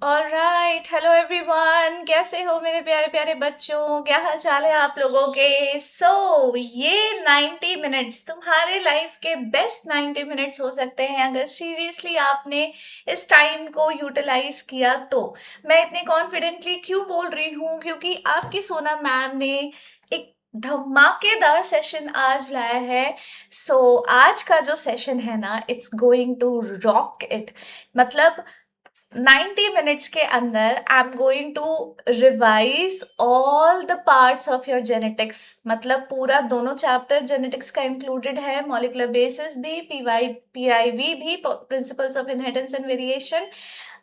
Alright, hello everyone. कैसे हो मेरे प्यारे प्यारे बच्चों? क्या हाल चाल है आप लोगों के? ये 90 मिनट्स तुम्हारे लाइफ के बेस्ट 90 मिनट्स हो सकते हैं अगर सीरियसली आपने इस टाइम को यूटिलाइज किया तो। मैं इतनी कॉन्फिडेंटली क्यों बोल रही हूँ? क्योंकि आपकी सोना मैम ने एक धमाकेदार सेशन आज लाया है। आज का जो सेशन है ना, it's going to rock it. मतलब 90 मिनट्स के अंदर I am going to revise all the parts of your genetics. मतलब पूरा दोनों चैप्टर जेनेटिक्स का इंक्लूडेड है, मॉलिक्यूलर बेसिस भी, पीआईवी भी, principles of inheritance and variation.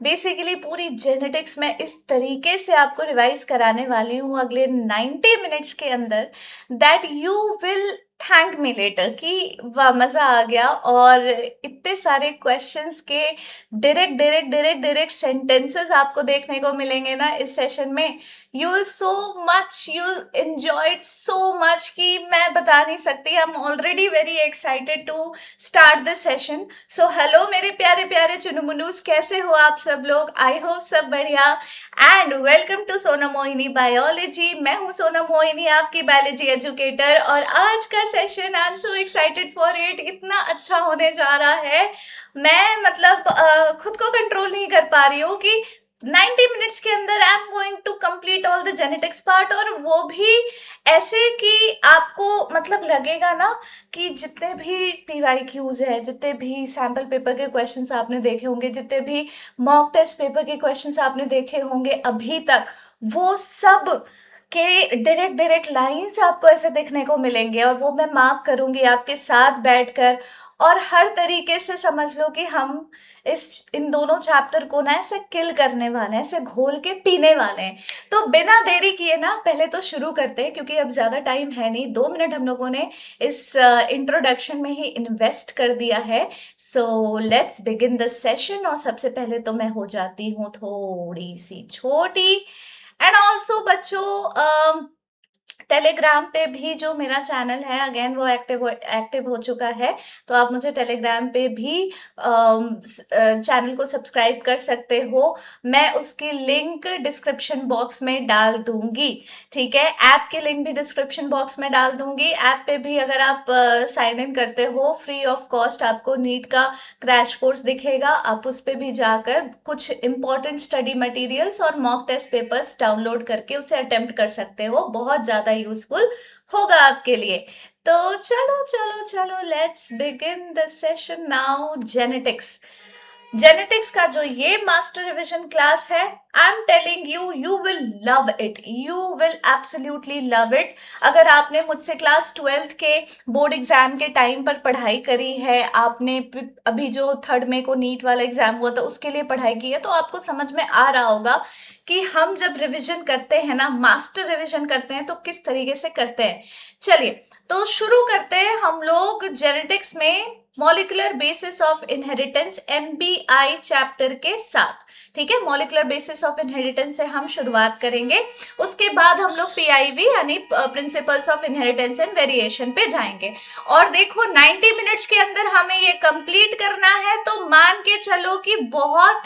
Basically पूरी जेनेटिक्स में इस तरीके से आपको रिवाइज कराने वाली हूँ अगले 90 मिनट्स के अंदर, that you will thank me later कि वाह मजा आ गया। और इतने सारे क्वेश्चंस के डायरेक्ट सेंटेंसेस आपको देखने को मिलेंगे ना इस सेशन में। You will so much, you enjoyed so much कि मैं बता नहीं सकती। I am already very excited to start this session. So hello मेरे प्यारे प्यारे चुनमुनूस, कैसे हो आप सब लोग? आई होप सब बढ़िया। एंड वेलकम टू सोना मोहिनी बायोलॉजी। मैं हूँ सोना मोहिनी, आपकी बायोलॉजी एजुकेटर। और आज का session I am so excited for it, इतना अच्छा होने जा रहा है। मैं मतलब खुद को कंट्रोल नहीं कर पा रही हूँ कि 90 मिनट्स के अंदर I am going to complete all the genetics part, और वो भी ऐसे कि आपको मतलब लगेगा ना कि जितने भी पीवाईक्यूज है, जितने भी सैम्पल पेपर के क्वेश्चंस आपने देखे होंगे, जितने भी मॉक टेस्ट पेपर के क्वेश्चंस आपने देखे होंगे अभी तक, वो सब के डायरेक्ट लाइंस आपको ऐसे देखने को मिलेंगे। और वो मैं मार्क करूंगी आपके साथ बैठकर। और हर तरीके से समझ लो कि हम इस इन दोनों चैप्टर को ना ऐसे किल करने वाले हैं, ऐसे घोल के पीने वाले हैं। तो बिना देरी किए ना पहले तो शुरू करते हैं, क्योंकि अब ज्यादा टाइम है नहीं। 2 मिनट हम लोगों ने इस इंट्रोडक्शन में ही इन्वेस्ट कर दिया है। So let's begin the session. और सबसे पहले तो मैं हो जाती हूँ थोड़ी सी छोटी। एंड ऑल्सो बच्चों, टेलीग्राम पे भी जो मेरा चैनल है, अगेन वो एक्टिव हो चुका है। तो आप मुझे टेलीग्राम पे भी चैनल को सब्सक्राइब कर सकते हो। मैं उसकी लिंक डिस्क्रिप्शन बॉक्स में डाल दूंगी। ठीक है, ऐप की लिंक भी डिस्क्रिप्शन बॉक्स में डाल दूंगी। ऐप पे भी अगर आप साइन इन करते हो फ्री ऑफ कॉस्ट, आपको नीट का क्रैश कोर्स दिखेगा। आप उस पे भी जाकर कुछ इंपॉर्टेंट स्टडी मटेरियल्स और मॉक टेस्ट पेपर्स डाउनलोड करके उसे अटेम्प्ट कर सकते हो। बहुत ज्यादा यूजफुल होगा आपके लिए। तो चलो चलो चलो, let's begin the session now. Genetics का जो ये मास्टर रिवीजन क्लास है, आई am telling you, you will love it, you will absolutely love it. अगर आपने मुझसे क्लास 12th के बोर्ड एग्जाम के टाइम पर पढ़ाई करी है, आपने अभी जो 3rd मई को नीट वाला एग्जाम हुआ था उसके लिए पढ़ाई की है, तो आपको समझ में आ रहा होगा कि हम जब रिवीजन करते हैं ना, मास्टर रिवीजन करते हैं, तो किस तरीके से करते हैं। चलिए, तो शुरू करते हैं हम लोग जेनेटिक्स में molecular basis of inheritance, MBI chapter के साथ। ठीक है, मॉलिक्यूलर बेसिस ऑफ इनहेरिटेंस से हम शुरुआत करेंगे। उसके बाद हम लोग पीआईवी यानी principles of inheritance and variation पे जाएंगे। और देखो 90 मिनट्स के अंदर हमें ये कंप्लीट करना है, तो मान के चलो कि बहुत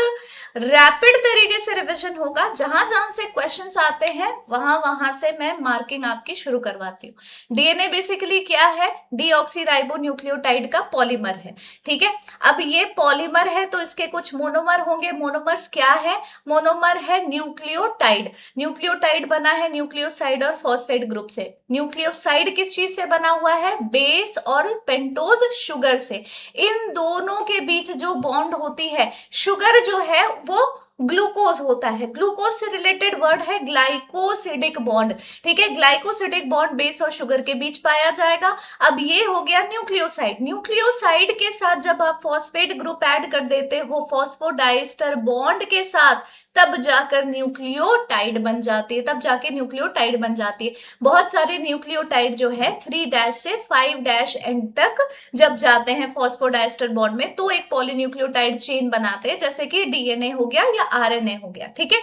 रैपिड तरीके से रिवीजन होगा। जहां जहां से क्वेश्चंस आते हैं वहां वहां से मैं मार्किंग आपकी शुरू करवाती हूँ। डीएनए बेसिकली क्या है? डीऑक्सीराइबो न्यूक्लियोटाइड का पॉलीमर है। ठीक है, अब ये पॉलीमर है तो इसके कुछ मोनोमर होंगे। मोनोमर्स क्या है? मोनोमर है न्यूक्लियोटाइड। न्यूक्लियोटाइड बना है न्यूक्लियोसाइड और फॉस्फेट ग्रुप से। न्यूक्लियोसाइड किस चीज से बना हुआ है? बेस और पेंटोज शुगर से। इन दोनों के बीच जो बॉन्ड होती है, शुगर जो है वो ग्लूकोज होता है। ग्लूकोज से रिलेटेड वर्ड है ग्लाइकोसिडिक बॉन्ड। ठीक है, ग्लाइकोसिडिक बॉन्ड बेस और शुगर के बीच पाया जाएगा। अब ये हो गया न्यूक्लियोसाइड। न्यूक्लियोसाइड के साथ जब आप फॉस्फेट ग्रुप ऐड कर देते हो फॉस्फोडाइस्टर बॉन्ड के साथ, तब जाकर न्यूक्लियोटाइड बन जाती है, तब जाके न्यूक्लियोटाइड बन जाती है। बहुत सारे न्यूक्लियोटाइड जो है 3' से 5' एंड तक जब जाते हैं फॉस्फोडाइस्टर बॉन्ड में, तो एक पॉलीन्यूक्लियोटाइड चेन बनाते हैं, जैसे कि डीएनए हो गया या आरएनए हो गया। ठीक है,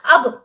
अब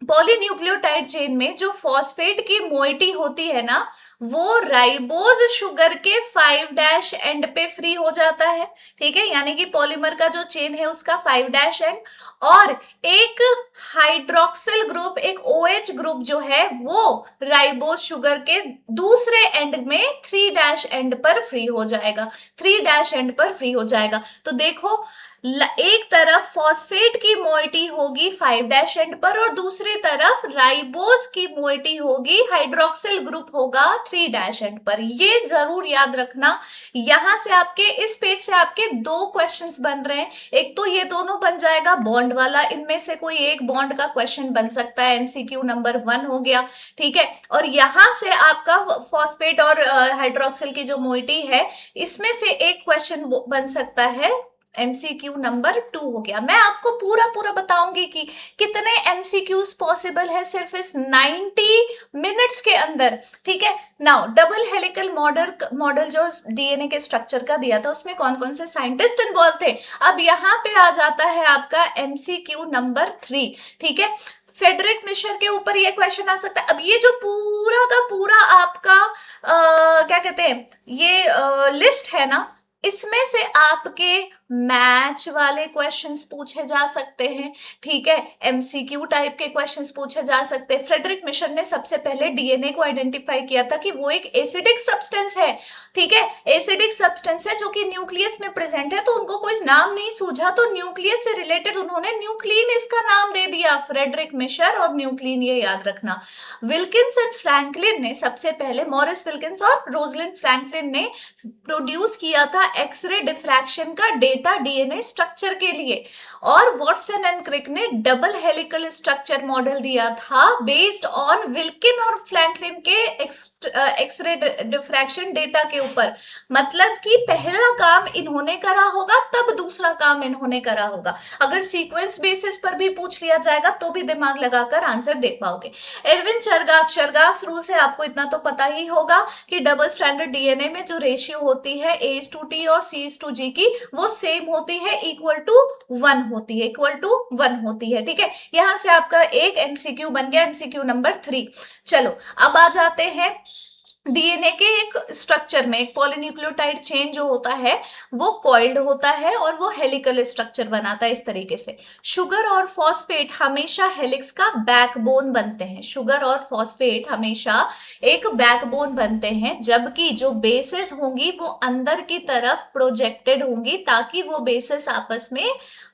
पॉलीन्यूक्लियोटाइड चेन में जो फॉस्फेट की मोइटी होती है ना, वो राइबोज शुगर के 5 डैश एंड पे फ्री हो जाता है। ठीक है, यानी कि पॉलीमर का जो चेन है उसका 5 डैश एंड, और एक हाइड्रोक्सिल ग्रुप, एक ओएच ग्रुप जो है वो राइबोज शुगर के दूसरे एंड में 3 डैश एंड पर फ्री हो जाएगा, 3 डैश एंड पर फ्री हो जाएगा। तो देखो, एक तरफ फॉस्फेट की मोइटी होगी 5 डैश एंड पर, और दूसरी तरफ राइबोज की मोइटी होगी, हाइड्रोक्सिल ग्रुप होगा 3 डैश एंड पर। ये जरूर याद रखना। यहां से आपके इस पेज से आपके दो क्वेश्चंस बन रहे हैं। एक तो ये दोनों बन जाएगा बॉन्ड वाला, इनमें से कोई एक बॉन्ड का क्वेश्चन बन सकता है, एमसीक्यू नंबर 1 हो गया। ठीक है, और यहां से आपका फॉस्फेट और हाइड्रोक्सिल की जो मोइटी है, इसमें से एक क्वेश्चन बन सकता है, एमसीक्यू नंबर 2 हो गया। मैं आपको पूरा पूरा बताऊंगी कि कितने एमसीक्यूज पॉसिबल है सिर्फ इस 90 मिनट्स के अंदर। ठीक है, नाउ डबल हेलिकल मॉडल जो डीएनए के स्ट्रक्चर का दिया था, उसमें कौन कौन से साइंटिस्ट इन्वॉल्व थे। अब यहाँ पे आ जाता है आपका एमसीक्यू नंबर 3। ठीक है, फेडरिक मिशर के ऊपर ये क्वेश्चन आ सकता है। अब ये जो पूरा का पूरा आपका क्या कहते हैं, ये लिस्ट है ना, इसमें से आपके मैच वाले क्वेश्चंस पूछे जा सकते हैं। ठीक है, एमसीक्यू टाइप के क्वेश्चंस पूछे जा सकते हैं। फ्रेडरिक मिशन ने सबसे पहले डीएनए को आइडेंटिफाई किया था कि वो एक एसिडिक सब्सटेंस है। ठीक है, एसिडिक सब्सटेंस है जो कि न्यूक्लियस में प्रेजेंट है, तो उनको कोई नाम नहीं सूझा, तो न्यूक्लियस से रिलेटेड उन्होंने न्यूक्लिन इसका नाम दे दिया, फ्रेडरिक मिशर और न्यूक्लिन, ये याद रखना। विल्किंस एंड फ्रैंकलिन ने सबसे पहले, मॉरिस विल्किंस और रोजलिंड फ्रैंकलिन ने प्रोड्यूस किया था एक्सरे डिफ्रैक्शन का डेटा डीएनए स्ट्रक्चर के लिए, और वॉटसन एंड क्रिक ने डबल हेलिकल स्ट्रक्चर मॉडल दिया था बेस्ड ऑन विल्किन और फ्रैंकलिन के एक्सरे डिफ्रैक्शन डेटा के ऊपर। मतलब कि पहला काम इन्होंने करा होगा, तब दूसरा काम इन्होंने करा होगा। अगर सीक्वेंस बेसिस पर भी पूछ लिया जाएगा तो भी दिमाग लगाकर आंसर दे पाओगे। एरविन चरगाफ रूल से आपको इतना तो पता ही होगा कि डबल स्टैंडर्ड डीएनए में जो रेशियो होती है A:T और C:G की, वो सेम होती है, इक्वल टू 1 होती है, इक्वल टू 1 होती है। ठीक है, यहां से आपका एक एमसीक्यू बन गया, एमसीक्यू नंबर 3। चलो अब आ जाते हैं डीएनए के एक स्ट्रक्चर में। एक पॉलीन्यूक्लियोटाइड चेन जो होता है वो कॉइल्ड होता है और वो हेलिकल स्ट्रक्चर बनाता है इस तरीके से। शुगर और फॉस्फेट हमेशा हेलिक्स का बैकबोन बनते हैं, शुगर और फॉस्फेट हमेशा एक बैकबोन बनते हैं, जबकि जो बेसेस होंगी वो अंदर की तरफ प्रोजेक्टेड होंगी, ताकि वो बेसेस आपस में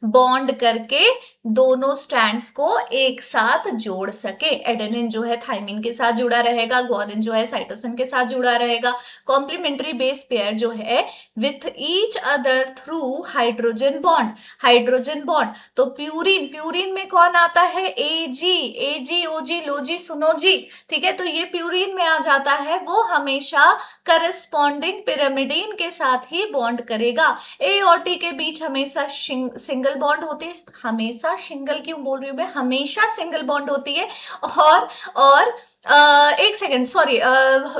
बॉन्ड करके दोनों स्ट्रैंड्स को एक साथ जोड़ सके। एडेनिन जो है थाइमिन के साथ जुड़ा रहेगा, ग्वानिन जो है साइटोसिन के साथ जुड़ा रहेगा। कॉम्प्लीमेंट्री बेस पेयर जो है with each other through hydrogen bond, hydrogen bond. तो प्यूरिन, प्यूरिन में कौन आता है, एजी ओजी लोजी सुनोजी। ठीक है, तो ये प्यूरिन में आ जाता है, वो हमेशा करस्पॉन्डिंग पिरामिडीन के साथ ही बॉन्ड करेगा। ए और टी के बीच हमेशा सिंगल बॉन्ड होती है, हमेशा सिंगल क्यों बोल रही हूँ मैं, हमेशा सिंगल बॉन्ड होती है। और एक सेकेंड, सॉरी,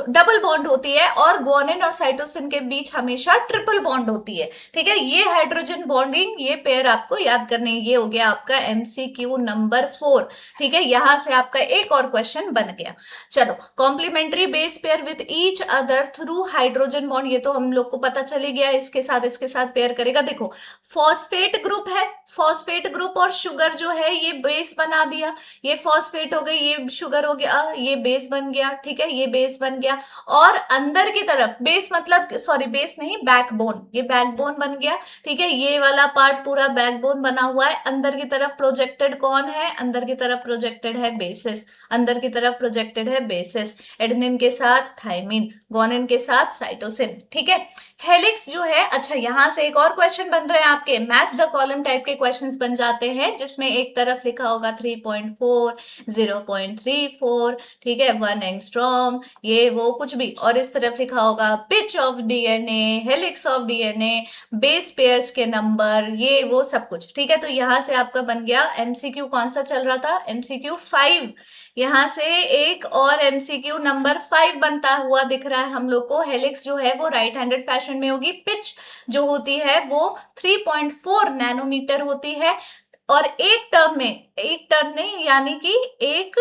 डबल बॉन्ड होती है, और ग्वानिन और साइटोसिन के बीच हमेशा ट्रिपल बॉन्ड होती है। ठीक है, ये हाइड्रोजन बॉन्डिंग, ये पेयर आपको याद करनी है। ये हो गया आपका एमसीक्यू नंबर 4। ठीक है, यहां से आपका एक और क्वेश्चन बन गया। चलो, complementary base pair with each other through hydrogen bond, ये तो हम लोग को पता चली गया, इसके साथ पेयर करेगा। देखो, फॉस्फेट ग्रुप है, फॉस्फेट ग्रुप और शुगर जो है ये बेस बना दिया, ये फॉस्फेट हो गई, ये शुगर हो गया, ये बेस बन गया। ठीक है, ये बेस बन गया, और अंदर की तरफ बेस, मतलब सॉरी बेस नहीं, बैकबोन, ये बैकबोन बन गया। ठीक है, ये वाला पार्ट पूरा बैकबोन बना हुआ है। अंदर की तरफ प्रोजेक्टेड कौन है, अंदर की तरफ प्रोजेक्टेड है बेसिस, अंदर की तरफ प्रोजेक्टेड है बेसिस। एडेनिन के साथ थाइमिन, ग्वानिन के साथ साइटोसिन। ठीक है, हेलिक्स जो है, अच्छा यहां से एक और क्वेश्चन बन रहे हैं आपके, मैच द कॉलम टाइप के क्वेश्चंस बन जाते हैं, जिसमें एक तरफ लिखा होगा 3.4, 0.34, ठीक है, 1 एंगस्ट्रॉम, ये वो कुछ भी, और इस तरफ लिखा होगा pitch of DNA, helix of DNA, base pairs के नंबर, ये वो सब कुछ। ठीक है, तो यहां से आपका बन गया एमसीक्यू, कौन सा चल रहा था, एमसीक्यू 5। यहां से एक और एमसीक्यू नंबर 5 बनता हुआ दिख रहा है हम लोग को। हेलिक्स जो है वो राइट हैंडेड फैशन में होगी, पिच जो होती है वो 3.4 नैनोमीटर होती है, और एक टर्म नहीं, यानी कि एक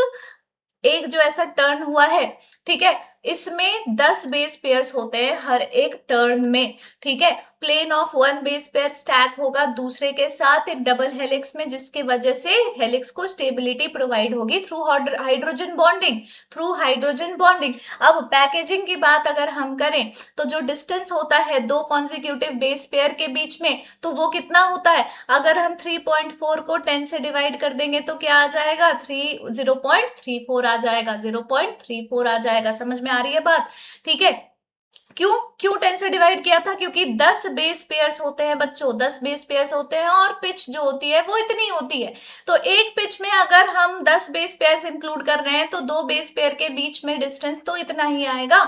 एक जो ऐसा टर्न हुआ है, ठीक है, इसमें 10 बेस पेयर्स होते हैं हर एक टर्न में, ठीक है। Plane of one base pair stack होगा दूसरे के साथ एक डबल हेलिक्स में, जिसकी वजह से हेलिक्स को स्टेबिलिटी प्रोवाइड होगी through hydrogen bonding, through hydrogen bonding. अब पैकेजिंग की बात अगर हम करें, तो जो डिस्टेंस होता है दो कॉन्जिक्यूटिव बेस पेयर के बीच में, तो वो कितना होता है? अगर हम 3.4 को 10 से डिवाइड कर देंगे तो क्या आ जाएगा? 0.34 आ जाएगा, 0.34 आ जाएगा। समझ में आ रही है बात? ठीक है। क्यों क्यों 10 से डिवाइड किया था? क्योंकि 10 बेस पेयर्स होते हैं बच्चों, 10 बेस पेयर्स होते हैं और पिच जो होती है वो इतनी होती है। तो एक पिच में अगर हम 10 बेस पेयर्स इंक्लूड कर रहे हैं तो दो बेस पेयर के बीच में डिस्टेंस तो इतना ही आएगा।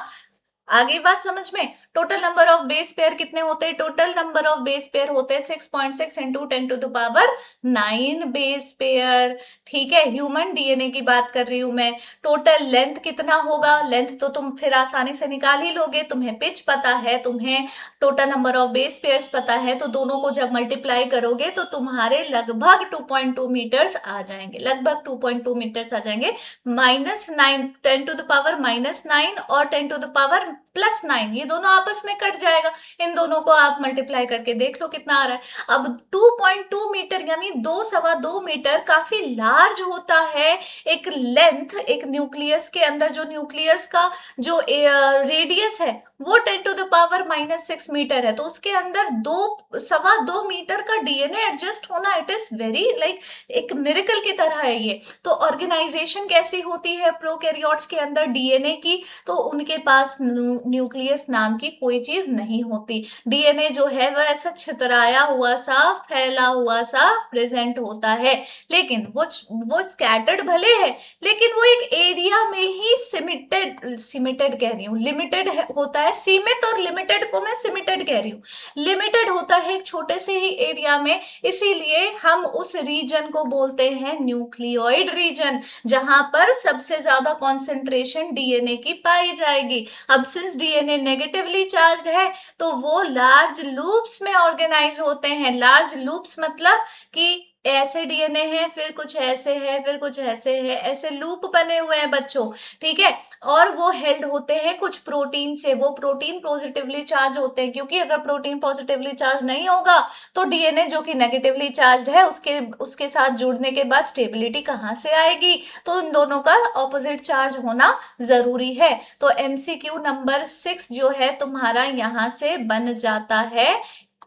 आगे बात समझ में? Total number of base pair कितने होते हैं? Total number of base pair होते हैं 6.6 इंटू 10⁹ बेस पेयर। ठीक है, ह्यूमन डीएनए की बात कर रही हूं मैं। टोटल लेंथ कितना होगा? लेंथ तो तुम फिर आसानी से निकाल ही लोगे, तुम्हें पिच पता है, तुम्हें total number of base pairs पता है, तो दोनों को जब मल्टीप्लाई करोगे तो तुम्हारे लगभग 2.2 मीटर्स आ जाएंगे, लगभग 2.2 मीटर्स आ जाएंगे। -9, 10⁻⁹ और 10⁻+9, ये दोनों आपस में कट जाएगा। इन दोनों को आप मल्टीप्लाई करके देख लो कितना आ रहा है। अब 2.2 मीटर यानी 2 सवा 2 मीटर काफी लार्ज होता है एक लेंथ, एक न्यूक्लियस के अंदर जो न्यूक्लियस का जो रेडियस है वो 10⁻⁻6 मीटर है, तो उसके अंदर 2 सवा 2 मीटर का डीएनए एडजस्ट होना, इट इज वेरी लाइक एक मिरेकल की तरह है ये। तो ऑर्गेनाइजेशन कैसी होती है प्रोकैरियोट्स के अंदर डीएनए की? तो उनके पास न्यूक्लियस नाम की कोई चीज नहीं होती। डीएनए जो है वह ऐसा छितराया हुआ सा, फैला हुआ सा प्रेजेंट होता है, लेकिन वो स्कैटर्ड भले है, लेकिन वो एक एरिया में ही सिमिटेड कह रही हूँ, लिमिटेड होता है। सीमित और लिमिटेड को मैं सिमिटेड कह रही हूँ। लिमिटेड होता है एक छोटे से ही एरिया में, इसीलिए हम उस रीजन को बोलते हैं न्यूक्लियोइड रीजन, जहां पर सबसे ज्यादा कॉन्सेंट्रेशन डीएनए की पाई जाएगी। अब सिंस डीएनए नेगेटिवली चार्ज्ड है, तो वो लार्ज लूप्स में ऑर्गेनाइज होते हैं। लार्ज लूप्स मतलब कि ऐसे डीएनए है, फिर कुछ ऐसे है, फिर कुछ ऐसे है, ऐसे लूप बने हुए हैं बच्चों, ठीक है। और वो हेल्ड होते हैं कुछ प्रोटीन से, वो प्रोटीन पॉजिटिवली चार्ज होते हैं, क्योंकि अगर प्रोटीन पॉजिटिवली चार्ज नहीं होगा तो डीएनए जो कि नेगेटिवली चार्ज है उसके उसके साथ जुड़ने के बाद स्टेबिलिटी कहाँ से आएगी? तो इन दोनों का ऑपोजिट चार्ज होना जरूरी है। तो एमसीक्यू नंबर 6 जो है तुम्हारा यहाँ से बन जाता है,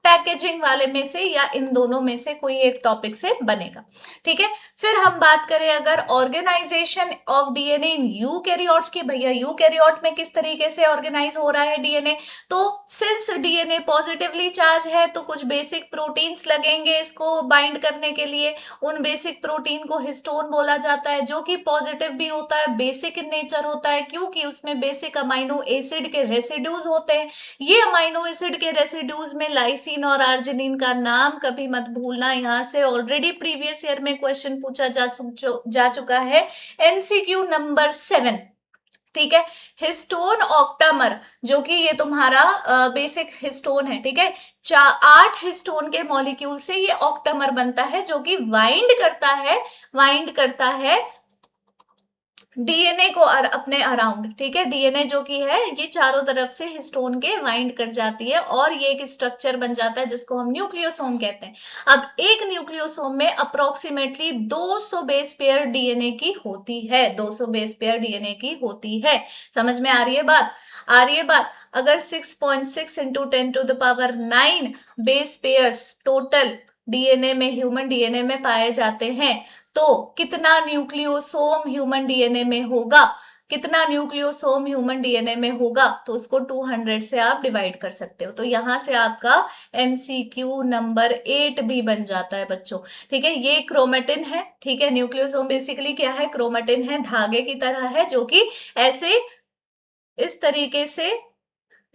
पैकेजिंग वाले में से या इन दोनों में से कोई एक टॉपिक से बनेगा, ठीक है। फिर हम बात करें अगर organization of DNA in eukaryotes की, भैया यूकैरियोट में किस तरीके से ऑर्गेनाइज हो रहा है डीएनए? तो सिंस डीएनए पॉजिटिवली चार्ज है तो कुछ बेसिक प्रोटीन्स लगेंगे इसको बाइंड करने के लिए। उन बेसिक प्रोटीन को हिस्टोन बोला जाता है, जो कि पॉजिटिव भी होता है, बेसिक इन नेचर होता है, क्योंकि उसमें बेसिक अमाइनो एसिड के रेसिड्यूज होते हैं। ये अमाइनो एसिड के रेसिड्यूज में लाइसिन और आर्जिनिन का नाम कभी मत भूलना, यहाँ से ऑलरेडी प्रीवियस ईयर में क्वेश्चन पूछा जा चुका है, एमसीक्यू नंबर 7, ठीक है। हिस्टोन ऑक्टामर, जो कि ये तुम्हारा बेसिक हिस्टोन है, ठीक है। 8 हिस्टोन के मॉलिक्यूल से ये ऑक्टामर बनता है, जो कि वाइंड करता है डीएनए को अपने अराउंड, ठीक है। डीएनए जो कि है ये चारों तरफ से हिस्टोन के वाइंड कर जाती है और ये एक स्ट्रक्चर बन जाता है जिसको हम न्यूक्लियोसोम कहते हैं। अब एक न्यूक्लियोसोम में अप्रोक्सीमेटली 200 बेस पेयर डीएनए की होती है, 200 बेस पेयर डीएनए की होती है। समझ में आ रही है बात? आ रही है बात? अगर 6.6 into 10⁹ base pairs total DNA में, ह्यूमन डीएनए में पाए जाते हैं, तो कितना न्यूक्लियोसोम ह्यूमन डीएनए में होगा? कितना न्यूक्लियोसोम ह्यूमन डीएनए में होगा? तो उसको 200 से आप डिवाइड कर सकते हो। तो यहां से आपका एमसीक्यू नंबर 8 भी बन जाता है बच्चों, ठीक है। ये क्रोमेटिन है, ठीक है। न्यूक्लियोसोम बेसिकली क्या है? क्रोमेटिन है, धागे की तरह है, जो कि ऐसे इस तरीके से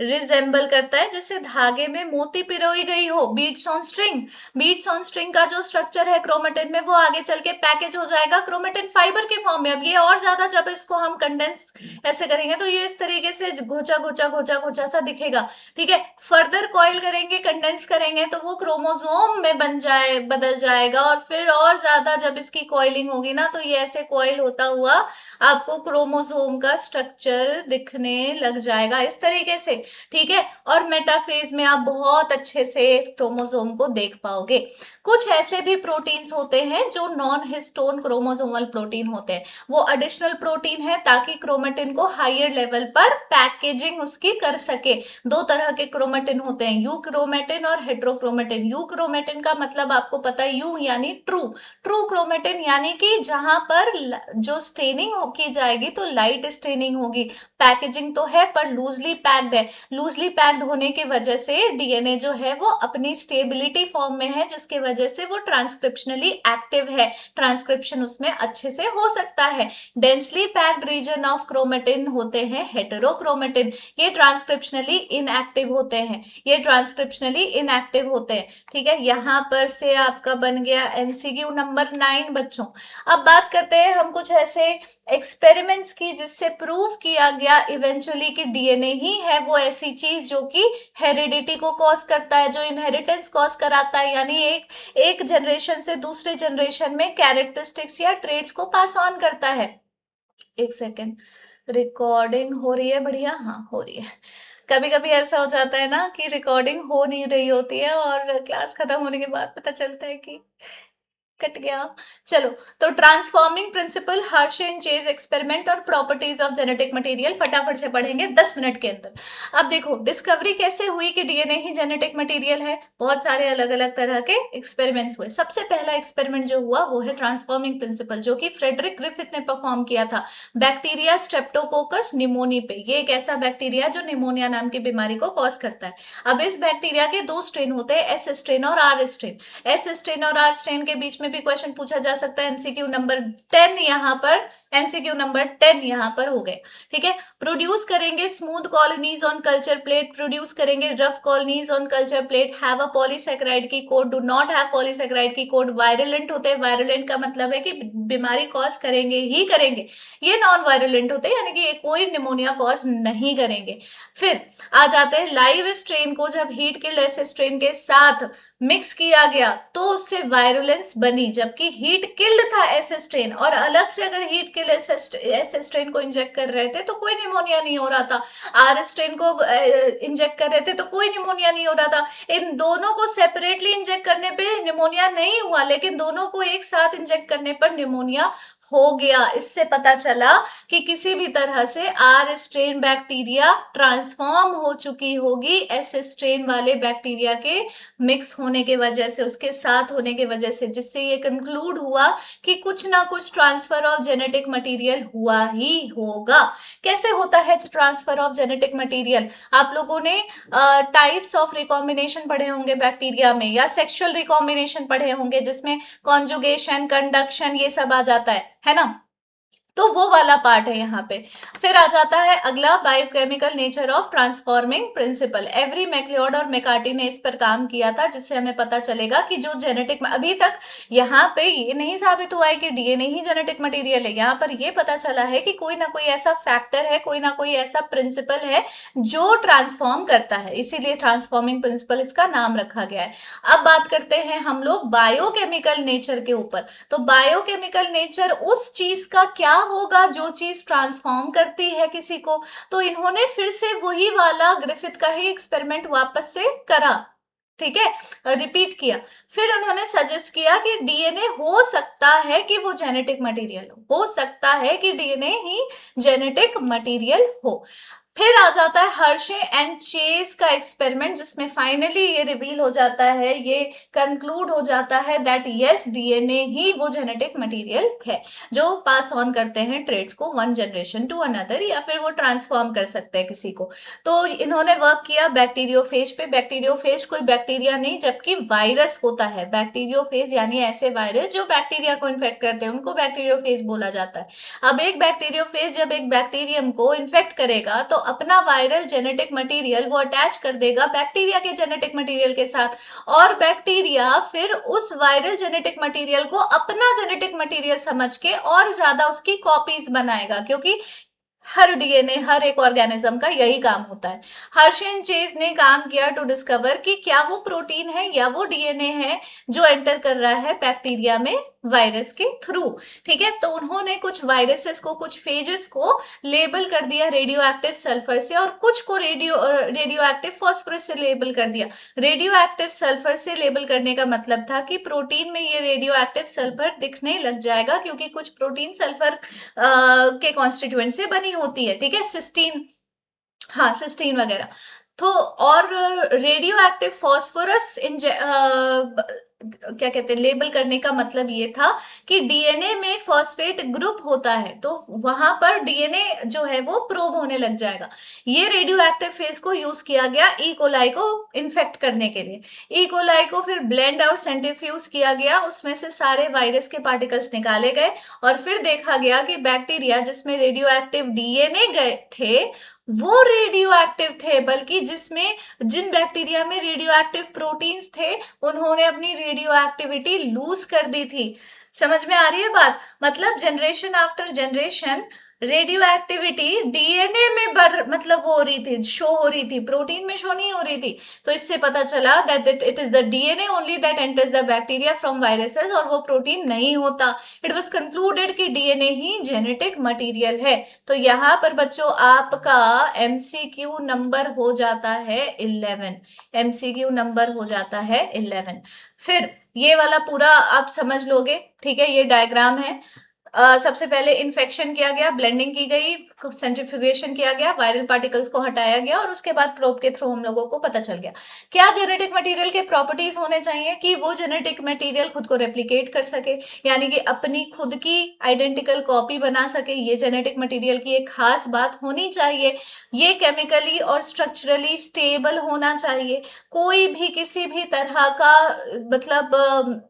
रिजेंबल करता है, जैसे धागे में मोती पिरोई गई हो, beads on string. Beads on string का जो स्ट्रक्चर है क्रोमेटिन में, वो आगे चल के पैकेज हो जाएगा क्रोमेटिन फाइबर के फॉर्म में। अब ये और ज्यादा जब इसको हम कंडेंस ऐसे करेंगे तो ये इस तरीके से घोचा घोचा घोचा घोचा सा दिखेगा। ठीक है, फर्दर कॉइल करेंगे, कंडेंस करेंगे तो वो क्रोमोसोम में बदल जाएगा, और फिर और ज्यादा जब इसकी कॉइलिंग होगी ना तो ये ऐसे कॉइल होता हुआ आपको क्रोमोसोम का स्ट्रक्चर दिखने लग जाएगा इस तरीके से। ठीक है, और मेटाफेज में आप बहुत अच्छे से क्रोमोसोम को देख पाओगे। कुछ ऐसे भी प्रोटीन्स होते हैं जो नॉन हिस्टोन क्रोमोसोमल प्रोटीन होते हैं, वो एडिशनल प्रोटीन है ताकि क्रोमेटिन को हायर लेवल पर पैकेजिंग उसकी कर सके। दो तरह के क्रोमेटिन होते हैं, यू क्रोमेटिन और हेट्रोक्रोमेटिन। यू क्रोमेटिन का मतलब आपको पता है, यू यानी ट्रू। ट्रू क्रोमेटिन यानी कि जहां पर जो स्टेनिंग की जाएगी तो लाइट स्टेनिंग होगी, पैकेजिंग तो है पर लूजली पैक्ड है। लूजली पैक्ड होने की वजह से डीएनए जो है वो अपनी स्टेबिलिटी फॉर्म में है, जिसके वजह से वो ट्रांसक्रिप्शनली एक्टिव है, ट्रांसक्रिप्शन उसमें अच्छे से हो सकता है। Densely packed region of chromatin होते हैं हेटेरोक्रोमेटिन, ये ट्रांसक्रिप्शनली इनएक्टिव होते हैं, ये ट्रांसक्रिप्शनली इनएक्टिव होते हैं। ठीक है, यहां पर से आपका बन गया एमसीक्यू नंबर 9 बच्चों। अब बात करते हैं हम कुछ ऐसे एक्सपेरिमेंट्स की जिससे प्रूव किया गया इवेंचुअली कि डीएनए ही है वो ऐसी चीज जो कि हेरिडिटी को कॉज करता है, जो इनहेरिटेंस कॉज कराता है, यानी एक जनरेशन से दूसरे जनरेशन में कैरेक्टरिस्टिक्स या ट्रेड्स को पास ऑन करता है। एक सेकेंड, रिकॉर्डिंग हो रही है? बढ़िया, हाँ हो रही है। कभी कभी ऐसा हो जाता है ना कि रिकॉर्डिंग हो नहीं रही होती है और क्लास खत्म होने के बाद पता चलता है कि कट गया। चलो, तो transforming principle, Hershey and chase experiment और प्रॉपर्टीज ऑफ जेनेटिक मटेरियल फटाफट से पढ़ेंगे 10 मिनट के अंदर। अब देखो डिस्कवरी कैसे हुई कि डीएनए ही जेनेटिक मटेरियल है। बहुत सारे अलग अलग तरह के एक्सपेरिमेंट्स हुए। सबसे पहला एक्सपेरिमेंट जो हुआ वो है ट्रांसफॉर्मिंग प्रिंसिपल, जो कि फ्रेडरिक ग्रिफिथ ने परफॉर्म किया था बैक्टीरिया स्ट्रेप्टोकोकस निमोनी पे। ये एक ऐसा बैक्टीरिया जो निमोनिया नाम की बीमारी को कॉज करता है। अब इस बैक्टीरिया के दो स्ट्रेन होते हैं, एस स्ट्रेन और आर स्ट्रेन। एस स्ट्रेन और आर स्ट्रेन के बीच में भी क्वेश्चन पूछा जा सकता है। एमसीक्यू नंबर 10 यहाँ पर, एमसीक्यू नंबर 10 यहाँ पर हो गए। ठीक है, प्रोड्यूस करेंगे smooth colonies on culture plate, produce करेंगे rough colonies on culture plate, have a polysaccharide की coat, do not have polysaccharide की कोड, वायरुलेंट होते हैं। वायरुलेंट का मतलब है कि बीमारी कॉज करेंगे ही करेंगे। ये नॉन वायरुलेंट होते हैं, यानी कि ये कोई निमोनिया कॉज नहीं करेंगे। फिर आ जाते हैं लाइव स्ट्रेन को जब हीट किल्ड एस स्ट्रेन के साथ मिक्स किया गया तो उससे वायरुलेंस बनी, जबकि हीट किल्ड था एस स्ट्रेन, और अलग से अगर हीट किल्ड एस स्ट्रेन को इंजेक्ट कर रहे थे तो कोई निमोनिया नहीं हो रहा था। आर स्ट्रेन को इंजेक्ट कर रहे थे तो कोई निमोनिया नहीं हो रहा था। इन दोनों को सेपरेटली इंजेक्ट करने पे निमोनिया नहीं हुआ, लेकिन दोनों को एक साथ इंजेक्ट करने पर निमोनिया हो गया। इससे पता चला कि किसी भी तरह से आर स्ट्रेन बैक्टीरिया ट्रांसफॉर्म हो चुकी होगी एस स्ट्रेन वाले बैक्टीरिया के मिक्स होने के वजह से, उसके साथ होने के वजह से, जिससे ये कंक्लूड हुआ कि कुछ ना कुछ ट्रांसफर ऑफ जेनेटिक मटेरियल हुआ ही होगा। कैसे होता है ट्रांसफर ऑफ जेनेटिक मटेरियल? आप लोगों ने टाइप्स ऑफ रिकॉम्बिनेशन पढ़े होंगे बैक्टीरिया में, या सेक्सुअल रिकॉम्बिनेशन पढ़े होंगे जिसमें कॉन्जुगेशन, कंडक्शन ये सब आ जाता है ना? तो वो वाला पार्ट है यहाँ पे। फिर आ जाता है अगला, biochemical nature of transforming principle. Avery MacLeod और मैकार्टी ने इस पर काम किया था, जिससे हमें पता चलेगा कि जो जेनेटिक, अभी तक यहाँ पे ये नहीं साबित हुआ है कि डीएनए ही जेनेटिक मटेरियल है। यहाँ पर ये पता चला है कि कोई ना कोई ऐसा फैक्टर है, कोई ना कोई ऐसा प्रिंसिपल है जो ट्रांसफॉर्म करता है, इसीलिए ट्रांसफॉर्मिंग प्रिंसिपल इसका नाम रखा गया है। अब बात करते हैं हम लोग बायोकेमिकल नेचर के ऊपर। तो बायोकेमिकल नेचर उस चीज का क्या होगा जो चीज ट्रांसफॉर्म करती है किसी को। तो इन्होंने फिर से वही वाला ग्रिफिथ का ही एक्सपेरिमेंट वापस से करा, ठीक है, रिपीट किया। फिर उन्होंने सजेस्ट किया कि डीएनए हो सकता है कि वो जेनेटिक मटेरियल हो सकता है कि डीएनए ही जेनेटिक मटेरियल हो। फिर आ जाता है हर्शे एंड चेज का एक्सपेरिमेंट, जिसमें फाइनली ये रिवील हो जाता है, ये कंक्लूड हो जाता है दैट यस डीएनए ही वो जेनेटिक मटेरियल है जो पास ऑन करते हैं ट्रेड्स को वन जनरेशन टू अनदर, या फिर वो ट्रांसफॉर्म कर सकते हैं किसी को। तो इन्होंने वर्क किया बैक्टीरियोफेज पे। बैक्टीरियोफेज कोई बैक्टीरिया नहीं जबकि वायरस होता है। बैक्टीरियोफेज यानी ऐसे वायरस जो बैक्टीरिया को इन्फेक्ट करते हैं उनको बैक्टीरियोफेज बोला जाता है। अब एक बैक्टीरियोफेज जब एक बैक्टीरियम को इन्फेक्ट करेगा तो अपना वायरल जेनेटिक मटेरियल वो अटैच कर देगा बैक्टीरिया के जेनेटिक मटेरियल के साथ, और बैक्टीरिया फिर उस वायरल जेनेटिक मटेरियल को अपना जेनेटिक मटेरियल समझ के और ज्यादा उसकी कॉपीज बनाएगा, क्योंकि हर डीएनए, हर एक ऑर्गेनिज्म का यही काम होता है। हर्शी एंड चेज ने काम किया टू डिस्कवर कि क्या वो प्रोटीन है या वो डीएनए है जो एंटर कर रहा है बैक्टीरिया में वायरस के थ्रू। ठीक है, तो उन्होंने कुछ वायरसेस को, कुछ फेजेस को लेबल कर दिया रेडियो एक्टिव सल्फर से, और कुछ को रेडियो एक्टिव फॉस्फोरस से लेबल कर दिया। रेडियो एक्टिव सल्फर से लेबल करने का मतलब था कि प्रोटीन में ये रेडियो एक्टिव सल्फर दिखने लग जाएगा, क्योंकि कुछ प्रोटीन सल्फर के कॉन्स्टिट्यूएंट से बनी होती है। ठीक है, सिस्टीन, हाँ सिस्टीन वगैरह। तो और रेडियो एक्टिव फॉस्फोरस क्या कहते हैं, लेबल करने का मतलब ये था कि डीएनए में फॉस्फेट ग्रुप होता है, तो वहां पर डीएनए जो है वो प्रोब होने लग जाएगा। ये रेडियो एक्टिव फेज को यूज किया गया ई कोलाई को इन्फेक्ट करने के लिए। ई कोलाई को फिर ब्लेंड और सेंट्रीफ्यूज किया गया, उसमें से सारे वायरस के पार्टिकल्स निकाले गए, और फिर देखा गया कि बैक्टीरिया जिसमें रेडियो एक्टिव डीएनए गए थे वो रेडियो एक्टिव थे, बल्कि जिसमें, जिन बैक्टीरिया में रेडियो एक्टिव प्रोटीन्स थे उन्होंने अपनी रेडियो एक्टिविटी लूज कर दी थी। समझ में आ रही है बात? मतलब generation after generation radio activity DNA में मतलब वो हो रही थी, शो हो रही थी, प्रोटीन में शो नहीं हो रही थी। तो इससे पता चला that it is the DNA only that enters the bacteria from viruses, और वो प्रोटीन नहीं होता। इट वाज कंक्लूडेड कि डीएनए ही जेनेटिक मटेरियल है। तो यहाँ पर बच्चों आपका एमसीक्यू नंबर हो जाता है 11, एमसीक्यू नंबर हो जाता है 11। फिर ये वाला पूरा आप समझ लोगे। ठीक है, ये डायग्राम है। सबसे पहले इन्फेक्शन किया गया, ब्लेंडिंग की गई, सेंट्रीफ्यूगेशन किया गया, वायरल पार्टिकल्स को हटाया गया, और उसके बाद प्रोब के थ्रू हम लोगों को पता चल गया क्या जेनेटिक मटेरियल के प्रॉपर्टीज होने चाहिए कि वो जेनेटिक मटेरियल खुद को रेप्लिकेट कर सके, यानी कि अपनी खुद की आइडेंटिकल कॉपी बना सके। ये जेनेटिक मटेरियल की एक खास बात होनी चाहिए। ये केमिकली और स्ट्रक्चरली स्टेबल होना चाहिए। कोई भी किसी भी तरह का मतलब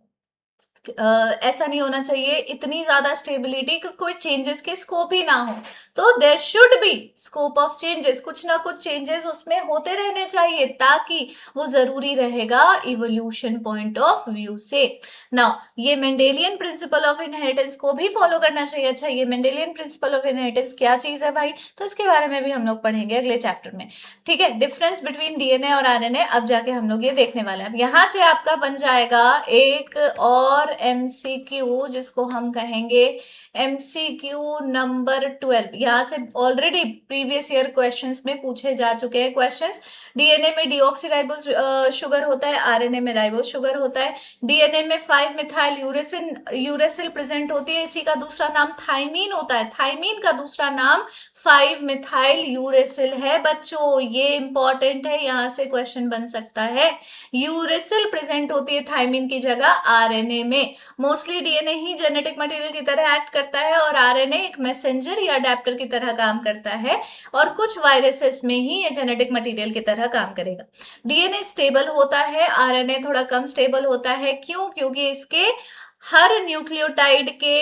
ऐसा नहीं होना चाहिए, इतनी ज्यादा स्टेबिलिटी कि कोई चेंजेस के स्कोप ही ना हो। तो there should be scope of changes, कुछ ना कुछ चेंजेस उसमें होते रहने चाहिए, ताकि वो जरूरी रहेगा इवोल्यूशन पॉइंट ऑफ व्यू से। नाउ ये मेंडेलियन प्रिंसिपल ऑफ इनहेरिटेंस को भी फॉलो करना चाहिए। अच्छा, ये मेंडेलियन प्रिंसिपल ऑफ इनहेरिटेंस क्या चीज है भाई? तो इसके बारे में भी हम लोग पढ़ेंगे अगले चैप्टर में। ठीक है, डिफरेंस बिटवीन डीएनए और आरएनए अब जाके हम लोग ये देखने वाले हैं। अब यहाँ से आपका बन जाएगा एक और एमसीक्यू, जिसको हम कहेंगे एमसीक्यू नंबर 12। यहाँ से ऑलरेडी प्रीवियस ईयर क्वेश्चंस में पूछे जा चुके हैं क्वेश्चंस। डीएनए में डीऑक्सीराइबोस शुगर होता है, आरएनए में राइबोस शुगर होता है। डीएनए में 5 मिथाइल यूरेसिल प्रेजेंट होती है, इसी का दूसरा नाम थाइमीन होता है। थाइमीन का दूसरा नाम 5 मिथाइल यूरेसिल है बच्चों, ये इंपॉर्टेंट है, यहां से क्वेश्चन बन सकता है। यूरेसिल प्रेजेंट होती है थाइमीन की जगह आरएनए में। मोस्टली डीएनए ही जेनेटिक मटेरियल की तरह एक्ट करता है, और आरएनए एक मैसेंजर या अडेप्टर की तरह काम करता है, और कुछ वायरसेस में ही ये जेनेटिक मटेरियल की तरह काम करेगा। डीएनए स्टेबल होता है, आरएनए थोड़ा कम स्टेबल होता है। क्यों? क्योंकि इसके हर न्यूक्लियोटाइड के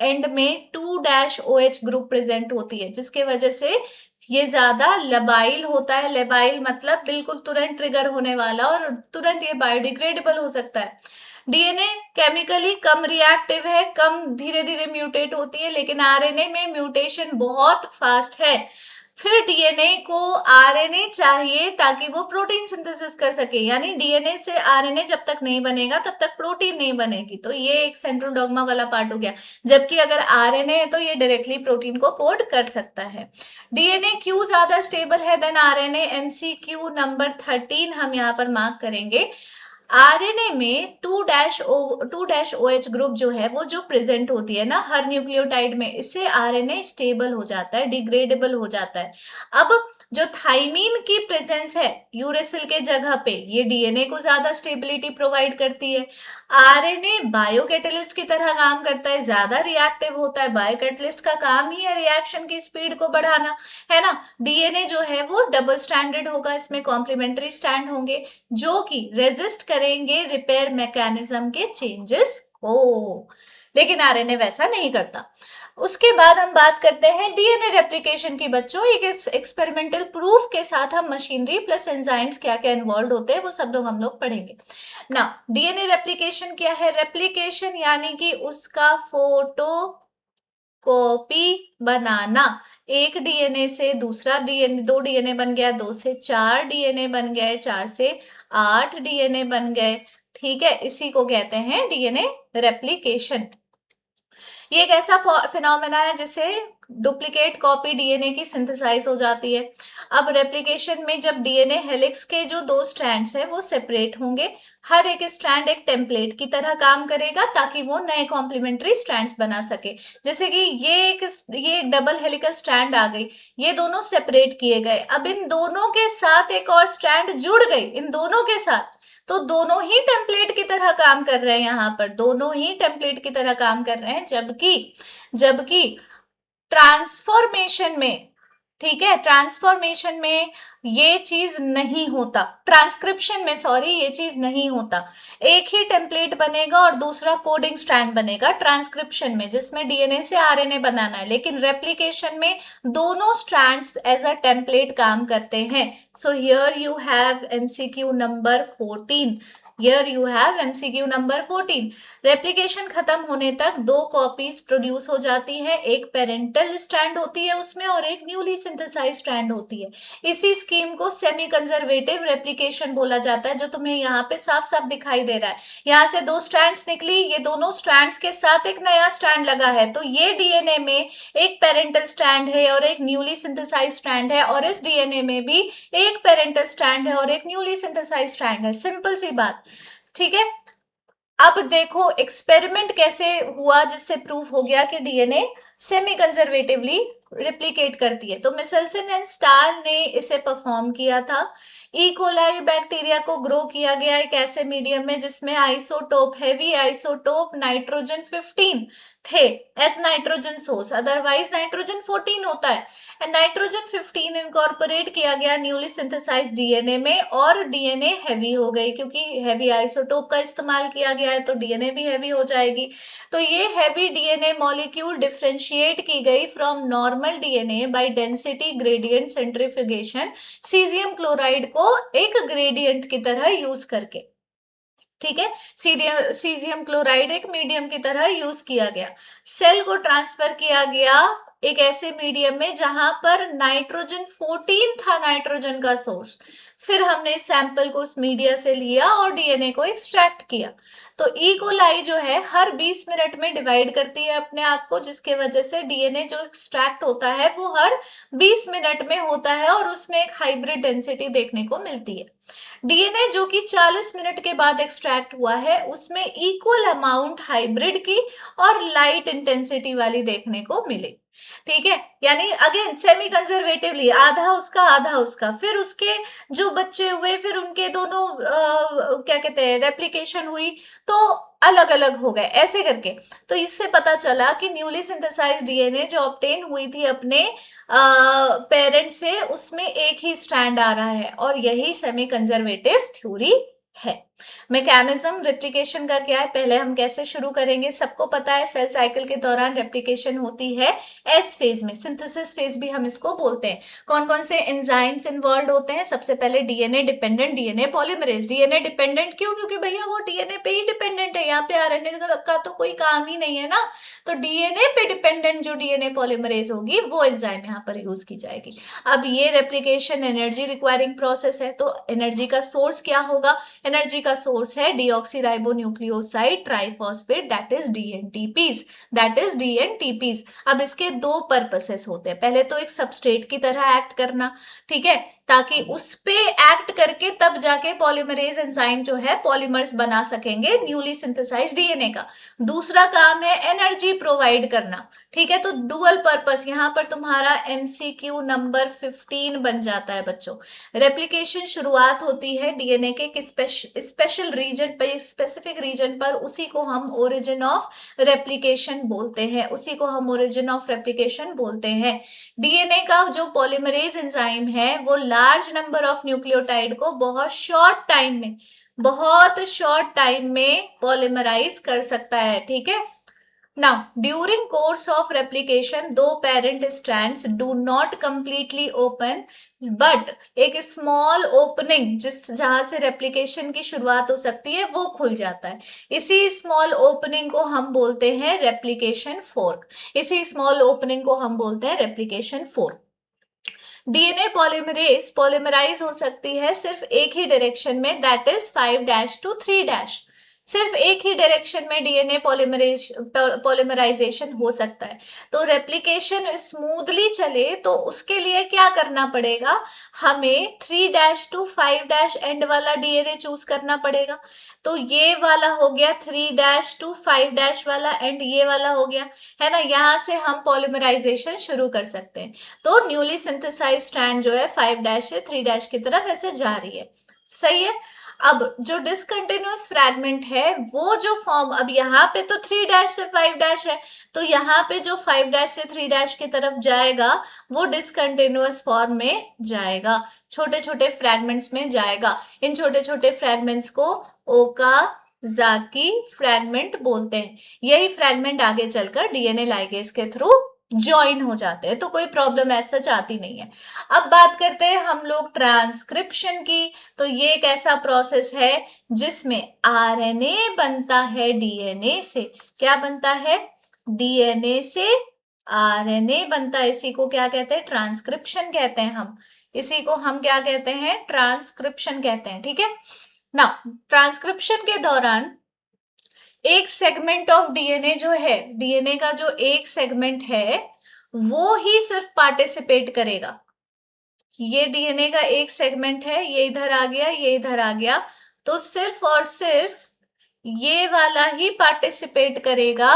एंड में 2-OH ग्रुप प्रेजेंट होती है, जिसके वजह से ये ज्यादा लेबाइल होता है। लेबाइल मतलब बिल्कुल तुरंत ट्रिगर होने वाला, और तुरंत ये बायोडिग्रेडेबल हो सकता है। डीएनए केमिकली कम रिएक्टिव है, कम धीरे धीरे म्यूटेट होती है, लेकिन आरएनए में म्यूटेशन बहुत फास्ट है। फिर डीएनए को आरएनए चाहिए ताकि वो प्रोटीन सिंथेसिस कर सके, यानी डीएनए से आरएनए जब तक नहीं बनेगा तब तक प्रोटीन नहीं बनेगी। तो ये एक सेंट्रल डॉगमा वाला पार्ट हो गया। जबकि अगर आरएनए है तो ये डायरेक्टली प्रोटीन को कोड कर सकता है। डीएनए क्यों ज्यादा स्टेबल है देन आरएनए? एमसीक्यू नंबर 13 हम यहाँ पर मार्क करेंगे। आरएनए में 2-OH ग्रुप जो है वो जो प्रेजेंट होती है ना हर न्यूक्लियोटाइड में, इससे आरएनए स्टेबल हो जाता है, डिग्रेडेबल हो जाता है। अब जो थाइमीन की प्रेजेंस है यूरेसिल के जगह पे, ये डीएनए को ज्यादा स्टेबिलिटी प्रोवाइड करती है। आरएनए बायोकैटलिस्ट की तरह काम करता है, ज्यादा रिएक्टिव होता है। बायोकैटलिस्ट का काम ही है रिएक्शन की स्पीड को बढ़ाना, है ना। डीएनए जो है वो डबल स्टैंडर्ड होगा, इसमें कॉम्प्लीमेंट्री स्टैंड होंगे जो कि रेजिस्ट करेंगे रिपेयर मैकेनिज्म के चेंजेस को, लेकिन आरएनए वैसा नहीं करता। उसके बाद हम बात करते हैं डीएनए रेप्लिकेशन की बच्चों। एक एक्सपेरिमेंटल प्रूफ के साथ हम मशीनरी प्लस एंजाइम्स क्या क्या इन्वॉल्व होते हैं वो सब लोग हम लोग पढ़ेंगे ना। डीएनए रेप्लिकेशन क्या है? रेप्लिकेशन यानी कि उसका फोटो कॉपी बनाना। एक डीएनए से दूसरा डीएनए, 2 डीएनए बन गया, 2 से 4 डीएनए बन गए, 4 से 8 डीएनए बन गए। ठीक है, इसी को कहते हैं डीएनए रेप्लिकेशन। ये एक ऐसा फिनोमेना है जिससे डुप्लीकेट कॉपी डीएनए की सिंथेसाइज हो जाती है। अब रेप्लिकेशन में जब डीएनए हेलिक्स के जो 2 स्ट्रैंड्स हैं वो सेपरेट होंगे, हर एक स्ट्रैंड एक टेम्पलेट की तरह काम करेगा ताकि वो नए कॉम्प्लीमेंट्री स्ट्रैंड्स बना सके। जैसे कि ये एक डबल हेलिकल स्ट्रैंड आ गई, ये दोनों सेपरेट किए गए, अब इन दोनों के साथ एक और स्ट्रैंड जुड़ गई, इन दोनों के साथ, तो दोनों ही टेम्पलेट की तरह काम कर रहे हैं, यहाँ पर दोनों ही टेम्पलेट की तरह काम कर रहे हैं। जबकि जबकि ट्रांसफॉर्मेशन में, ठीक है, ट्रांसफॉर्मेशन में ये चीज नहीं होता, ट्रांसक्रिप्शन में सॉरी ये चीज नहीं होता। एक ही टेम्पलेट बनेगा और दूसरा कोडिंग स्ट्रैंड बनेगा ट्रांसक्रिप्शन में, जिसमें डीएनए से आरएनए बनाना है, लेकिन रेप्लिकेशन में दोनों स्ट्रैंड्स एज अ टेम्पलेट काम करते हैं। So here you have MCQ number 14। Here you have MCQ number 14। Replication खत्म होने तक 2 कॉपीज प्रोड्यूस हो जाती है, एक पेरेंटल स्ट्रैंड होती है उसमें और एक न्यूली सिंथेसाइज स्ट्रैंड होती है। इसी स्कीम को सेमी कंजर्वेटिव रेप्लिकेशन बोला जाता है, जो तुम्हें यहाँ पे साफ साफ दिखाई दे रहा है। यहाँ से 2 स्ट्रैंड्स निकली, ये दोनों स्ट्रैंड्स के साथ एक नया स्ट्रैंड लगा है, तो ये डीएनए में एक पेरेंटल स्ट्रैंड है और एक न्यूली सिंथेसाइज स्ट्रैंड है, और इस डीएनए में भी एक पेरेंटल स्ट्रैंड है और एक न्यूली सिंथेसाइज स्ट्रैंड है। सिंपल सी बात, ठीक है। अब देखो एक्सपेरिमेंट कैसे हुआ जिससे प्रूफ हो गया कि डीएनए सेमी कंजर्वेटिवली रिप्लिकेट करती है। तो मिसेल्सन एंड स्टार ने इसे परफॉर्म किया था। इकोलाई बैक्टीरिया को ग्रो किया गया एक ऐसे मीडियम में जिसमें आइसोटोप, हेवी आइसोटोप नाइट्रोजन 15 थे as nitrogen source, otherwise nitrogen 14 होता है। एंड नाइट्रोजन 15 इनकॉर्पोरेट किया गया न्यूली सिंथेसाइज डीएनए में, और डीएनए हैवी हो गई, क्योंकि हैवी आइसोटोप का इस्तेमाल किया गया है तो डीएनए भी हैवी हो जाएगी। तो ये हैवी डीएनए मॉलिक्यूल डिफरेंशिएट की गई from normal DNA by density gradient centrifugation, caesium chloride को एक ग्रेडियंट की तरह यूज करके। ठीक है, सीजियम क्लोराइड एक मीडियम की तरह यूज किया गया। सेल को ट्रांसफर किया गया एक ऐसे मीडियम में जहां पर नाइट्रोजन 14 था, नाइट्रोजन का सोर्स। फिर हमने सैंपल को उस मीडिया से लिया और डीएनए को एक्सट्रैक्ट किया। तो ई कोलाई जो है हर 20 मिनट में डिवाइड करती है अपने आप को, जिसके वजह से डीएनए जो एक्सट्रैक्ट होता है वो हर 20 मिनट में होता है और उसमें एक हाइब्रिड डेंसिटी देखने को मिलती है। डीएनए जो कि 40 मिनट के बाद एक्सट्रैक्ट हुआ है उसमें इक्वल अमाउंट हाइब्रिड की और लाइट इंटेंसिटी वाली देखने को मिले। ठीक है, यानी अगेन सेमी कंजर्वेटिवली आधा उसका आधा उसका। फिर उसके जो बच्चे हुए फिर उनके दोनों क्या कहते हैं रेप्लिकेशन हुई तो अलग अलग हो गए ऐसे करके। तो इससे पता चला कि न्यूली सिंथेसाइज डीएनए जो ऑब्टेन हुई थी अपने पेरेंट से उसमें एक ही स्ट्रैंड आ रहा है, और यही सेमी कंजर्वेटिव थ्योरी है। मैकेनिज्म रेप्लिकेशन का क्या है, पहले हम कैसे शुरू करेंगे। सबको पता है सेल साइकिल के दौरान रेप्लिकेशन होती है एस फेज में, सिंथेसिस फेज भी हम इसको बोलते हैं। कौन कौन से एंजाइम्स इन्वॉल्व होते हैं? सबसे पहले DNA dependent DNA polymerase. DNA dependent क्यों? क्योंकि भैया वो डीएनए पे ही डिपेंडेंट है, यहाँ पे आरएनए का तो कोई काम ही नहीं है ना। तो डीएनए पे डिपेंडेंट जो डीएनए पॉलीमरेज होगी वो एंजाइम यहाँ पर यूज की जाएगी। अब ये रेप्लिकेशन एनर्जी रिक्वायरिंग प्रोसेस है, तो एनर्जी का सोर्स क्या होगा? एनर्जी का सोर्स है deoxyribonucleoside triphosphate, that is dNTPs, that is dNTPs. अब इसके 2 पर्पसेस होते हैं। पहले तो एक सबस्ट्रेट की तरह एक्ट करना, ठीक है, ताकि उस पे एक्ट करके तब जाके पॉलीमरेज एंजाइम जो है पॉलीमर्स बना सकेंगे न्यूली सिंथेसाइज डीएनए का। दूसरा काम है एनर्जी प्रोवाइड करना, ठीक है। तो डुअल पर्पस यहाँ पर तुम्हारा एमसीक्यू नंबर 15 बन जाता है बच्चों। रेप्लिकेशन शुरुआत होती है डीएनए के स्पेशल रीजन पर, स्पेसिफिक रीजन पर, उसी को हम ओरिजिन ऑफ रेप्लिकेशन बोलते हैं, उसी को हम ओरिजिन ऑफ रेप्लिकेशन बोलते हैं। डीएनए का जो पॉलीमरेज एंजाइम है वो लार्ज नंबर ऑफ न्यूक्लियोटाइड को बहुत शॉर्ट टाइम में पॉलीमराइज कर सकता है, ठीक है। Now, during course of replication, दो parent strands do not completely open, but एक small opening जिस जहां से replication की शुरुआत हो सकती है वो खुल जाता है. इसी small opening को हम बोलते हैं replication fork. इसी small opening को हम बोलते हैं replication fork. DNA polymerase polymerize हो सकती है सिर्फ एक ही डायरेक्शन में, दैट इज 5' to 3'. सिर्फ एक ही डायरेक्शन में डीएनए पॉलीमराइजेशन हो सकता है. तो रेप्लिकेशन स्मूथली चले तो उसके लिए क्या करना पड़ेगा, हमें 3' to 5' एंड वाला डीएनए चूज करना पड़ेगा. तो ये वाला हो गया 3' to 5' वाला एंड ये वाला हो गया, है ना. यहां से हम पॉलीमराइजेशन शुरू कर सकते हैं. तो न्यूली सिंथेसाइज स्ट्रैंड जो है 5' से 3' की तरफ ऐसे जा रही है. सही है. अब जो डिसकंटिन्यूअस फ्रैगमेंट है वो जो फॉर्म, अब यहाँ पे तो 3' से 5' है, तो यहाँ पे जो 5' से 3' की तरफ जाएगा वो डिसकंटिन्यूअस फॉर्म में जाएगा, छोटे छोटे फ्रैगमेंट्स में जाएगा. इन छोटे छोटे फ्रैगमेंट्स को ओकाजाकी फ्रैगमेंट बोलते हैं. यही फ्रैगमेंट आगे चलकर डीएनए लाइगेज के थ्रू ज्वाइन हो जाते हैं, तो कोई प्रॉब्लम ऐसा आती नहीं है. अब बात करते हैं हम लोग ट्रांसक्रिप्शन की. तो ये एक ऐसा प्रोसेस है जिसमें आरएनए बनता है डीएनए से. क्या बनता है, डीएनए से आरएनए बनता है. इसी को क्या कहते हैं, ट्रांसक्रिप्शन कहते हैं हम. इसी को हम क्या कहते हैं, ट्रांसक्रिप्शन कहते हैं. ठीक है ना. ट्रांसक्रिप्शन के दौरान एक सेगमेंट ऑफ डीएनए जो है, डीएनए का जो एक सेगमेंट है वो ही सिर्फ पार्टिसिपेट करेगा. ये डीएनए का एक सेगमेंट है, ये इधर आ गया, ये इधर आ गया, तो सिर्फ और सिर्फ ये वाला ही पार्टिसिपेट करेगा,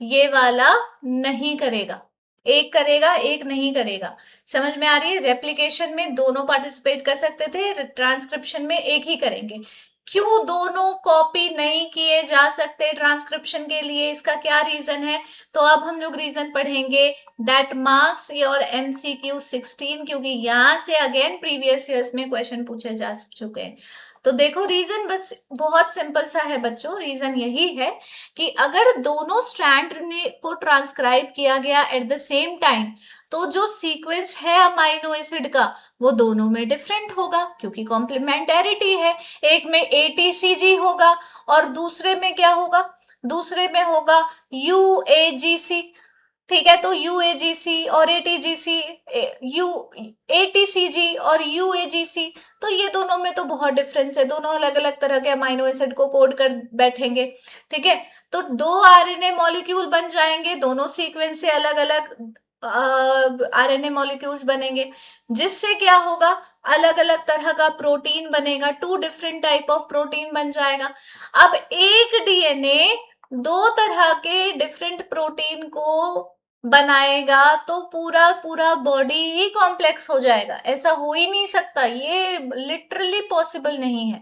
ये वाला नहीं करेगा. एक करेगा एक नहीं करेगा. समझ में आ रही है. रेप्लिकेशन में दोनों पार्टिसिपेट कर सकते थे, ट्रांसक्रिप्शन में एक ही करेंगे. क्यों दोनों कॉपी नहीं किए जा सकते ट्रांसक्रिप्शन के लिए, इसका क्या रीजन है, तो अब हम लोग रीजन पढ़ेंगे. दैट मार्क्स योर MCQ 16, क्योंकि यहां से अगेन प्रीवियस ईयर्स में क्वेश्चन पूछे जा चुके हैं. तो देखो रीजन बस बहुत सिंपल सा है बच्चों. रीजन यही है कि अगर दोनों स्ट्रैंड को ट्रांसक्राइब किया गया एट द सेम टाइम, तो जो सीक्वेंस है अमाइनो एसिड का वो दोनों में डिफरेंट होगा, क्योंकि कॉम्प्लीमेंटेरिटी है. एक में ATCG होगा और दूसरे में क्या होगा, दूसरे में होगा UAGC. ठीक है. तो UAGC और ATGC, यू ATCG और UAGC, तो ये दोनों में तो बहुत डिफरेंस है. दोनों अलग अलग तरह के अमाइनो एसिड को कोड कर बैठेंगे. ठीक है. तो दो आरएनए मॉलिक्यूल बन जाएंगे, दोनों सीक्वेंस से अलग अलग आरएनए मॉलिक्यूल्स बनेंगे, जिससे क्या होगा, अलग अलग तरह का प्रोटीन बनेगा. 2 डिफरेंट टाइप ऑफ प्रोटीन बन जाएगा. अब एक डीएनए दो तरह के डिफरेंट प्रोटीन को बनाएगा तो पूरा पूरा बॉडी ही कॉम्प्लेक्स हो जाएगा. ऐसा हो ही नहीं सकता, ये लिटरली पॉसिबल नहीं है.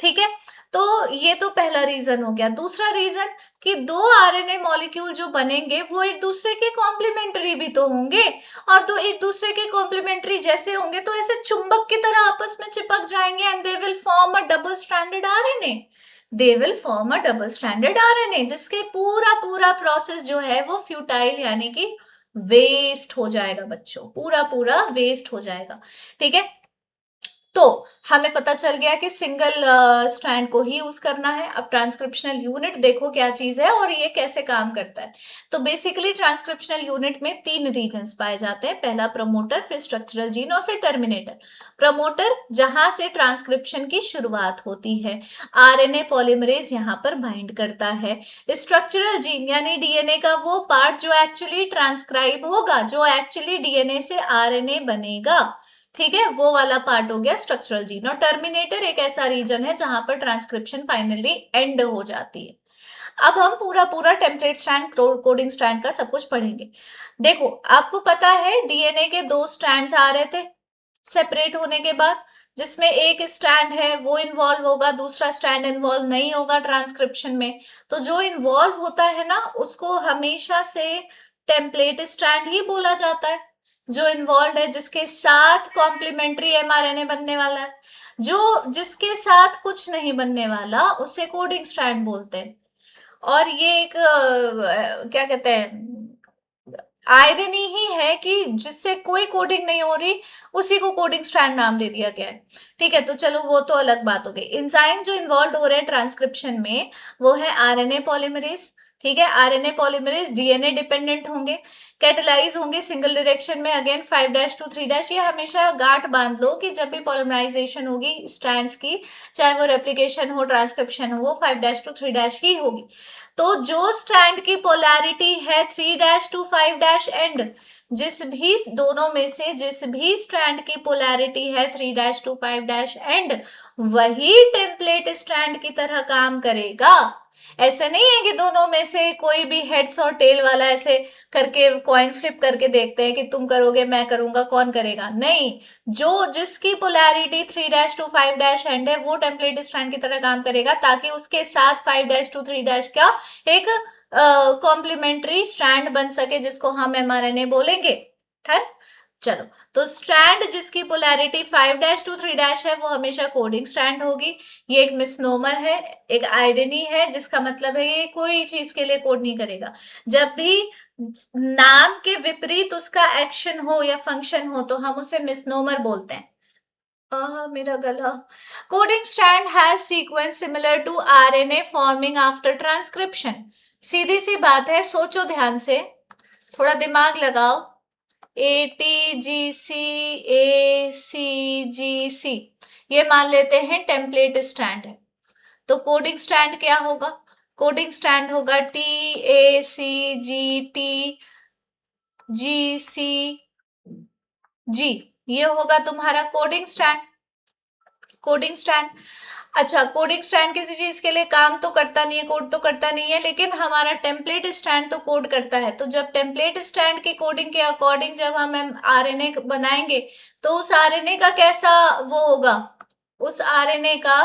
ठीक है. तो ये तो पहला रीजन हो गया. दूसरा रीजन कि दो आरएनए मॉलिक्यूल जो बनेंगे वो एक दूसरे के कॉम्प्लीमेंट्री भी तो होंगे, और तो एक दूसरे के कॉम्प्लीमेंट्री जैसे होंगे तो ऐसे चुंबक की तरह आपस में चिपक जाएंगे and they will form a double stranded RNA. They will form a double standard RNA, जिसके पूरा पूरा प्रोसेस जो है वो फ्यूटाइल यानी कि वेस्ट हो जाएगा बच्चों, पूरा पूरा वेस्ट हो जाएगा. ठीक है. तो हमें पता चल गया कि सिंगल स्ट्रैंड को ही यूज करना है. अब ट्रांसक्रिप्शनल यूनिट देखो क्या चीज है और ये कैसे काम करता है. तो बेसिकली ट्रांसक्रिप्शनल यूनिट में 3 रीजन्स पाए जाते हैं. पहला प्रमोटर, फिर स्ट्रक्चरल जीन और फिर टर्मिनेटर. प्रमोटर जहां से ट्रांसक्रिप्शन की शुरुआत होती है, आरएनए पॉलीमरेज यहाँ पर बाइंड करता है. स्ट्रक्चरल जीन यानी डीएनए का वो पार्ट जो एक्चुअली ट्रांसक्राइब होगा, जो एक्चुअली डीएनए से आरएनए बनेगा. ठीक है. वो वाला पार्ट हो गया स्ट्रक्चरल जीन. और टर्मिनेटर एक ऐसा रीजन है जहां पर ट्रांसक्रिप्शन फाइनली एंड हो जाती है. अब हम पूरा पूरा टेम्पलेट स्ट्रैंड, कोडिंग स्ट्रैंड का सब कुछ पढ़ेंगे. देखो आपको पता है डीएनए के 2 स्ट्रैंड्स आ रहे थे सेपरेट होने के बाद, जिसमें एक स्ट्रैंड है वो इन्वॉल्व होगा, दूसरा स्ट्रैंड इन्वॉल्व नहीं होगा ट्रांसक्रिप्शन में. तो जो इन्वॉल्व होता है ना उसको हमेशा से टेम्पलेट स्ट्रैंड ही बोला जाता है. जो इन्वॉल्व है, जिसके साथ कॉम्प्लीमेंट्री एमआरएनए बनने वाला है, जो जिसके साथ कुछ नहीं बनने वाला, उसे कोडिंग स्ट्रैंड बोलते हैं. और ये एक क्या कहते हैं, आयरनी ही है कि जिससे कोई कोडिंग नहीं हो रही उसी को कोडिंग स्ट्रैंड नाम दे दिया गया है। ठीक है, तो चलो वो तो अलग बात हो गई। एंजाइम जो इन्वॉल्व हो रहे हैं ट्रांसक्रिप्शन में वो है आरएनए पॉलीमरेज। ठीक है, आरएनए पॉलीमरेज डीएनए डिपेंडेंट होंगे, कैटेलाइज होंगे सिंगल डायरेक्शन में, अगेन 5' to 3'। ये हमेशा गांठ बांध लो कि जब भी पॉलीमराइजेशन होगी स्ट्रैंड्स की, चाहे वो रेप्लिकेशन हो ट्रांसक्रिप्शन हो, वो 5' to 3' ही होगी। तो जो स्ट्रैंड की पोलैरिटी है 3' to 5' एंड, जिस भी दोनों में से जिस भी स्ट्रैंड की पोलैरिटी है 3' to 5' एंड, वही टेम्पलेट स्ट्रैंड की तरह काम करेगा। ऐसा नहीं है कि दोनों में से कोई भी हेड्स और टेल वाला ऐसे करके कॉइन फ्लिप करके देखते हैं कि तुम करोगे मैं करूंगा कौन करेगा, नहीं। जो जिसकी पोलैरिटी 3' to 5' एंड है वो टेम्पलेट स्ट्रैंड की तरह काम करेगा, ताकि उसके साथ 5' to 3' का एक कॉम्प्लीमेंट्री स्ट्रैंड बन सके, जिसको हम एमआरएनए बोलेंगे। ठीक, चलो। तो स्ट्रैंड जिसकी पोलैरिटी 5' to 3' है वो हमेशा कोडिंग स्ट्रैंड होगी। ये एक मिसनोमर है, एक आयरनी है, जिसका मतलब है ये कोई चीज के लिए कोड नहीं करेगा। जब भी नाम के विपरीत उसका एक्शन हो या फंक्शन हो तो हम उसे मिसनोमर बोलते हैं। मेरा गला। Coding strand has sequence similar to RNA forming after transcription. सीधी सी बात है, सोचो ध्यान से, थोड़ा दिमाग लगाओ। ATGC ACGC, ये मान लेते हैं टेम्पलेट स्टैंड है। तो कोडिंग स्टैंड क्या होगा? कोडिंग स्टैंड होगा TACGTGCG, ये होगा तुम्हारा कोडिंग स्टैंड। कोडिंग स्टैंड, अच्छा कोडिंग स्टैंड किसी चीज के लिए काम तो करता नहीं है, कोड तो करता नहीं है, लेकिन हमारा टेम्पलेट स्टैंड तो कोड करता है। तो जब टेम्पलेट स्टैंड की कोडिंग के अकॉर्डिंग जब हम आरएनए बनाएंगे तो उस आरएनए का कैसा वो होगा, उस आरएनए का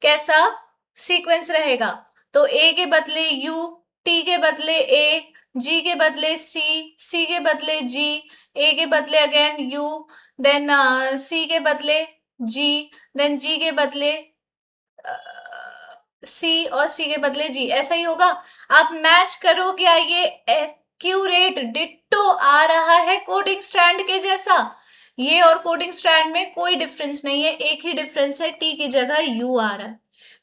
कैसा सीक्वेंस रहेगा। तो ए के बदले यू, टी के बदले ए, जी के बदले सी, सी के बदले जी, ए के बदले अगेन यू, देन सी के बदले जी, देन जी के बदले सी, और सी के बदले जी, ऐसा ही होगा। आप मैच करो, क्या ये एक्यूरेट डिट्टो आ रहा है कोडिंग स्ट्रैंड के जैसा? ये और कोडिंग स्ट्रैंड में कोई डिफरेंस नहीं है, एक ही डिफरेंस है, टी की जगह यू आ रहा है,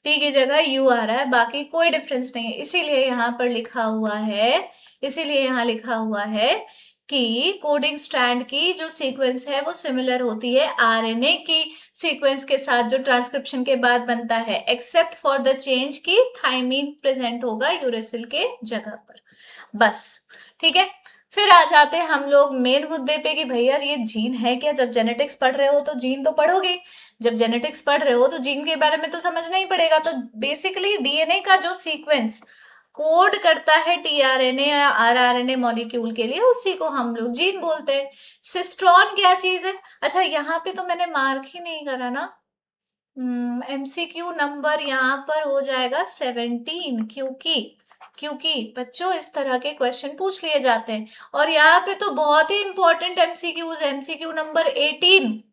टी की जगह यू आ रहा है, बाकी कोई डिफरेंस नहीं है। इसीलिए यहाँ पर लिखा हुआ है, इसीलिए यहाँ लिखा हुआ है कि कोडिंग स्ट्रैंड की जो सीक्वेंस है वो सिमिलर होती है आरएनए की सीक्वेंस के साथ जो ट्रांसक्रिप्शन के बाद बनता है, एक्सेप्ट फॉर द चेंज की थाइमीन प्रेजेंट होगा यूरेसिल के जगह पर, बस। ठीक है, फिर आ जाते हैं हम लोग मेन मुद्दे पे कि भैया ये जीन है क्या? जब जेनेटिक्स पढ़ रहे हो तो जीन तो पढ़ोगे, जब जेनेटिक्स पढ़ रहे हो तो जीन के बारे में तो समझना ही पड़ेगा। तो बेसिकली डीएनए का जो सीक्वेंस कोड करता है टीआरएनए या आरआरएनए मॉलिक्यूल के लिए, उसी को हम लोग जीन बोलते हैं। सिस्ट्रॉन क्या चीज है? अच्छा यहाँ पे तो मैंने मार्क ही नहीं करा ना, एमसीक्यू नंबर यहाँ पर हो जाएगा 17, क्योंकि क्योंकि बच्चों इस तरह के क्वेश्चन पूछ लिए जाते हैं। और यहाँ पे तो बहुत ही इंपॉर्टेंट एमसीक्यूज, एमसीक्यू नंबर 18।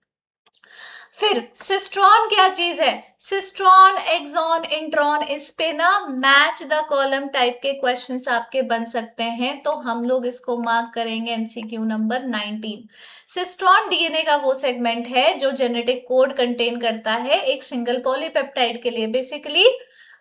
फिर सिस्ट्रॉन क्या चीज है? सिस्ट्रॉन, एक्सॉन, इंट्रॉन, इस पे ना मैच द कॉलम टाइप के क्वेश्चंस आपके बन सकते हैं, तो हम लोग इसको मार्क करेंगे एमसीक्यू नंबर 19। सिस्ट्रॉन डीएनए का वो सेगमेंट है जो जेनेटिक कोड कंटेन करता है एक सिंगल पॉलीपेप्टाइड के लिए। बेसिकली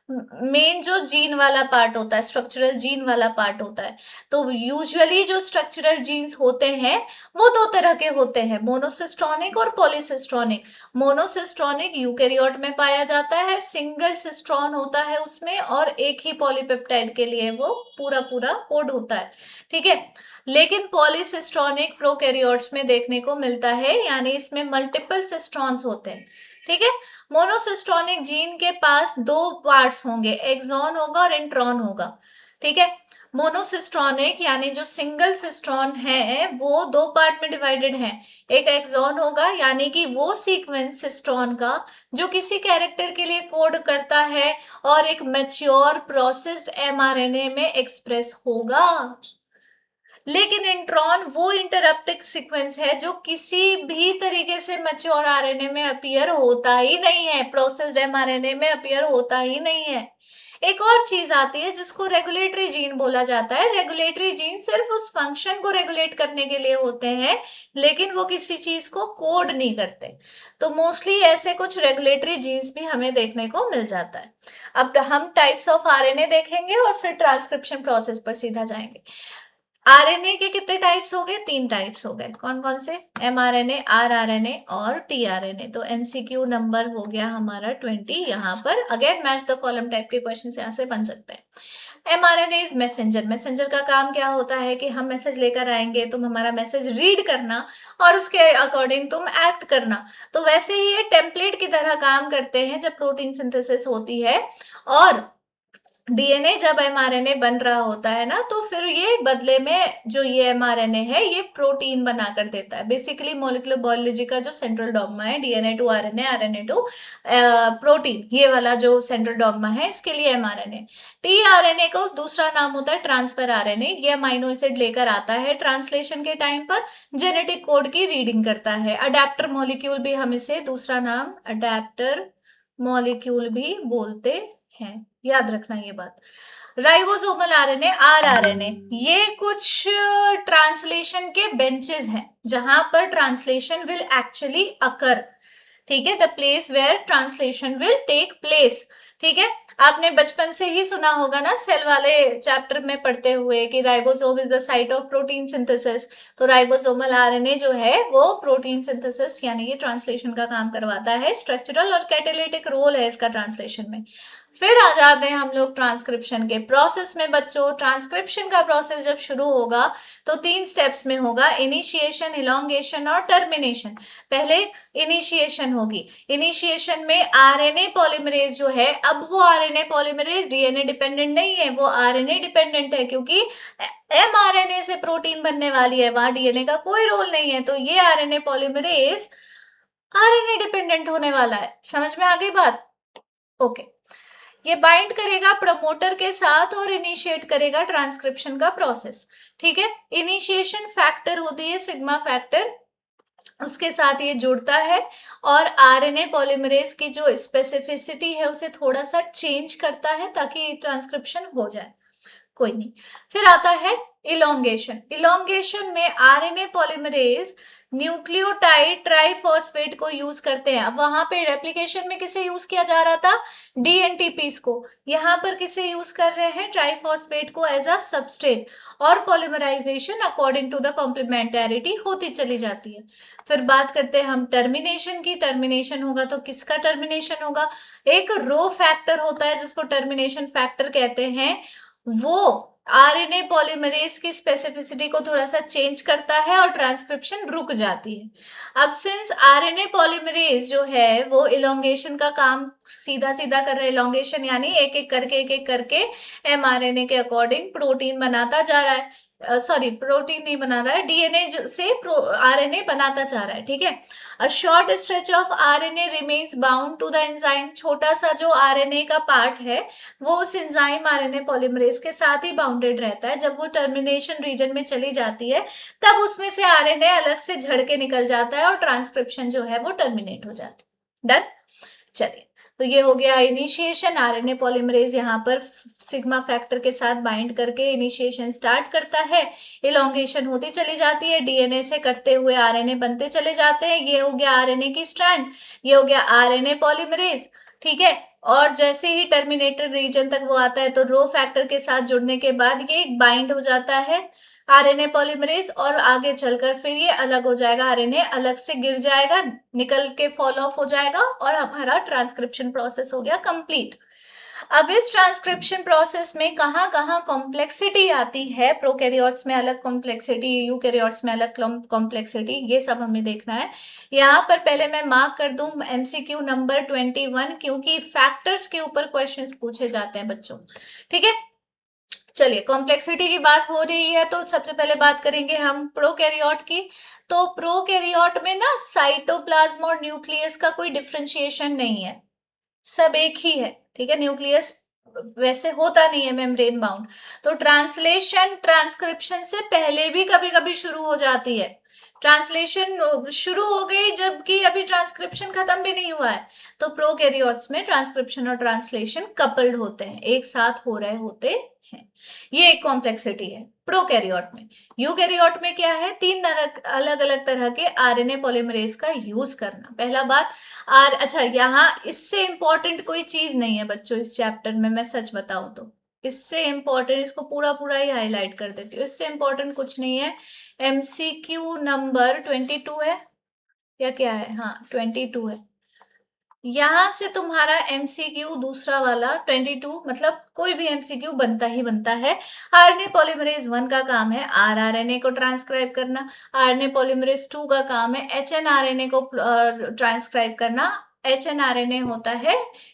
मेन जो जीन वाला पार्ट होता है, स्ट्रक्चरल जीन वाला पार्ट होता है। तो यूजुअली जो स्ट्रक्चरल जीन्स होते हैं वो दो तरह के होते हैं, मोनोसिस्ट्रॉनिक और पॉलीसिस्ट्रॉनिक। मोनोसिस्ट्रॉनिक यूकैरियोट में पाया जाता है, सिंगल सिस्ट्रॉन होता है उसमें, और एक ही पॉलीपेप्टाइड के लिए वो पूरा पूरा कोड होता है। ठीक है, लेकिन पॉलीसिस्ट्रॉनिक प्रोकैरियोट्स में देखने को मिलता है, यानी इसमें मल्टीपल सिस्ट्रॉन्स होते हैं। ठीक है, मोनोसिस्ट्रॉनिक जीन के पास दो पार्ट्स होंगे, एक्सॉन होगा और इंट्रॉन होगा। ठीक है, मोनोसिस्ट्रॉनिक यानी जो सिंगल सिस्ट्रॉन है वो दो पार्ट में डिवाइडेड है। एक एक्सॉन होगा यानी कि वो सीक्वेंस सिस्ट्रॉन का जो किसी कैरेक्टर के लिए कोड करता है और एक मैच्योर प्रोसेस्ड एमआरएनए में एक्सप्रेस होगा। लेकिन इंट्रॉन वो इंटरप्टिक सीक्वेंस है जो किसी भी तरीके से मैच्योर आरएनए में अपीयर होता ही नहीं है, प्रोसेस्ड एमआरएनए में अपीयर होता ही नहीं है। एक और चीज आती है जिसको रेगुलेटरी जीन बोला जाता है। रेगुलेटरी जीन सिर्फ उस फंक्शन को रेगुलेट करने के लिए होते हैं, लेकिन वो किसी चीज को कोड नहीं करते। तो मोस्टली ऐसे कुछ रेगुलेटरी जीन्स भी हमें देखने को मिल जाता है। अब हम टाइप्स ऑफ आरएनए देखेंगे और फिर ट्रांसक्रिप्शन प्रोसेस पर सीधा जाएंगे। आरएनए के कितने टाइप्स हो गए? 3 टाइप्स हो गए। कौन कौन से? एमआरएनए, आरआरएनए और टीआरएनए। तो एमसीक्यू नंबर हो गया हमारा 20। यहाँ पर again match the column type के क्वेश्चन यहाँ से बन सकते हैं। MRNA is messenger. मैसेंजर का काम क्या होता है कि हम मैसेज लेकर आएंगे, तुम हमारा मैसेज रीड करना और उसके अकॉर्डिंग तुम एक्ट करना। तो वैसे ही ये टेम्पलेट की तरह काम करते हैं जब प्रोटीन सिंथेसिस होती है। और डीएनए जब एमआरएनए बन रहा होता है ना, तो फिर ये बदले में जो ये एमआरएनए है ये प्रोटीन बनाकर देता है। बेसिकली मॉलिक्यूलर बायोलॉजी का जो सेंट्रल डॉग्मा है, DNA to RNA, RNA to protein, ये वाला जो सेंट्रल डॉग्मा है, इसके लिए एमआरएनए। टीआरएनए को दूसरा नाम होता है ट्रांसफर आरएनए। ये अमाइनो एसिड लेकर आता है ट्रांसलेशन के टाइम पर, जेनेटिक कोड की रीडिंग करता है। अडेप्टर मॉलिक्यूल भी हम इसे दूसरा नाम अडेप्टर मॉलिक्यूल भी बोलते हैं, याद रखना ये बात। राइबोसोमल आरएनए, आरआरएनए, ये कुछ ट्रांसलेशन के बेंचेस हैं जहां पर ट्रांसलेशन विल एक्चुअली अकर। ठीक है, the place where translation will take place. ठीक है, आपने बचपन से ही सुना होगा ना, सेल वाले चैप्टर में पढ़ते हुए कि ribosome is the site of protein synthesis. तो राइबोसोमल आरएनए जो है वो प्रोटीन सिंथेसिस यानी कि ट्रांसलेशन का काम करवाता है। स्ट्रक्चरल और कैटेलिटिक रोल है इसका ट्रांसलेशन में। फिर आ जाते हैं हम लोग ट्रांसक्रिप्शन के प्रोसेस में बच्चों। ट्रांसक्रिप्शन का प्रोसेस जब शुरू होगा तो 3 स्टेप्स में होगा, इनिशिएशन, इलोंगेशन और टर्मिनेशन। पहले इनिशिएशन होगी। इनिशिएशन में आरएनए पॉलीमरेज जो है, अब वो आरएनए पॉलीमरेज डीएनए डिपेंडेंट नहीं है, वो आरएनए डिपेंडेंट है, क्योंकि एमआरएनए से प्रोटीन बनने वाली है, वहां डीएनए का कोई रोल नहीं है। तो ये आरएनए पॉलीमरेज आरएनए डिपेंडेंट होने वाला है। समझ में आ गई बात? ओके। ये बाइंड करेगा प्रमोटर के साथ और इनिशिएट करेगा ट्रांसक्रिप्शन का प्रोसेस। ठीक है, इनिशिएशन फैक्टर होती है सिग्मा फैक्टर, उसके साथ ये जुड़ता है और आरएनए पॉलीमरेज की जो स्पेसिफिसिटी है उसे थोड़ा सा चेंज करता है ताकि ट्रांसक्रिप्शन हो जाए। कोई नहीं। फिर आता है इलोंगेशन। इलोंगेशन में आरएनए पॉलीमरेज न्यूक्लियोटाइड ट्राइफॉस्फेट को यूज करते हैं। अब वहां पे रेप्लिकेशन में किसे यूज किया जा रहा था? डीएनटीपीस को। यहाँ पर किसे यूज कर रहे हैं? ट्राइफॉस्फेट को एज अ सबस्ट्रेट। और polymerization according to the complementarity होती चली जाती है। फिर बात करते हैं हम टर्मिनेशन की। टर्मिनेशन होगा तो किसका टर्मिनेशन होगा? एक रो फैक्टर होता है जिसको टर्मिनेशन फैक्टर कहते हैं, वो आरएनए पॉलीमरेज की स्पेसिफिसिटी को थोड़ा सा चेंज करता है और ट्रांसक्रिप्शन रुक जाती है। अब सिंस आरएनए पॉलीमरेज जो है वो इलोंगेशन का काम सीधा सीधा कर रहा है, इलोंगेशन यानी एक एक करके एमआरएनए के अकॉर्डिंग प्रोटीन बनाता जा रहा है। सॉरी, प्रोटीन नहीं बना रहा है, डीएनए से आरएनए बनाता जा रहा है। ठीक है, a short stretch of RNA remains bound to the enzyme. छोटा सा जो आरएनए का पार्ट है वो उस एंजाइम आरएनए पॉलीमरेज के साथ ही बाउंडेड रहता है। जब वो टर्मिनेशन रीजन में चली जाती है तब उसमें से आरएनए अलग से झड़ के निकल जाता है और ट्रांसक्रिप्शन जो है वो टर्मिनेट हो जाती है। डन? चलिए, तो ये हो गया इनिशिएशन। आरएनए पॉलीमरेज यहाँ पर सिग्मा फैक्टर के साथ बाइंड करके इनिशिएशन स्टार्ट करता है, इलोंगेशन होती चली जाती है, डीएनए से कटते हुए आरएनए बनते चले जाते हैं। ये हो गया आरएनए की स्ट्रैंड, ये हो गया आरएनए पॉलीमरेज। ठीक है, और जैसे ही टर्मिनेटर रीजन तक वो आता है तो रो फैक्टर के साथ जुड़ने के बाद ये बाइंड हो जाता है आरएनए पॉलीमरेज और आगे चलकर फिर ये अलग हो जाएगा, आरएनए अलग से गिर जाएगा, निकल के फॉल ऑफ हो जाएगा और हमारा ट्रांसक्रिप्शन प्रोसेस हो गया कंप्लीट। अब इस ट्रांसक्रिप्शन प्रोसेस में कहाँ कहाँ कॉम्प्लेक्सिटी आती है, प्रोकैरियोट्स में अलग कॉम्प्लेक्सिटी, यूकैरियोट्स में अलग कॉम्प्लेक्सिटी, ये सब हमें देखना है। यहाँ पर पहले मैं मार्क कर दूं एमसीक्यू नंबर 21, क्योंकि फैक्टर्स के ऊपर क्वेश्चंस पूछे जाते हैं बच्चों। ठीक है, चलिए कॉम्प्लेक्सिटी की बात हो रही है तो सबसे पहले बात करेंगे हम प्रोकैरियोट की। तो प्रोकैरियोट में ना साइटोप्लाज्म और न्यूक्लियस का कोई डिफरेंशिएशन नहीं है, सब एक ही है। ठीक है, न्यूक्लियस वैसे होता नहीं है मेम्ब्रेन बाउंड। तो ट्रांसलेशन ट्रांसक्रिप्शन से पहले भी कभी कभी शुरू हो जाती है। ट्रांसलेशन शुरू हो गई जबकि अभी ट्रांसक्रिप्शन खत्म भी नहीं हुआ है। तो प्रोकैरियोट्स में ट्रांसक्रिप्शन और ट्रांसलेशन कपल्ड होते हैं, एक साथ हो रहे होते हैं। ये एक कॉम्प्लेक्सिटी है प्रोकैरियोट में। यूकैरियोट में क्या है, तीन अलग अलग तरह के आरएनए पॉलीमरेज का यूज करना। पहला बात अच्छा, यहाँ इससे इंपॉर्टेंट कोई चीज नहीं है बच्चों इस चैप्टर में, मैं सच बताऊं तो इससे इंपॉर्टेंट, इसको पूरा पूरा ही हाईलाइट कर देती हूँ, इससे इंपॉर्टेंट कुछ नहीं है। एमसीक्यू नंबर 22 है या क्या है, हाँ 22 है। यहां से तुम्हारा एमसीक्यू दूसरा वाला 22, मतलब कोई भी एमसीक्यू बनता ही बनता है। आरएनए पॉलीमरेज 1 का काम है आरआरएनए को ट्रांसक्राइब करना, आरएनए पॉलीमरेज 2 का काम है एचएनआरएनए को ट्रांसक्राइब करना। एचएनआरएनए होता है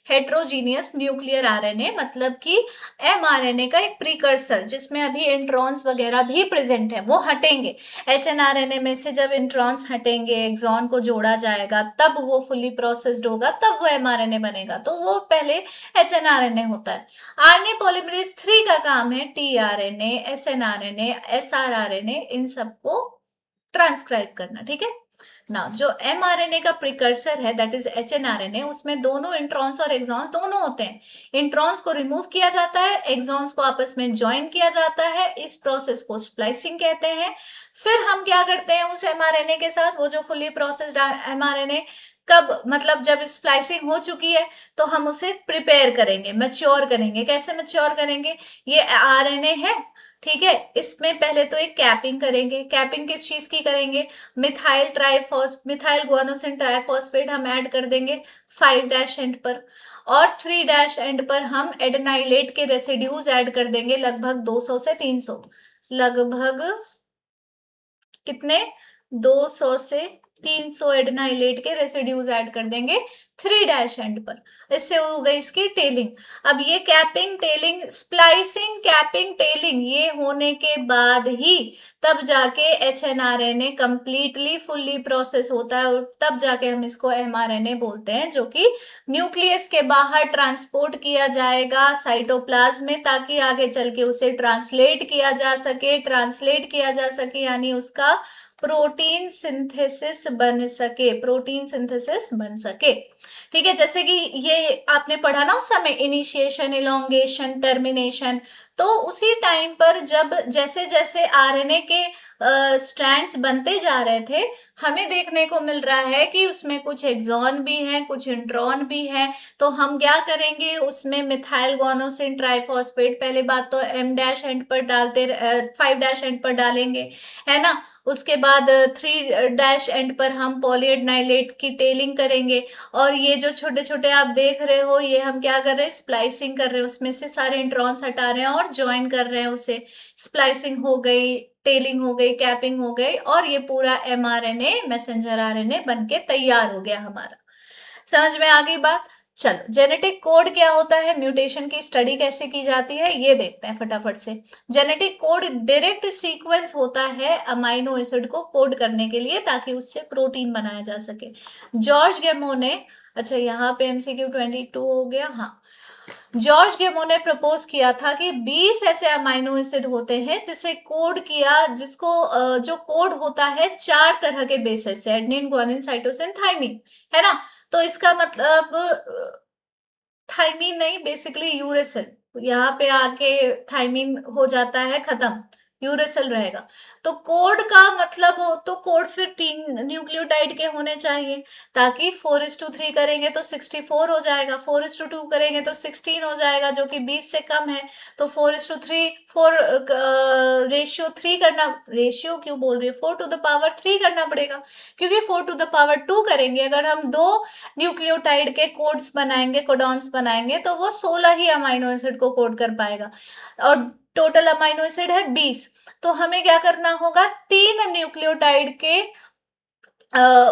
हेट्रोजीनियस न्यूक्लियर आरएनए, मतलब कि एमआरएनए का एक प्रीकर्सर जिसमें अभी इंट्रॉन्स वगैरह भी प्रेजेंट है, वो हटेंगे। एचएनआरएनए में से जब इंट्रॉन्स हटेंगे, एक्सॉन को जोड़ा जाएगा, तब वो फुली प्रोसेस्ड होगा, तब वो एमआरएनए बनेगा। तो वो पहले एचएनआरएनए होता है। आरएनए पॉलीमरेज 3 का काम है टीआरएनए, एसएनआरएनए, एसआरआरएनए, इन सबको ट्रांसक्राइब करना, ठीक है ना। जो एमआरएनए का प्रिकर्सर है दैट इज एचएनआरएनए, उसमें दोनों इंट्रॉन्स और एक्सॉन्स दोनों होते हैं। इंट्रॉन्स को रिमूव किया जाता है, एक्सॉन्स को आपस में ज्वाइन किया जाता है, इस प्रोसेस को स्प्लाइसिंग कहते हैं। फिर हम क्या करते हैं उस एमआरएनए के साथ, वो जो फुली प्रोसेस्ड एमआरएनए, कब मतलब जब स्प्लाइसिंग हो चुकी है तो हम उसे प्रिपेयर करेंगे, मैच्योर करेंगे। कैसे मैच्योर करेंगे, ये आरएनए है, ठीक है, इसमें पहले तो एक कैपिंग करेंगे। कैपिंग किस चीज की करेंगे, मिथाइल गुआनोसिन ट्राइफॉस्फेट हम ऐड कर देंगे 5' एंड पर, और 3' एंड पर हम एडेनाइलेट के रेसिड्यूज ऐड कर देंगे लगभग 200 से 300, लगभग कितने, 200 से 300 एडेनाइलेट के रेसिड्यूज ऐड कर देंगे 3' एंड पर। इससे हो गई इसकी टेलिंग। अब ये capping, telling, splicing, capping, telling, ये होने के बाद ही तब जाके एचएनआरएनए कंप्लीटली फुल्ली प्रोसेस होता है, और तब जाके हम इसको एमआरएनए बोलते हैं, जो कि न्यूक्लियस के बाहर ट्रांसपोर्ट किया जाएगा साइटोप्लाज्म में, ताकि आगे चल के उसे ट्रांसलेट किया जा सके। ट्रांसलेट किया जा सके यानी उसका प्रोटीन सिंथेसिस बन सके, प्रोटीन सिंथेसिस बन सके, ठीक है। जैसे कि ये आपने पढ़ा ना उस समय, इनिशिएशन, इलोंगेशन, टर्मिनेशन, तो उसी टाइम पर जब जैसे जैसे आरएनए के स्ट्रैंड्स बनते जा रहे थे, हमें देखने को मिल रहा है कि उसमें कुछ एक्सॉन भी हैं, कुछ इंट्रॉन भी हैं। तो हम क्या करेंगे, उसमें मिथाइल गुआनोसिन ट्राइफॉस्फेट पहले बात तो M' एंड पर डालते, 5' एंड पर डालेंगे, है ना। उसके बाद 3' एंड पर हम पॉलीएडेनाइलेट की टेलिंग करेंगे, और ये जो छोटे छोटे आप देख रहे हो, ये हम क्या कर रहे हैं, स्प्लाइसिंग कर रहे हैं, उसमें से सारे इंट्रॉन्स हटा रहे हैं और ज्वाइन कर रहे हैं उसे। स्प्लाइसिंग हो गई, टेलिंग हो गई, कैपिंग हो गई, और ये पूरा एमआरएनए, मैसेंजर आरएनए बन के तैयार हो गया हमारा। समझ में आ गई बात। चलो, जेनेटिक कोड क्या होता है, म्यूटेशन की स्टडी कैसे की जाती है, ये देखते हैं फटाफट से। जेनेटिक कोड डायरेक्ट सीक्वेंस होता है अमाइनो एसिड को कोड करने के लिए, ताकि उससे प्रोटीन बनाया जा सके। जॉर्ज गेमो ने, अच्छा यहाँ पे एमसीक्यू 22 हो गया, हाँ। जॉर्ज गेमो ने प्रपोज किया था कि 20 ऐसे अमाइनो एसिड होते हैं जिसे कोड किया, जिसको जो कोड होता है 4 तरह के बेसिस से, एडेनिन, गुआनिन, साइटोसिन, थाइमिन, है ना। तो इसका मतलब थाइमिन नहीं, बेसिकली यूरेसिल, यहाँ पे आके थाइमिन हो जाता है खत्म, यूरेसिल रहेगा। तो कोड का मतलब हो तो कोड फिर 3 न्यूक्लियोटाइड के होने चाहिए, ताकि 4:3 करेंगे तो 64 हो जाएगा, 4:2 करेंगे तो 16 हो जाएगा, जो कि 20 से कम है। तो 4:3, 4 रेशियो 3 करना, रेशियो क्यों बोल रही है, 4⁻³ करना पड़ेगा, क्योंकि 4⁻² करेंगे अगर हम 2 न्यूक्लियोटाइड के कोड्स बनाएंगे, कोडॉन्स बनाएंगे, तो वो 16 ही अमाइनो एसिड को कोड कर पाएगा, और टोटल अमाइनो एसिड है 20। तो हमें क्या करना होगा, 3 न्यूक्लियोटाइड के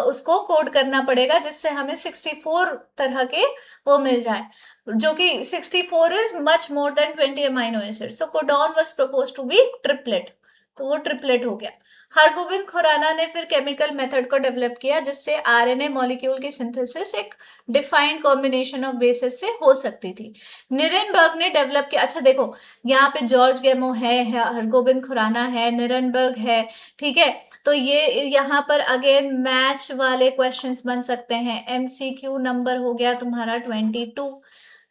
उसको कोड करना पड़ेगा, जिससे हमें 64 तरह के वो मिल जाए, जो कि 64 is much more than 20 amino acid. So codon was proposed to be triplet, तो वो ट्रिपलेट हो गया। हरगोबिंद खुराना ने फिर केमिकल मेथड को डेवलप किया जिससे आरएनए मॉलिक्यूल की सिंथेसिस एक डिफाइंड कॉम्बिनेशन ऑफ बेसिस से हो सकती थी। निरेनबर्ग ने डेवलप किया, अच्छा देखो यहाँ पे जॉर्ज गेमो है, हरगोबिंद खुराना है, निरेनबर्ग है, ठीक है। तो ये यहाँ पर अगेन मैच वाले क्वेश्चंस बन सकते हैं। एमसीक्यू नंबर हो गया तुम्हारा 22।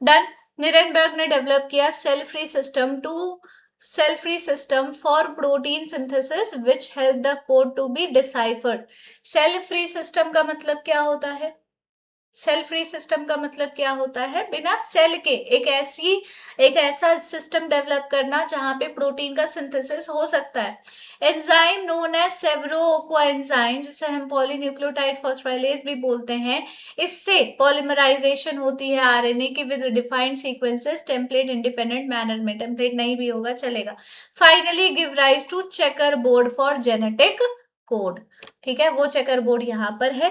डन। निरेनबर्ग ने डेवलप किया cell free system for protein synthesis which help the code to be deciphered. Cell free system का मतलब क्या होता है? सेल फ्री सिस्टम का मतलब क्या होता है? बिना सेल के एक ऐसा सिस्टम डेवलप करना जहां पे प्रोटीन का सिंथेसिस हो सकता है। एंजाइम नोन एज सेवरोकोएंजाइम, जिसे हम पॉलीन्यूक्लियोटाइड फॉस्फोराइलेज भी बोलते हैं, इससे पॉलीमराइजेशन होती है आरएनए की with defined sequences template independent manner में। टेम्पलेट नहीं भी होगा चलेगा। Finally give rise to checkerboard for genetic code. ठीक है, वो चेकर बोर्ड यहाँ पर है।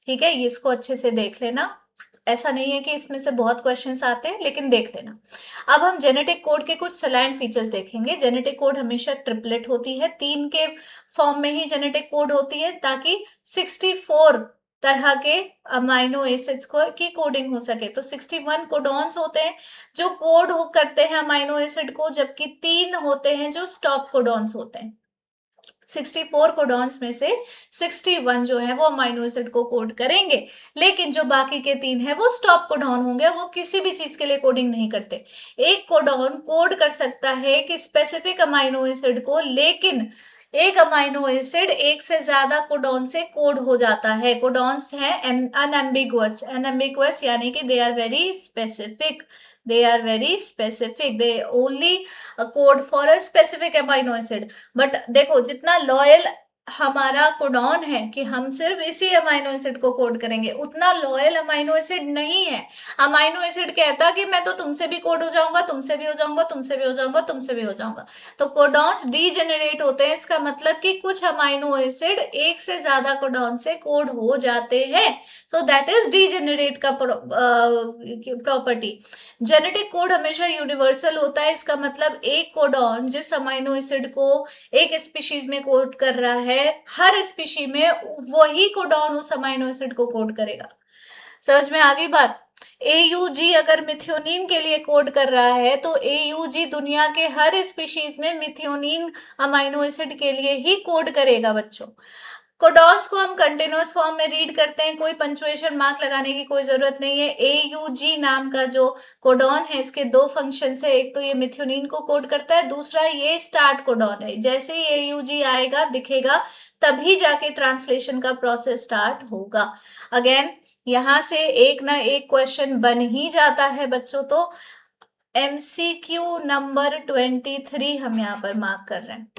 ठीक है, इसको अच्छे से देख लेना। ऐसा नहीं है कि इसमें से बहुत क्वेश्चंस आते हैं, लेकिन देख लेना। अब हम जेनेटिक कोड के कुछ सलाइन फीचर्स देखेंगे। जेनेटिक कोड हमेशा ट्रिपलेट होती है, 3 के फॉर्म में ही जेनेटिक कोड होती है ताकि 64 तरह के अमाइनो एसिड्स को की कोडिंग हो सके। तो 61 कोडॉन्स होते हैं जो कोड हो करते हैं अमाइनो एसिड को, जबकि 3 होते हैं जो स्टॉप कोडॉन्स होते हैं। 64 कोडॉन्स में से 61 जो है वो अमाइनो एसिड को कोड करेंगे, लेकिन जो बाकी के 3 है वो स्टॉप कोडॉन होंगे, वो किसी भी चीज के लिए कोडिंग नहीं करते। एक कोडॉन कोड कर सकता है कि स्पेसिफिक अमाइनो एसिड को, लेकिन एक अमाइनो एसिड एक से ज्यादा कोडॉन से कोड हो जाता है। कोडॉन्स है अनएम्बिगुअस यानी कि they are very specific, they are very specific, they only code for a specific amino acid। But देखो जितना लॉयल हमारा कोडॉन है कि हम सिर्फ इसी अमाइनो एसिड को कोड करेंगे, उतना लॉयल अमाइनो एसिड नहीं है। अमाइनो एसिड कहता कि मैं तो तुमसे भी कोड हो जाऊंगा, तुमसे भी हो जाऊंगा, तुमसे भी हो जाऊंगा, तुमसे भी हो जाऊंगा। तो कोडॉन्स डीजेनरेट होते हैं, इसका मतलब कि कुछ अमाइनो एसिड एक से ज्यादा कोडॉन से कोड हो जाते हैं। सो दैट इज डीजेनरेट का प्रॉपर्टी। जेनेटिक कोड हमेशा यूनिवर्सल होता है, इसका मतलब एक कोडॉन जिस अमाइनो एसिड को एक स्पीशीज में कोड कर रहा है, हर स्पीशी में वही कोडॉन उस अमाइनो एसिड को कोड करेगा। समझ में आ गई बात? AUG अगर मिथ्योनिन के लिए कोड कर रहा है तो AUG दुनिया के हर स्पीशीज में मिथ्योनिन अमाइनो एसिड के लिए ही कोड करेगा बच्चों। कोडॉन्स को हम कंटिन्यूअस फॉर्म में रीड करते हैं, कोई पंचुएशन मार्क लगाने की कोई जरूरत नहीं है। AUG नाम का जो कोडॉन है इसके 2 फंक्शन है, एक तो ये मिथ्योनिन को कोड करता है, दूसरा ये स्टार्ट कोडॉन है। जैसे ही AUG आएगा दिखेगा तभी जाके ट्रांसलेशन का प्रोसेस स्टार्ट होगा। अगेन यहां से एक ना एक क्वेश्चन बन ही जाता है बच्चों। तो MCQ नंबर 23 हम यहाँ पर मार्क कर रहे हैं।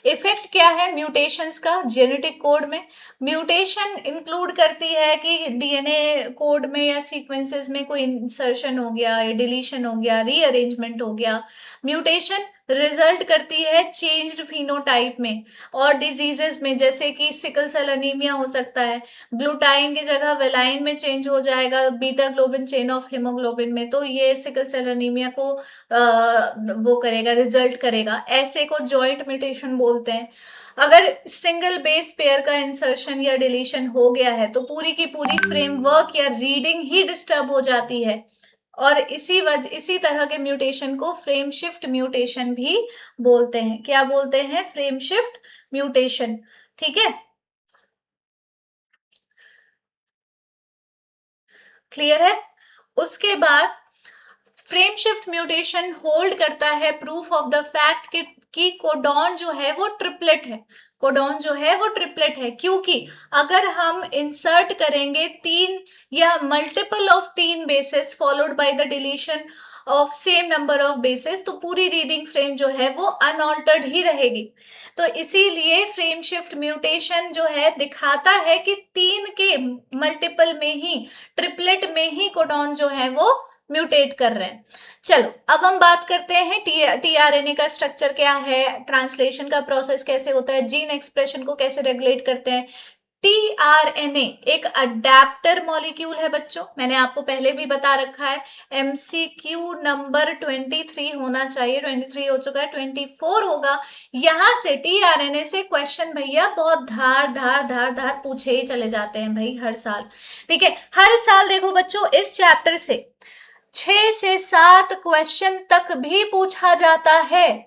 इफेक्ट क्या है म्यूटेशंस का जेनेटिक कोड में? म्यूटेशन इंक्लूड करती है कि डीएनए कोड में या सीक्वेंसेस में कोई इंसर्शन हो गया या डिलीशन हो गया, रीअरेंजमेंट हो गया। म्यूटेशन रिजल्ट करती है चेंज्ड फिनोटाइप में और डिजीजेस में, जैसे कि सिकल सेल अनीमिया हो सकता है, ग्लूटाइन की जगह वेलाइन में चेंज हो जाएगा, beta globin chain of haemoglobin में, तो ये सिकल सेल अनीमिया को वो करेगा, रिजल्ट करेगा। ऐसे को जॉइंट म्यूटेशन बोलते हैं। अगर सिंगल बेस पेयर का इंसर्शन या डिलीशन हो गया है तो पूरी की पूरी फ्रेमवर्क या रीडिंग ही डिस्टर्ब हो जाती है, और इसी तरह के म्यूटेशन को फ्रेम शिफ्ट म्यूटेशन भी बोलते हैं। क्या बोलते हैं? Frame shift mutation. ठीक है, क्लियर है? उसके बाद फ्रेम शिफ्ट म्यूटेशन होल्ड करता है प्रूफ ऑफ द फैक्ट कि कोडॉन जो है वो ट्रिपलेट है। कोडॉन जो है वो ट्रिपलेट है क्योंकि अगर हम इंसर्ट करेंगे 3 या multiple of 3 bases followed by the deletion of same number of bases, तो पूरी रीडिंग फ्रेम जो है वो अनऑल्टर्ड ही रहेगी। तो इसीलिए फ्रेम शिफ्ट म्यूटेशन जो है दिखाता है कि 3 के मल्टीपल में ही, ट्रिपलेट में ही कोडॉन जो है वो म्यूटेट कर रहे हैं। चलो अब हम बात करते हैं टीआरएनए का स्ट्रक्चर क्या है, ट्रांसलेशन का प्रोसेस कैसे होता है, जीन एक्सप्रेशन को कैसे रेगुलेट करते हैं। टीआरएनए एक अडेप्टर मॉलिक्यूल है बच्चों, मैंने आपको पहले भी बता रखा है। एमसीक्यू नंबर 23 होना चाहिए, 23 हो चुका है, 24 होगा। यहां से टीआरएनए से क्वेश्चन भैया बहुत धार धार धार धार पूछे ही चले जाते हैं भाई हर साल। ठीक है, हर साल देखो बच्चों इस चैप्टर से 6 से 7 क्वेश्चन तक भी पूछा जाता है।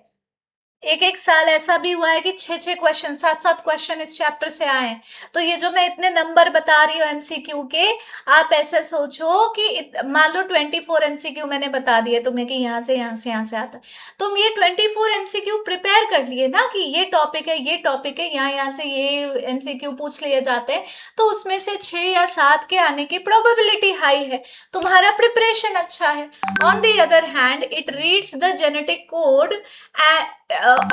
एक एक साल ऐसा भी हुआ है कि 6 क्वेश्चन, 7 क्वेश्चन इस चैप्टर से आए हैं। तो ये जो मैं इतने नंबर बता रही हूँ एमसीक्यू के, आप ऐसे सोचो कि मान लो 24 एमसीक्यू मैंने बता दिए तुम्हें कि यहाँ से यहाँ से यहाँ से आता है, तुम ये 24 एमसीक्यू प्रिपेयर कर लिए ना कि ये टॉपिक है, ये टॉपिक है, यहाँ से ये एमसीक्यू पूछ लिए जाते हैं, तो उसमें से 6 या 7 के आने की प्रोबेबिलिटी हाई है, तुम्हारा प्रिपरेशन अच्छा है। On the other hand it reads the genetic code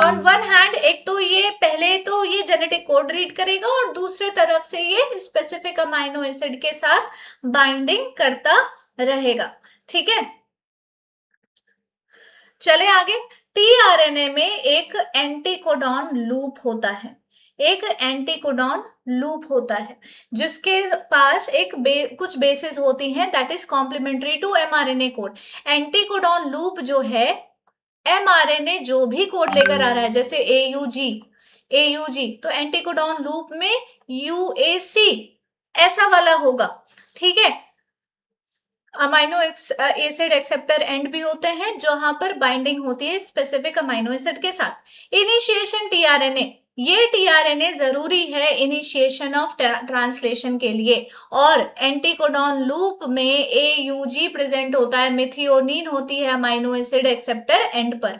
on one hand, एक तो ये पहले तो ये जेनेटिक कोड रीड करेगा और दूसरे तरफ से ये स्पेसिफिक अमाइनो एसिड के साथ बाइंडिंग करता रहेगा। ठीक है, चले आगे। टीआरएनए में एक एंटीकोडॉन लूप होता है, एक एंटीकोडॉन लूप होता है जिसके पास एक कुछ बेसिस होती हैं that is complementary to mRNA code. Anticodon loop जो है, एमआरएनए जो भी कोड लेकर आ रहा है, जैसे एयूजी, एयूजी तो एंटीकोडॉन लूप में यूएसी ऐसा वाला होगा। ठीक है, अमाइनो एसिड एक्सेप्टर एंड भी होते हैं जहां पर बाइंडिंग होती है स्पेसिफिक अमाइनो एसिड के साथ। इनिशिएशन टीआरएनए, ये टीआरएनए जरूरी है इनिशिएशन ऑफ ट्रांसलेशन के लिए, और एंटीकोडॉन लूप में एयूजी प्रेजेंट होता है, मिथियोनिन होती है अमाइनो एसिड एक्सेप्टर एंड पर,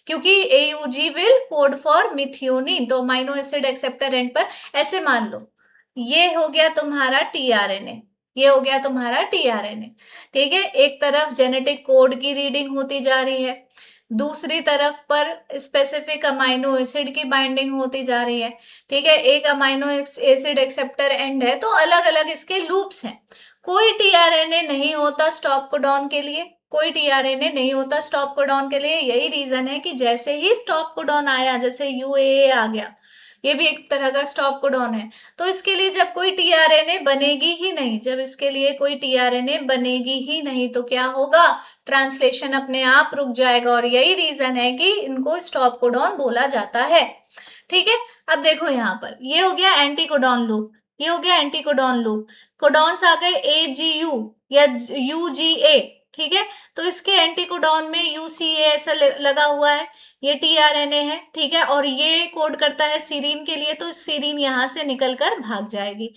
क्योंकि AUG will code for methionine, तो अमाइनो एसिड एक्सेप्टर एंड पर ऐसे मान लो। ये हो गया तुम्हारा टीआरएनए, ये हो गया तुम्हारा टीआरएनए। ठीक है, एक तरफ जेनेटिक कोड की रीडिंग होती जा रही है, दूसरी तरफ पर स्पेसिफिक अमाइनो एसिड की बाइंडिंग होती जा रही है। ठीक है, एक अमाइनो एसिड एक्सेप्टर एंड है, तो अलग अलग इसके लूप्स हैं। कोई टीआरएनए नहीं होता स्टॉप कोडॉन के लिए, कोई टीआरएनए नहीं होता स्टॉप कोडॉन के लिए। यही रीजन है कि जैसे ही स्टॉप कोडॉन आया, जैसे यूएए आ गया, ये भी एक तरह का स्टॉप कोडॉन है, तो इसके लिए जब कोई टीआरएनए बनेगी ही नहीं, जब इसके लिए कोई टीआरएनए बनेगी ही नहीं तो क्या होगा, ट्रांसलेशन अपने आप रुक जाएगा, और यही रीजन है कि इनको स्टॉप कोडॉन बोला जाता है। ठीक है, अब देखो यहाँ पर ये हो गया एंटी कोडॉन लूप, ये हो गया एंटी कोडॉन लूप। कोडॉन्स आ गए एजीयू या यूजीए। ठीक है, तो इसके एंटी कोडॉन में यूसीए ऐसा लगा हुआ है, ये टीआरएनए है। ठीक है, और ये कोड करता है सीरीन के लिए, तो सीरीन यहां से निकलकर भाग जाएगी।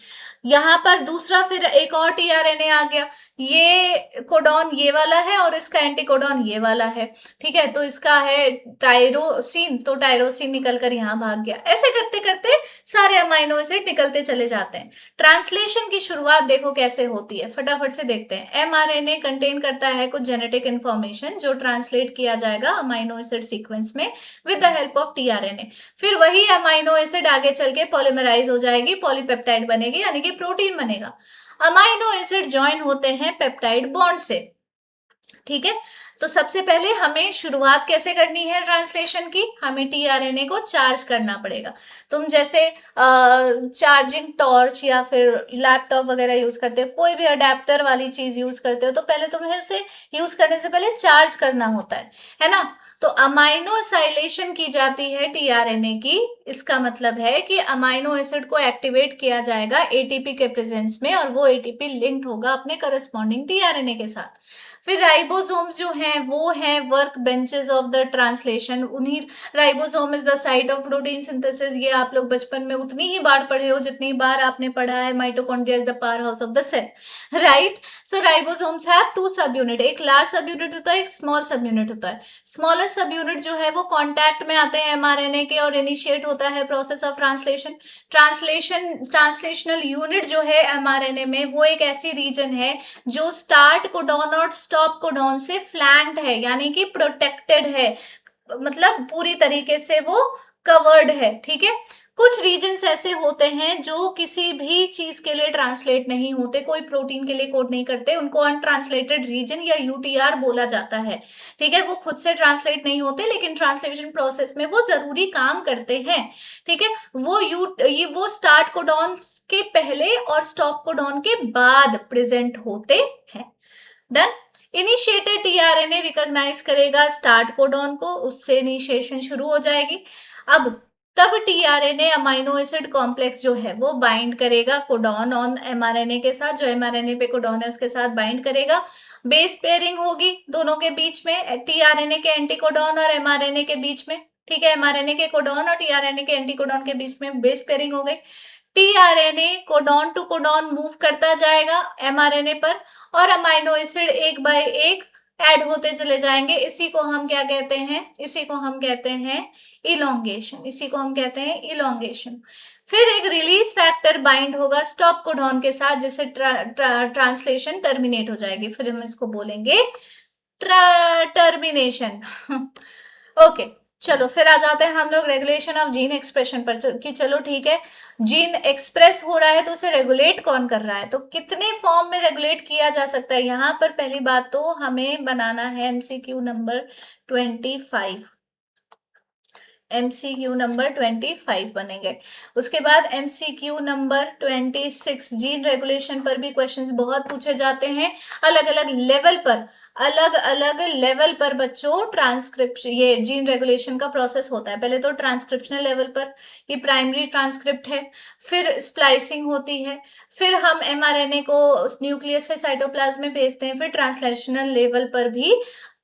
यहाँ पर दूसरा फिर एक और टीआरएनए आ गया, ये कोडॉन ये वाला है और इसका एंटी कोडॉन ये वाला है। ठीक है, तो इसका है टायरोसिन, तो टायरोसिन निकलकर यहाँ भाग गया। ऐसे करते करते सारे अमाइनो एसिड निकलते चले जाते हैं। ट्रांसलेशन की शुरुआत देखो कैसे होती है, फटाफट से देखते हैं। एमआरएनए कंटेन करता है कुछ जेनेटिक इंफॉर्मेशन जो ट्रांसलेट किया जाएगा अमाइनो एसिड सीक्वेंस में with the help of tRNA. फिर वही अमाइनो एसिड आगे चल के पॉलीमराइज हो जाएगी, पॉलीपेप्टाइड बनेगी, यानी कि प्रोटीन बनेगा। अमाइनो एसिड ज्वाइन होते हैं पेप्टाइड बॉन्ड से। ठीक है, तो सबसे पहले हमें शुरुआत कैसे करनी है ट्रांसलेशन की, हमें टीआरएनए को चार्ज करना पड़ेगा। तुम जैसे चार्जिंग टॉर्च या फिर लैपटॉप वगैरह यूज करते हो, कोई भी अडेप्टर वाली चीज यूज करते हो, तो पहले तुम्हें इसे यूज करने से पहले चार्ज करना होता है ना। तो अमाइनोसाइलेशन की जाती है टीआरएनए की, इसका मतलब है कि अमाइनो एसिड को एक्टिवेट किया जाएगा एटीपी के प्रेजेंस में, और वो एटीपी लिंक्ड होगा अपने करस्पॉन्डिंग टीआरएनए के साथ। फिर राइबोसोम्स जो हैं वो हैं work benches of the translation. उन्हीं, ribosome is the site of protein synthesis, ये आप लोग बचपन में उतनी ही बार पढ़े हो जितनी बार आपने पढ़ा है mitochondria is the powerhouse of the cell, right. So ribosomes have two subunit, एक लार्ज सब यूनिट होता है, एक स्मॉल सब यूनिट होता है। स्मॉलर सब यूनिट जो है वो कॉन्टैक्ट में आते हैं एमआरएनए के और इनिशिएट होता है process of translation. Translational unit जो है एमआरएनए में वो एक ऐसी रीजन है जो स्टार्ट कोडॉन और स्टॉप कोडॉन से फ्लैंक्ड है, यानी कि प्रोटेक्टेड है, मतलब पूरी तरीके से वो कवर्ड है। ठीक है, कुछ रीजन्स ऐसे होते हैं जो किसी भी चीज के लिए ट्रांसलेट नहीं होते, कोई प्रोटीन के लिए कोड नहीं करते, उनको अनट्रांसलेटेड रीजन या यूटीआर बोला जाता है। ठीक है, वो खुद से ट्रांसलेट नहीं होते लेकिन ट्रांसलेशन प्रोसेस में वो जरूरी काम करते हैं। ठीक है, वो स्टार्ट कोडॉन के पहले और स्टॉप कोडॉन के बाद प्रेजेंट होते हैं। डन। इनिशिएटेड टीआरएनए रिकॉग्नाइज करेगा स्टार्ट कोडॉन को, उससे इनिशिएशन शुरू हो जाएगी। अब तब टीआरएनए अमाइनो एसिड कॉम्प्लेक्स जो है वो बाइंड करेगा कोडॉन ऑन एमआरएनए के साथ, जो एमआरएनए पे कोडॉन है उसके साथ बाइंड करेगा। बेस पेयरिंग होगी दोनों के बीच में, टीआरएनए के एंटीकोडॉन और एमआरएनए के बीच में। ठीक है, एमआरएनए के कोडॉन और टीआरएनए के एंटीकोडॉन के बीच में बेस पेयरिंग हो गई। TRNA codon to codon move करता जाएगा एमआरएनए पर, और अमाइनो एसिड एक बाय एक ऐड होते चले जाएंगे। इसी को हम क्या कहते हैं, इसी को हम कहते हैं इलोंगेशन, इसी को हम कहते हैं इलोंगेशन। फिर एक रिलीज फैक्टर बाइंड होगा स्टॉप कोडॉन के साथ, जिससे ट्रांसलेशन टर्मिनेट हो जाएगी, फिर हम इसको बोलेंगे टर्मिनेशन। ओके, चलो फिर आ जाते हैं हम लोग रेगुलेशन ऑफ जीन एक्सप्रेशन पर कि चलो ठीक है, जीन एक्सप्रेस हो रहा है तो उसे रेगुलेट कौन कर रहा है, तो कितने फॉर्म में रेगुलेट किया जा सकता है। यहाँ पर पहली बात तो हमें बनाना है एमसीक्यू नंबर 25, एमसीक्यू नंबर 25 बनेंगे। उसके बाद एमसीक्यू नंबर 26 जीन रेगुलेशन पर भी क्वेश्चंस बहुत पूछे जाते हैं, अलग अलग लेवल पर, अलग अलग लेवल पर बच्चों ट्रांसक्रिप्शन, ये जीन रेगुलेशन का प्रोसेस होता है। पहले तो ट्रांसक्रिप्शनल लेवल पर, ये प्राइमरी ट्रांसक्रिप्ट है, फिर स्प्लाइसिंग होती है, फिर हम एमआरएनए को न्यूक्लियस से साइटोप्लाज्म में भेजते हैं, फिर ट्रांसलेशनल लेवल पर भी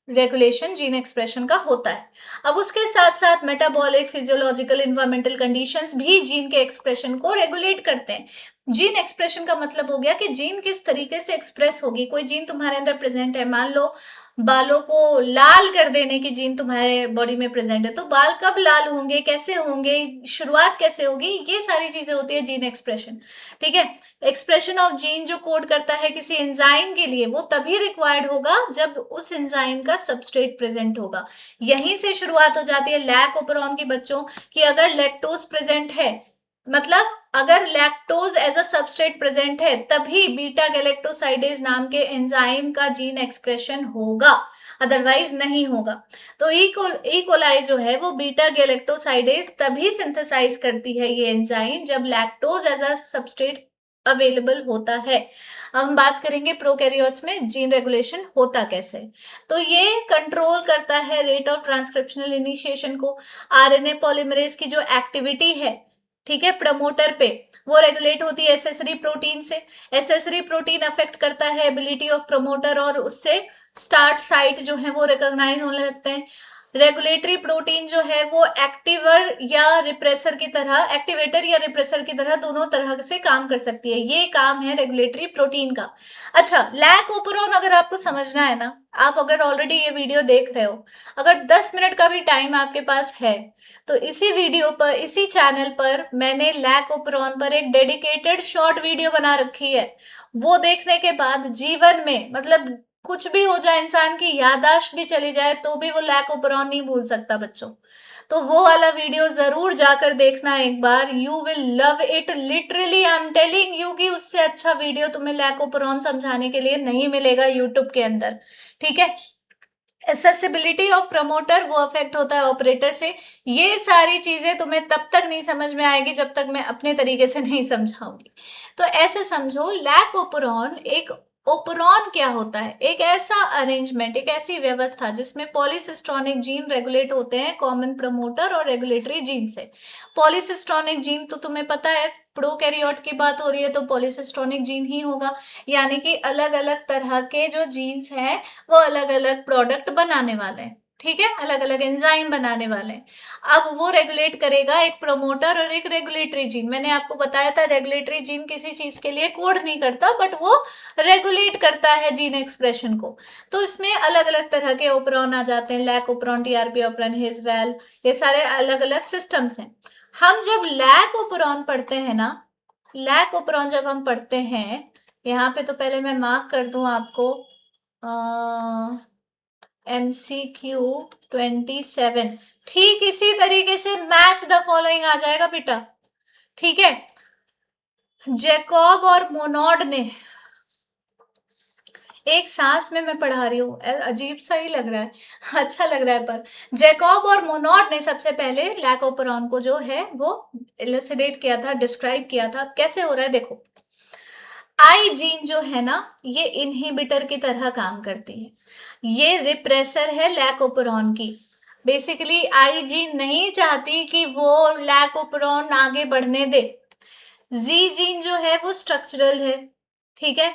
रेगुलेशन जीन एक्सप्रेशन का होता है। अब उसके साथ साथ मेटाबॉलिक, फिजियोलॉजिकल, इन्वायरमेंटल कंडीशंस भी जीन के एक्सप्रेशन को रेगुलेट करते हैं। जीन एक्सप्रेशन का मतलब हो गया कि जीन किस तरीके से एक्सप्रेस होगी। कोई जीन तुम्हारे अंदर प्रेजेंट है, मान लो बालों को लाल कर देने की जीन तुम्हारे बॉडी में प्रेजेंट है, तो बाल कब लाल होंगे, कैसे होंगे, शुरुआत कैसे होगी, ये सारी चीजें होती है जीन एक्सप्रेशन। ठीक है, एक्सप्रेशन ऑफ जीन जो कोड करता है किसी एंजाइम के लिए, वो तभी रिक्वायर्ड होगा जब उस एंजाइम का सबस्ट्रेट प्रेजेंट होगा। यहीं से शुरुआत हो जाती है लैक ओपरॉन की बच्चों कि अगर लैक्टोज प्रेजेंट है, मतलब अगर lactose as a substrate present है, तभी बीटा गैलेक्टोसाइडेज नाम के एंजाइम का जीन एक्सप्रेशन होगा, अदरवाइज नहीं होगा। तो इकोलाई जो है वो बीटा गैलेक्टोसाइडेज तभी सिंथेसाइज करती है ये एंजाइम जब lactose as a substrate available होता है। अब हम बात करेंगे प्रोकैरियोट्स में जीन रेगुलेशन होता कैसे। तो ये कंट्रोल करता है रेट ऑफ ट्रांसक्रिप्शनल इनिशिएशन को। आरएनए पॉलीमरेज की जो एक्टिविटी है, ठीक है, प्रमोटर पे, वो रेगुलेट होती है एसेसरी प्रोटीन से। एसेसरी प्रोटीन अफेक्ट करता है एबिलिटी ऑफ प्रमोटर, और उससे स्टार्ट साइट जो है वो रिकॉग्नाइज होने लगते हैं। रेगुलेटरी प्रोटीन जो है वो एक्टिवर या रिप्रेसर की तरह, एक्टिवेटर या रिप्रेसर की तरह दोनों तरह से काम कर सकती है, ये काम है रेगुलेटरी प्रोटीन का। अच्छा, लैक ओपरॉन अगर आपको समझना है ना, आप अगर ऑलरेडी ये वीडियो देख रहे हो, अगर 10 मिनट का भी टाइम आपके पास है, तो इसी वीडियो पर, इसी चैनल पर मैंने लैक ओपरॉन पर एक डेडिकेटेड शॉर्ट वीडियो बना रखी है। वो देखने के बाद जीवन में, मतलब कुछ भी हो जाए, इंसान की याददाश्त भी चली जाए, तो भी वो लैक ओपरॉन नहीं भूल सकता बच्चों। तो वो वाला वीडियो जरूर जाकर देखना एक बार, you will love it literally, I am telling you कि उससे अच्छा वीडियो तुम्हें लैक ओपरॉन समझाने के लिए नहीं मिलेगा यूट्यूब के अंदर। ठीक है, एक्सेसिबिलिटी ऑफ प्रमोटर, वो अफेक्ट होता है ऑपरेटर से। ये सारी चीजें तुम्हें तब तक नहीं समझ में आएगी जब तक मैं अपने तरीके से नहीं समझाऊंगी। तो ऐसे समझो, लैक ओपरॉन, एक ओपरॉन क्या होता है, एक ऐसा अरेंजमेंट, एक ऐसी व्यवस्था जिसमें पॉलीसिस्टोनिक जीन रेगुलेट होते हैं कॉमन प्रमोटर और रेगुलेटरी जीन से। पॉलीसिस्टोनिक जीन तो तुम्हें पता है, प्रोकैरियोट की बात हो रही है तो पॉलीसिस्टोनिक जीन ही होगा, यानी कि अलग अलग तरह के जो जीन्स हैं वो अलग अलग प्रोडक्ट बनाने वाले हैं। ठीक है, अलग अलग एंजाइम बनाने वाले हैं। अब वो रेगुलेट करेगा एक प्रमोटर और एक रेगुलेटरी जीन। मैंने आपको बताया था रेगुलेटरी जीन किसी चीज के लिए कोड नहीं करता, बट वो रेगुलेट करता है जीन एक्सप्रेशन को। तो इसमें अलग अलग तरह के ओपरॉन आ जाते हैं, लैक ओपरॉन, टीआरपी ओपरॉन, हिजवेल, ये सारे अलग अलग सिस्टम्स हैं। हम जब लैक ओपरॉन पढ़ते हैं ना, लैक ओपरॉन जब हम पढ़ते हैं, यहाँ पे तो पहले मैं मार्क कर दूं आपको, MCQ 27, ठीक इसी तरीके से मैच द फॉलोइंग आ जाएगा बेटा। ठीक है। जैकब और मोनोड ने, एक सांस में मैं पढ़ा रही हूँ, अजीब सा ही लग रहा है अच्छा लग रहा है, पर जैकब और मोनोड ने सबसे पहले लैकोपेरोन को जो है वो इलुसिडेट किया था, डिस्क्राइब किया था। कैसे हो रहा है देखो, आई जीन जो है ना, ये इनहिबिटर की तरह काम करती है, ये रिप्रेसर है लैकोपेरोन की। बेसिकली आई जीन नहीं चाहती कि वो लैकोपेरोन आगे बढ़ने दे। जी जीन जो है वो स्ट्रक्चरल है, ठीक है,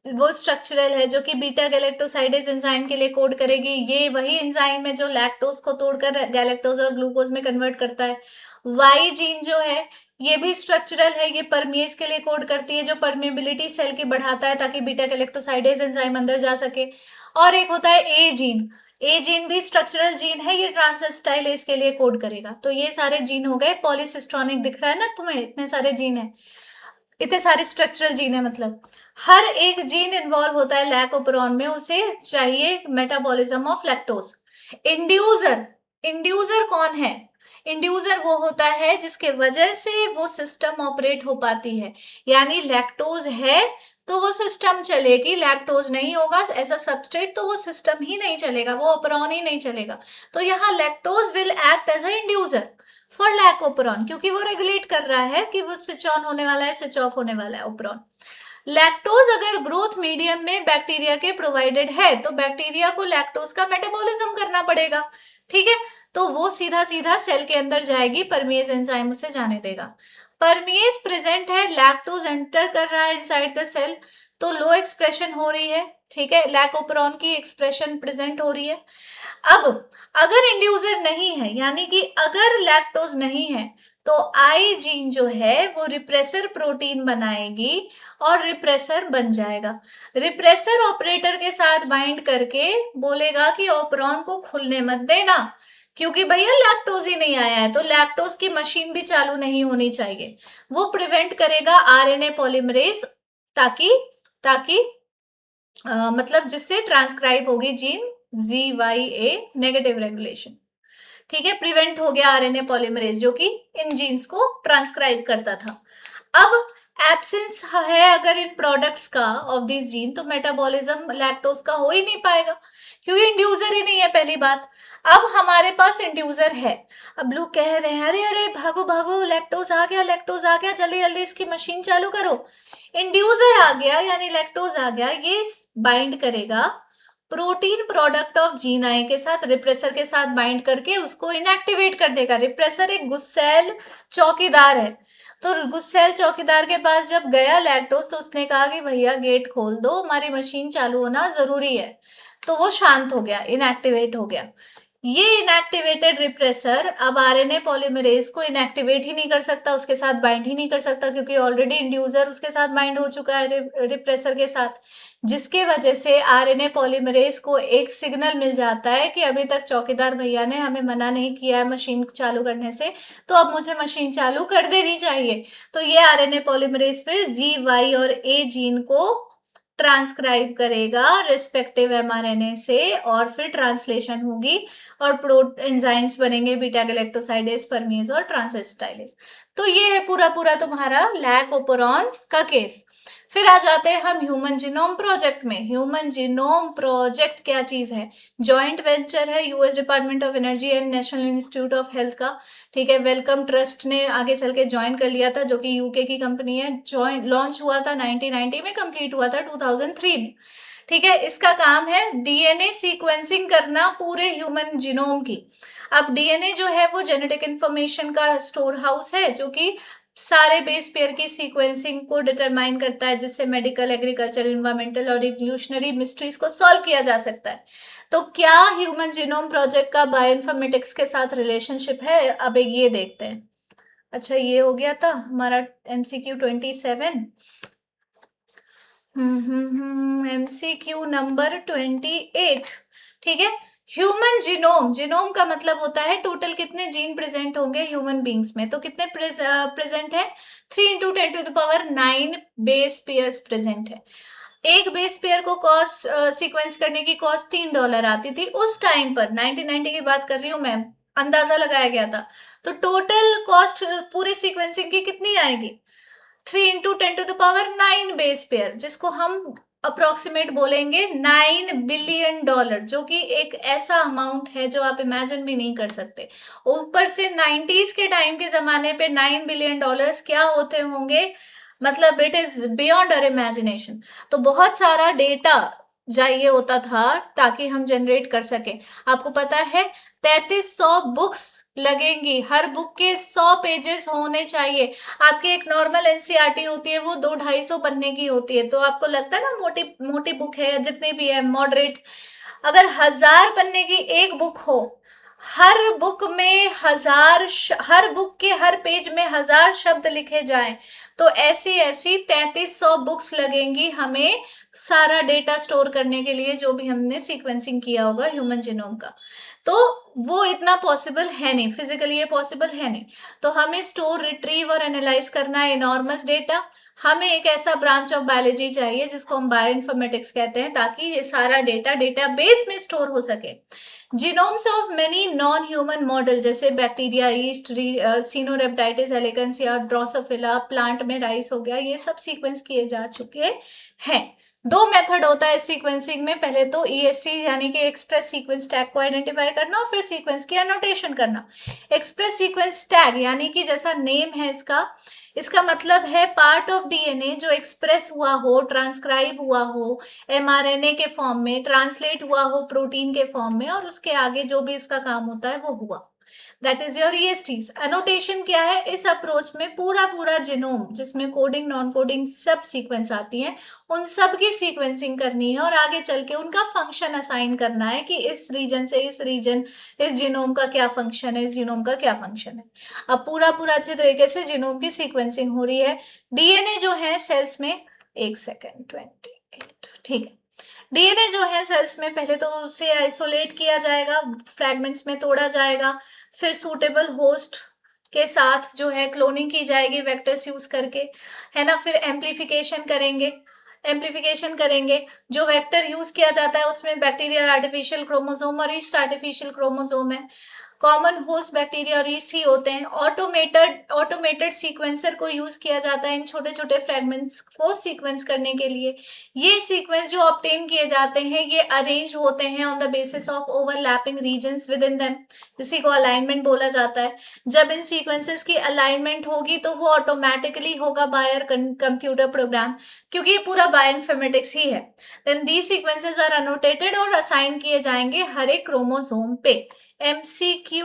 वो स्ट्रक्चरल है जो कि बीटा गैलेक्टोसाइडेज एंजाइम के लिए कोड करेगी। ये वही एंजाइम है जो लैक्टोज को तोड़कर गैलेक्टोज और ग्लूकोज में कन्वर्ट करता है। वाई जीन जो है ये भी स्ट्रक्चरल है, ये परमिएज के लिए कोड करती है, जो परमिएबिलिटी सेल की बढ़ाता है ताकि बीटा गैलेक्टोसाइडेज एंजाइम अंदर जा सके। और एक होता है ए जीन, ए जीन भी स्ट्रक्चरल जीन है, ये ट्रांसस्टाइलेज के लिए कोड करेगा। तो ये सारे जीन हो गए। पॉलीसिस्टोनिक दिख रहा है ना तुम्हें, इतने सारे जीन है, इतने सारे स्ट्रक्चरल जीन है, मतलब हर एक जीन इन्वॉल्व होता है लैकोपेरोन में, उसे चाहिए metabolism of lactose. Inducer, inducer कौन है? इंड्यूसर वो होता है जिसके वजह से वो सिस्टम ऑपरेट हो पाती है, यानी लैक्टोज है तो वो सिस्टम चलेगी, लैक्टोज नहीं होगा एज अ सबस्ट्रेट तो वो सिस्टम ही नहीं चलेगा, वो ओपेरॉन ही नहीं चलेगा। तो यहाँ lactose will act as a inducer for lac operon, क्योंकि वो रेगुलेट कर रहा है कि वो स्विच ऑन होने वाला है, स्विच ऑफ होने वाला है ओपेरॉन। लैक्टोज अगर ग्रोथ मीडियम में बैक्टीरिया के प्रोवाइडेड है तो बैक्टीरिया को लैक्टोज का मेटाबॉलिज्म करना पड़ेगा, ठीक है। तो वो सीधा सीधा सेल के अंदर जाएगी, परमिएज एंजाइम उसे जाने देगा। परमिएज प्रेजेंट है, लैक्टोज एंटर कर रहा है इनसाइड द सेल, तो लो एक्सप्रेशन हो रही है, ठीक है, लैकोपेरॉन की एक्सप्रेशन प्रेजेंट हो रही है। अब अगर इंड्यूसर नहीं है, यानी कि अगर लैक्टोज नहीं है, तो आई जीन जो है वो रिप्रेसर प्रोटीन बनाएगी और रिप्रेसर बन जाएगा। रिप्रेसर ऑपरेटर के साथ बाइंड करके बोलेगा कि ओपेरॉन को खुलने मत देना, क्योंकि भैया लैक्टोज ही नहीं आया है, तो लैक्टोज की मशीन भी चालू नहीं होनी चाहिए। वो प्रिवेंट करेगा आरएनए पॉलीमरेज, ताकि ताकि मतलब जिससे ट्रांसक्राइब होगी जीन ZYA नेगेटिव रेगुलेशन, ठीक है, प्रिवेंट हो गया आरएनए पॉलीमरेज जो कि इन जीन्स को ट्रांसक्राइब करता था। अब एब्सेंस है अगर इन प्रोडक्ट्स का ऑफ दिस जीन, तो मेटाबॉलिज्म लैक्टोज का हो ही नहीं पाएगा, क्योंकि इंड्यूसर ही नहीं है पहली बात। अब हमारे पास इंड्यूसर है, अब लोग कह रहे हैं अरे अरे भागो भागो, लैक्टोज आ गया, लैक्टोज आ गया, जल्दी जल्दी इसकी मशीन चालू करो। इंड्यूसर आ गया यानी लैक्टोज आ गया, ये बाइंड करेगा protein product of gene I के साथ, रिप्रेसर के साथ बाइंड करके उसको इनएक्टिवेट कर देगा। रिप्रेसर एक गुस्सैल चौकीदार है, तो गुस्सैल चौकीदार के पास जब गया लैक्टोज तो उसने कहा कि भैया गेट खोल दो, हमारी मशीन चालू होना जरूरी है। तो वो शांत हो गया, इनएक्टिवेट हो गया। ये इनएक्टिवेटेड रिप्रेसर अब आरएनए पॉलीमरेज को इनएक्टिवेट ही नहीं कर सकता, उसके साथ बाइंड ही नहीं कर सकता, क्योंकि ऑलरेडी इंड्यूसर उसके साथ बाइंड हो चुका है रिप्रेसर के साथ, जिसके वजह से आरएनए पॉलीमरेज को एक सिग्नल मिल जाता है कि अभी तक चौकीदार भैया ने हमें मना नहीं किया है मशीन चालू करने से, तो अब मुझे मशीन चालू कर देनी चाहिए। तो ये आरएनए पॉलीमरेज फिर ZY और A जीन को ट्रांसक्राइब करेगा रिस्पेक्टिव एमआरएनए से, और फिर ट्रांसलेशन होगी और एंजाइम्स बनेंगे बीटा गैलेक्टोसाइडेज, परमीज और ट्रांसएस्टाइलेज। तो ये है पूरा पूरा तुम्हारा लैकोपेरॉन का केस। फिर आ जाते हैं हम ह्यूमन जीनोम प्रोजेक्ट में। ह्यूमन जीनोम प्रोजेक्ट क्या चीज है? जॉइंट वेंचर है US department of energy and national institute of health का, ठीक है। वेलकम ट्रस्ट ने आगे चल के ज्वाइन कर लिया था, जो कि यूके की कंपनी है। ज्वाइन लॉन्च हुआ था 1990 में, कंप्लीट हुआ था 2003 में, ठीक है। इसका काम है डीएनए सीक्वेंसिंग करना पूरे ह्यूमन जीनोम की। अब डीएनए जो है वो जेनेटिक इंफॉर्मेशन का स्टोर हाउस है, जो कि सारे बेस पेयर की सीक्वेंसिंग को डिटरमाइन करता है, जिससे मेडिकल, एग्रीकल्चर, इन्वायरमेंटल और इवोल्यूशनरी मिस्ट्रीज को सॉल्व किया जा सकता है। तो क्या ह्यूमन जीनोम प्रोजेक्ट का बायोइन्फॉर्मेटिक्स के साथ रिलेशनशिप है? अब एक ये देखते हैं। अच्छा, ये हो गया था हमारा MCQ 27। MCQ नंबर 28, ठीक है। ह्यूमन जीनोम, जीनोम का मतलब होता है टोटल कितने जीन प्रेजेंट होंगे ह्यूमन बींग्स में, तो कितने प्रेजेंट है? 3 × 10⁹ बेस पेयर्स प्रेजेंट है। एक बेस पेयर को कॉस्ट सीक्वेंस करने की कॉस्ट $3 आती थी उस टाइम पर, 1990 की बात कर रही हूँ मैं। अंदाजा लगाया गया था। तो टोटल कॉस्ट पूरी सीक्वेंसिंग की कितनी आएगी? 3 × 10⁻⁹ बेस पेयर, जिसको हम अप्रोक्सीमेट बोलेंगे $9 बिलियन, जो कि एक ऐसा अमाउंट है जो आप इमेजिन भी नहीं कर सकते। ऊपर से 90s के टाइम के जमाने पे $9 बिलियन क्या होते होंगे, मतलब it is beyond our imagination. तो बहुत सारा डेटा चाहिए होता था ताकि हम जनरेट कर सके। आपको पता है 3300 बुक्स लगेंगी, हर बुक के 100 पेजेस होने चाहिए। आपकी एक नॉर्मल एनसीईआरटी होती है वो 200-250 पन्ने की होती है, तो आपको लगता है ना मोटी मोटी बुक है, जितनी भी है मॉडरेट। अगर 1000 पन्ने की एक बुक हो, हर बुक में हर बुक के हर पेज में 1000 शब्द लिखे जाएं, तो ऐसी ऐसी 3300 बुक्स लगेंगी हमें सारा डेटा स्टोर करने के लिए, जो भी हमने सीक्वेंसिंग किया होगा ह्यूमन जीनोम का। तो वो इतना पॉसिबल है नहीं, फिजिकली ये पॉसिबल है नहीं। तो हमें स्टोर, रिट्रीव और एनालाइज करना है इनॉर्मस डेटा। हमें एक ऐसा ब्रांच ऑफ बायोलॉजी चाहिए जिसको हम बायोइन्फॉर्मेटिक्स कहते हैं, ताकि ये सारा डेटा डेटाबेस में स्टोर हो सके। Genomes of many non human model जैसे बैक्टीरिया, ईस्ट, सिनोरेप्टाइटिस एलिगेंस या ड्रोसोफिला, प्लांट में राइस हो गया, ये सब सीक्वेंस किए जा चुके हैं। दो मेथड होता है सीक्वेंसिंग में, पहले तो ईएसटी यानी कि एक्सप्रेस सीक्वेंस टैग को आइडेंटिफाई करना और फिर सीक्वेंस की एनोटेशन करना। एक्सप्रेस सीक्वेंस टैग यानी कि जैसा नेम है इसका, इसका मतलब है पार्ट ऑफ डीएनए जो एक्सप्रेस हुआ हो, ट्रांसक्राइब हुआ हो एमआरएनए के फॉर्म में, ट्रांसलेट हुआ हो प्रोटीन के फॉर्म में, और उसके आगे जो भी इसका काम होता है वो हुआ। That is your ESTs. Annotation क्या है? इस अप्रोच में पूरा पूरा जीनोम, जिसमें कोडिंग नॉन कोडिंग सब सीक्वेंस आती है, उन सब की सीक्वेंसिंग करनी है और आगे चल के उनका फंक्शन असाइन करना है कि इस रीजन से इस रीजन, इस जीनोम का क्या फंक्शन है, इस जीनोम का क्या फंक्शन है। अब पूरा पूरा अच्छे तरीके से जीनोम की सीक्वेंसिंग हो रही है। डीएनए जो है सेल्स में, एक सेकेंड, 28, ठीक है। डीएनए जो है सेल्स में पहले तो उसे आइसोलेट किया जाएगा, फ्रैगमेंट्स में तोड़ा जाएगा, फिर सूटेबल होस्ट के साथ जो है क्लोनिंग की जाएगी वेक्टर्स यूज करके, है ना। फिर एम्प्लीफिकेशन करेंगे। जो वेक्टर यूज किया जाता है उसमें बैक्टीरियल आर्टिफिशियल क्रोमोसोम और ईस्ट आर्टिफिशियल क्रोमोसोम है। कॉमन होस्ट बैक्टीरिया और ईस्ट ही होते हैं। ऑटोमेटेड सीक्वेंसर को यूज किया जाता है इन छोटे छोटे फ्रेगमेंट्स को सीक्वेंस करने के लिए। ये सीक्वेंस जो ऑब्टेन किए जाते हैं ये अरेंज होते हैं on the basis of overlapping regions within them, इसी को अलाइनमेंट बोला जाता है। जब इन सीक्वेंसेस की अलाइनमेंट होगी तो वो ऑटोमेटिकली होगा बाय कंप्यूटर प्रोग्राम, क्योंकि ये पूरा बायोइन्फॉर्मेटिक्स ही है। देन दी सीक्वेंसेस आर अनोटेटेड और असाइन किए जाएंगे हर एक क्रोमोसोम पे। MCQ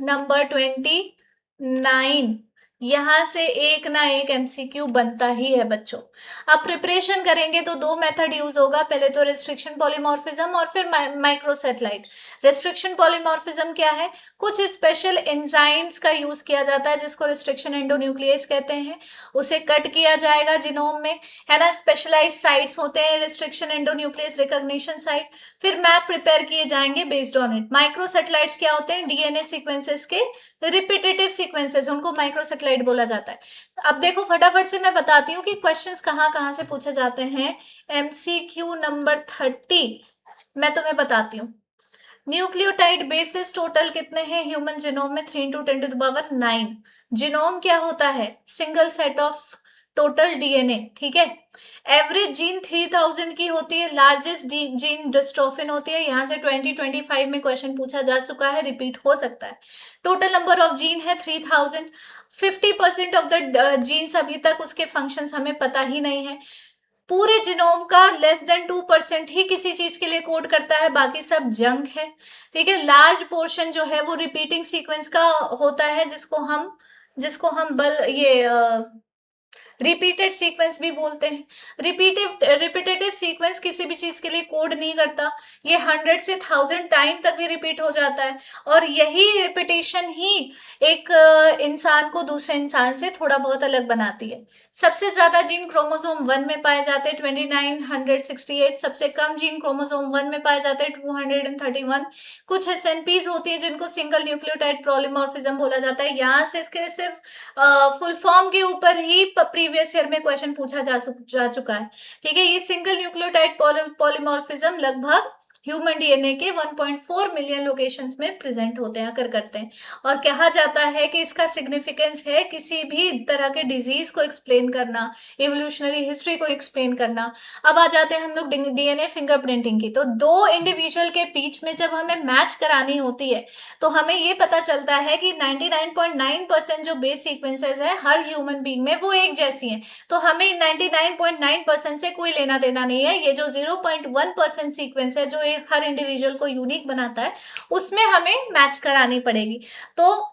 नंबर 29, यहां से एक ना एक MCQ बनता ही है बच्चों। अब प्रिपरेशन करेंगे तो दो मेथड यूज होगा, पहले तो रिस्ट्रिक्शन पॉलीमॉर्फिज्म और फिर माइक्रोसेटेलाइट। रिस्ट्रिक्शन पॉलीमॉर्फिज्म क्या है? कुछ स्पेशल एंजाइम्स का यूज किया जाता है जिसको रिस्ट्रिक्शन एंडोन्यूक्लियस कहते हैं, उसे कट किया जाएगा जीनोम में, है ना। स्पेशलाइज साइट्स होते हैं रिस्ट्रिक्शन एंडोन्यूक्लियस रिकॉग्निशन साइट, फिर मैप प्रिपेयर किए जाएंगे बेस्ड ऑन इट। माइक्रोसेटेलाइट्स क्या होते हैं? डीएनए सीक्वेंसेस के रिपीटेटिव सीक्वेंसेस, उनको माइक्रोसेटेलाइट बोला जाता है। अब देखो फटाफट से मैं बताती हूँ कि क्वेश्चंस कहाँ कहाँ से पूछे जाते हैं। MCQ नंबर 30 मैं तुम्हें बताती हूँ। न्यूक्लियोटाइड बेसिस टोटल कितने हैं ह्यूमन जीनोम में? 3 × 10⁹ जीनोम क्या होता है? Single set of total DNA, ठीक है। एवरेज जीन 3000 की होती है, लार्जेस्ट जीन डिस्ट्रोफिन होती है। यहां से 2025 में क्वेश्चन पूछा जा चुका है, रिपीट हो सकता है। टोटल नंबर ऑफ जीन है 3000। 50% ऑफ द जीन्स अभी तक उसके फंक्शंस हमें पता ही नहीं है। पूरे जीनोम का लेस देन 2% ही किसी चीज के लिए कोड करता है, बाकी सब जंक है, ठीक है। लार्ज पोर्शन जो है वो रिपीटिंग सीक्वेंस का होता है, जिसको हम बल ये रिपीटेड सीक्वेंस भी बोलते हैं। रिपीटेटिव सीक्वेंस किसी भी चीज के लिए कोड नहीं करता, ये 100 से 1000 टाइम तक भी रिपीट हो जाता है, और यही रिपीटेशन ही एक इंसान को दूसरे इंसान से थोड़ा बहुत अलग बनाती है। सबसे ज्यादा जीन क्रोमोसोम 1 में पाए जाते हैं 2968, सबसे कम जीन क्रोमोसोम 1 में पाए जाते हैं 231। कुछ एसएनपीज होती है जिनको सिंगल न्यूक्लियोटाइड पॉलीमॉर्फिज्म बोला जाता है। यहाँ से इसके सिर्फ फुल फॉर्म के ऊपर ही प्रीवियस ईयर में क्वेश्चन पूछा जा चुका है, ठीक है। ये सिंगल न्यूक्लियोटाइड पॉलीमॉर्फिज्म लगभग ह्यूमन डीएनए के 1.4 मिलियन लोकेशंस में प्रेजेंट होते हैं, अकर करते हैं। और कहा जाता है कि इसका सिग्निफिकेंस है किसी भी तरह के डिजीज को एक्सप्लेन करना, इवोल्यूशनरी हिस्ट्री को एक्सप्लेन करना। अब आ जाते हैं हम लोग डीएनए फिंगरप्रिंटिंग की। तो दो इंडिविजुअल के बीच में जब हमें मैच करानी होती है तो हमें ये पता चलता है कि 99.9% जो बेस सीक्वेंसेस है हर ह्यूमन बीइंग में वो एक जैसी हैं। तो हमें 99.9% से कोई लेना देना नहीं है। ये जो 0.1% सीक्वेंस है जो हर इंडिविजुअल को यूनिक बनाता है उसमें हमें मैच करानी पड़ेगी। तो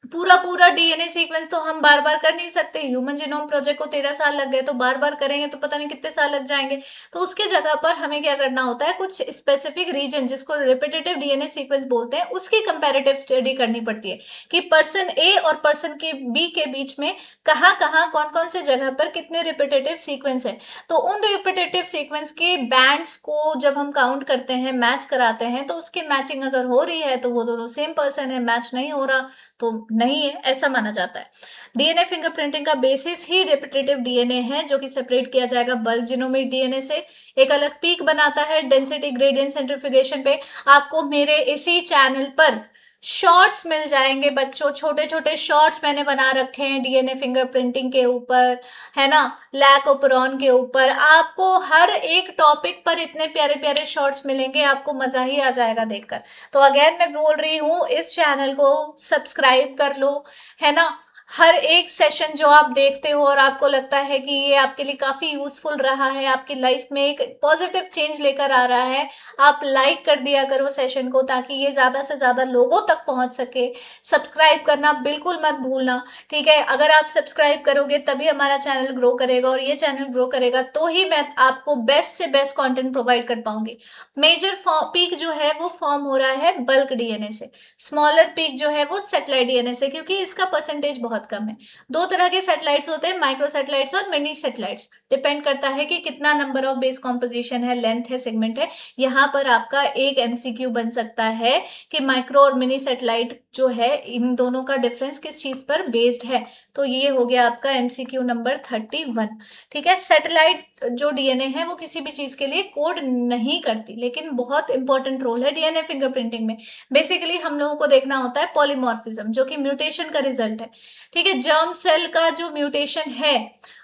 पूरा पूरा डीएनए सीक्वेंस तो हम बार बार कर नहीं सकते। ह्यूमन जीनोम प्रोजेक्ट को 13 साल लग गए, तो बार बार करेंगे तो पता नहीं कितने साल लग जाएंगे। तो उसके जगह पर हमें क्या करना होता है, कुछ स्पेसिफिक रीजन जिसको रिपीटेटिव डीएनए सीक्वेंस बोलते हैं उसकी कंपैरेटिव स्टडी करनी पड़ती है कि पर्सन ए और पर्सन के बी के बीच में कहाँ कहाँ कौन कौन से जगह पर कितने रिपीटेटिव सीक्वेंस है। तो उन रिपीटेटिव सीक्वेंस के बैंड्स को जब हम काउंट करते हैं, मैच कराते हैं, तो उसकी मैचिंग अगर हो रही है तो वो दोनों सेम पर्सन है, मैच नहीं हो रहा तो नहीं है, ऐसा माना जाता है। डीएनए फिंगरप्रिंटिंग का बेसिस ही रिपीटेटिव डीएनए है जो कि सेपरेट किया जाएगा बल्क जीनोमिक डीएनए से। एक अलग पीक बनाता है डेंसिटी ग्रेडियंट सेंट्रीफ्यूगेशन पे। आपको मेरे इसी चैनल पर शॉर्ट्स मिल जाएंगे बच्चों, छोटे छोटे शॉर्ट्स मैंने बना रखे हैं डीएनए फिंगरप्रिंटिंग के ऊपर, है ना, लैक ओपरॉन के ऊपर। आपको हर एक टॉपिक पर इतने प्यारे प्यारे शॉर्ट्स मिलेंगे, आपको मजा ही आ जाएगा देखकर। तो अगेन मैं बोल रही हूँ, इस चैनल को सब्सक्राइब कर लो, है ना। हर एक सेशन जो आप देखते हो और आपको लगता है कि ये आपके लिए काफी यूजफुल रहा है, आपकी लाइफ में एक पॉजिटिव चेंज लेकर आ रहा है, आप लाइक कर दिया करो सेशन को ताकि ये ज्यादा से ज्यादा लोगों तक पहुंच सके। सब्सक्राइब करना बिल्कुल मत भूलना, ठीक है। अगर आप सब्सक्राइब करोगे तभी हमारा चैनल ग्रो करेगा, और ये चैनल ग्रो करेगा तो ही मैं आपको बेस्ट से बेस्ट कंटेंट प्रोवाइड कर पाऊंगी। मेजर पीक जो है वो फॉर्म हो रहा है बल्क डीएनए से, स्मॉलर पीक जो है वो सैटेलाइट डीएनए से, क्योंकि इसका परसेंटेज बहुत कम है। दो तरह के सैटेलाइट्स होते हैं, माइक्रो सैटेलाइट्स और मिनी सैटेलाइट्स। डिपेंड करता है कि कितना नंबर ऑफ बेस कॉम्पोजिशन है, लेंथ है, सेगमेंट है। यहाँ पर आपका एक एमसीक्यू बन सकता है कि माइक्रो और मिनी सैटेलाइट जो है इन दोनों का डिफरेंस किस चीज पर बेस्ड है। तो ये हो गया आपका एमसीक्यू नंबर 31। ठीक है। सैटेलाइट जो डीएनए है वो किसी भी चीज के लिए कोड नहीं करती, लेकिन बहुत इंपॉर्टेंट रोल है डीएनए फिंगरप्रिंटिंग में। बेसिकली हम लोगों को देखना होता है पॉलीमॉर्फिज्म, जो कि म्यूटेशन का रिजल्ट है। ठीक है। जर्म सेल का जो म्यूटेशन है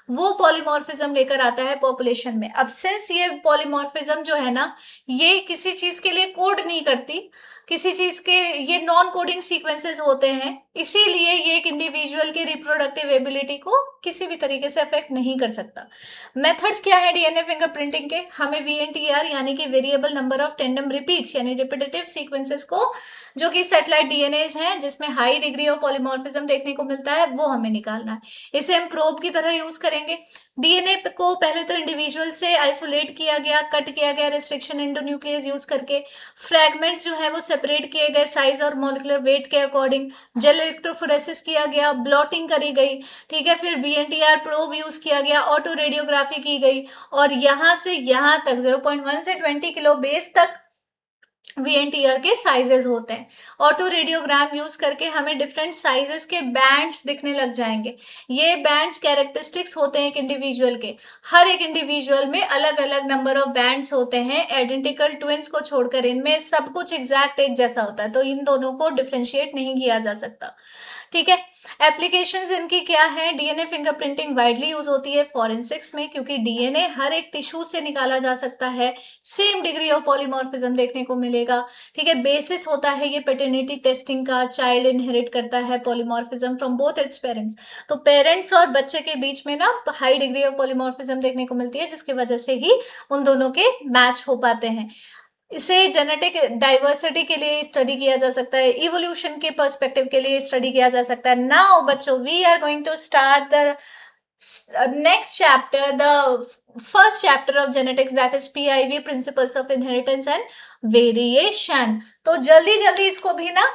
वो पॉलीमॉर्फिज्म लेकर आता है पॉपुलेशन में। अब सिंस ये पॉलीमॉर्फिज्म जो है ना, ये किसी चीज के लिए कोड नहीं करती, किसी चीज के ये नॉन कोडिंग सीक्वेंसेस होते हैं, इसीलिए ये एक इंडिविजुअल की रिप्रोडक्टिव एबिलिटी को किसी भी तरीके से अफेक्ट नहीं कर सकता। मेथड्स क्या है डीएनए फिंगरप्रिंटिंग के? हमें वीएनटीआर यानी कि variable number of tandem repeats यानी रिपीटेटिव सीक्वेंसेस को, जो कि सैटेलाइट डीएनए हैं जिसमें हाई डिग्री ऑफ पॉलीमॉर्फिज्म देखने को मिलता है, वो हमें निकालना है। इसे हम प्रोब की तरह यूज करेंगे। डीएनए को पहले तो इंडिविजुअल से आइसोलेट किया गया, कट किया गया रेस्ट्रिक्शन एंडोन्यूक्लियस यूज करके। फ्रैगमेंट्स जो है वो सेपरेट किए गए साइज और मॉलिक्यूलर वेट के अकॉर्डिंग। जेल इलेक्ट्रोफोरेसिस किया गया, ब्लॉटिंग करी गई, ठीक है। फिर बीएनटीआर प्रोब यूज किया गया, ऑटो रेडियोग्राफी की गई, और यहां से यहां तक 0.1 से 20 किलो बेस तक वीएनटीआर के साइजेस होते हैं। ऑटो रेडियोग्राम यूज करके हमें डिफरेंट साइजेस के बैंड्स दिखने लग जाएंगे। ये बैंड्स कैरेक्टरिस्टिक्स होते हैं एक इंडिविजुअल के। हर एक इंडिविजुअल में अलग अलग नंबर ऑफ बैंड्स होते हैं, आइडेंटिकल ट्विंस को छोड़कर इनमें सब कुछ एग्जैक्ट एक जैसा होता है, तो इन दोनों को डिफ्रेंशिएट नहीं किया जा सकता। ठीक है। एप्लीकेशंस इनकी क्या है? डीएनए फिंगरप्रिंटिंग वाइडली यूज होती है फॉरेंसिक्स में, क्योंकि डीएनए हर एक टिश्यू से निकाला जा सकता है, सेम डिग्री ऑफ पॉलीमॉर्फिज्म देखने को मिलेगा। ठीक है। बेसिस होता है ये पेटर्निटी टेस्टिंग का, चाइल्ड इनहेरिट करता है polymorphism from both its parents. तो पेरेंट्स और बच्चे के बीच में ना हाई डिग्री ऑफ पॉलीमॉर्फिज्म देखने को मिलती है, जिसकी वजह से ही उन दोनों के मैच हो पाते हैं। इसे जेनेटिक डाइवर्सिटी के लिए स्टडी किया जा सकता है, इवोल्यूशन के पर्सपेक्टिव के लिए स्टडी किया जा सकता है। नाउ बच्चों, we are going to start the next chapter, the first chapter of genetics, that is PIV, principles of inheritance and variation. तो जल्दी जल्दी इसको भी ना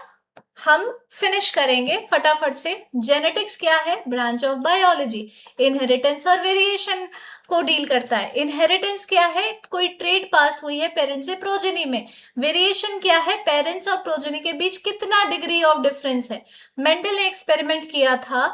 हम फिनिश करेंगे फटाफट से। जेनेटिक्स क्या है? Branch of biology. इनहेरिटेंस और वेरिएशन को डील करता है। इनहेरिटेंस क्या है? कोई ट्रेड पास हुई है पेरेंट्स से प्रोजेनी में। वेरिएशन क्या है? पेरेंट्स और प्रोजेनी के बीच कितना डिग्री ऑफ डिफरेंस है। मेंडल ने एक्सपेरिमेंट किया था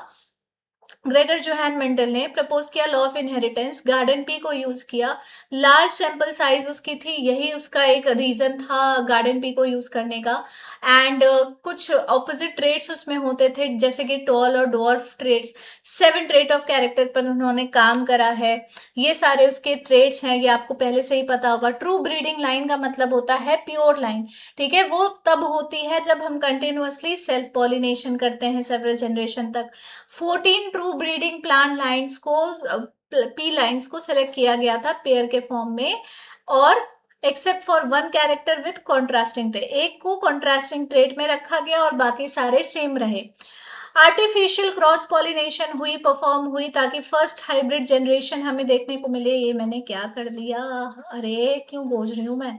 ग्रेगर जोहान मेंडल ने प्रपोज किया law of inheritance, garden pea को यूज किया, लार्ज सैंपल साइज उसकी थी, यही उसका एक रीजन था गार्डन पी को यूज करने का। एंड कुछ ऑपोजिट ट्रेड्स उसमें होते थे जैसे कि टॉल और dwarf traits. 7 trait of character पर उन्होंने काम करा है। ये सारे उसके ट्रेड्स हैं, ये आपको पहले से ही पता होगा। ट्रू ब्रीडिंग लाइन का मतलब होता है प्योर लाइन, ठीक है, वो तब होती है जब हम कंटिन्यूअसली सेल्फ पॉलिनेशन करते हैं सेवरल जनरेशन तक। 14 ट्रू ब्रीडिंग प्लांट लाइन्स को, पी लाइन्स को सिलेक्ट किया गया था पेयर के फॉर्म में, और except for one character with contrasting trait, एक को कॉन्ट्रास्टिंग ट्रेट में रखा गया और बाकी सारे सेम रहे। आर्टिफिशियल क्रॉस पॉलिनेशन हुई, परफॉर्म हुई, ताकि फर्स्ट हाइब्रिड जनरेशन हमें देखने को मिले। ये मैंने क्या कर दिया, अरे क्यों गोज रही हूं मैं।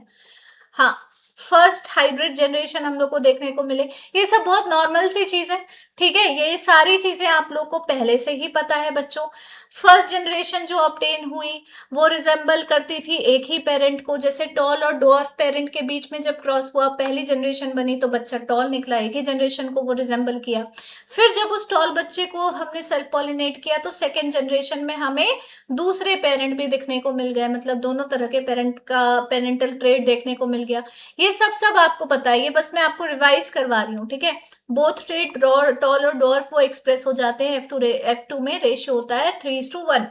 हाँ, फर्स्ट हाइब्रिड जनरेशन हम लोग को देखने को मिले। ये सब बहुत नॉर्मल सी चीज है, ठीक है, ये सारी चीजें आप लोग को पहले से ही पता है बच्चों। फर्स्ट जनरेशन जो ऑब्टेन हुई वो रिजेंबल करती थी एक ही पेरेंट को, जैसे टॉल और डॉर्फ पेरेंट के बीच में जब क्रॉस हुआ पहली जनरेशन बनी तो बच्चा टॉल निकला, एक ही जनरेशन को वो रिजेंबल किया। फिर जब उस टॉल बच्चे को हमने सेल्फ पॉलिनेट किया तो सेकेंड जनरेशन में हमें दूसरे पेरेंट भी दिखने को मिल गए, मतलब दोनों तरह के पेरेंट का पेरेंटल ट्रेट देखने को मिल गया। ये सब आपको पता है, ये बस मैं आपको रिवाइज करवा रही हूँ, ठीक है। बोथ ट्रेट टॉल और डॉर्फ वो एक्सप्रेस हो जाते हैं F2 में, रेशियो होता है 3:1।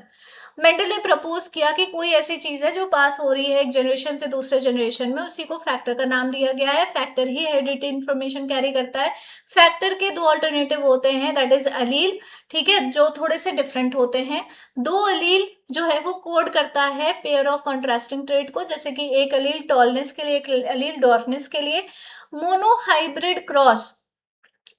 मेंडल ने प्रपोज किया कि कोई ऐसी चीज है जो पास हो रही है एक जनरेशन से दूसरे जनरेशन में, उसी को फैक्टर का नाम दिया गया है। फैक्टर ही हेरिडिटी इंफॉर्मेशन कैरी करता है। फैक्टर के दो अल्टरनेटिव होते हैं, दैट इज अलील, ठीक है, जो थोड़े से डिफरेंट होते हैं। दो अलील जो है वो कोड करता है पेयर ऑफ कॉन्ट्रास्टिंग ट्रेट को, जैसे कि एक अलील टॉलनेस के लिए, एक अलील डॉर्फनेस के लिए। मोनो हाइब्रिड क्रॉस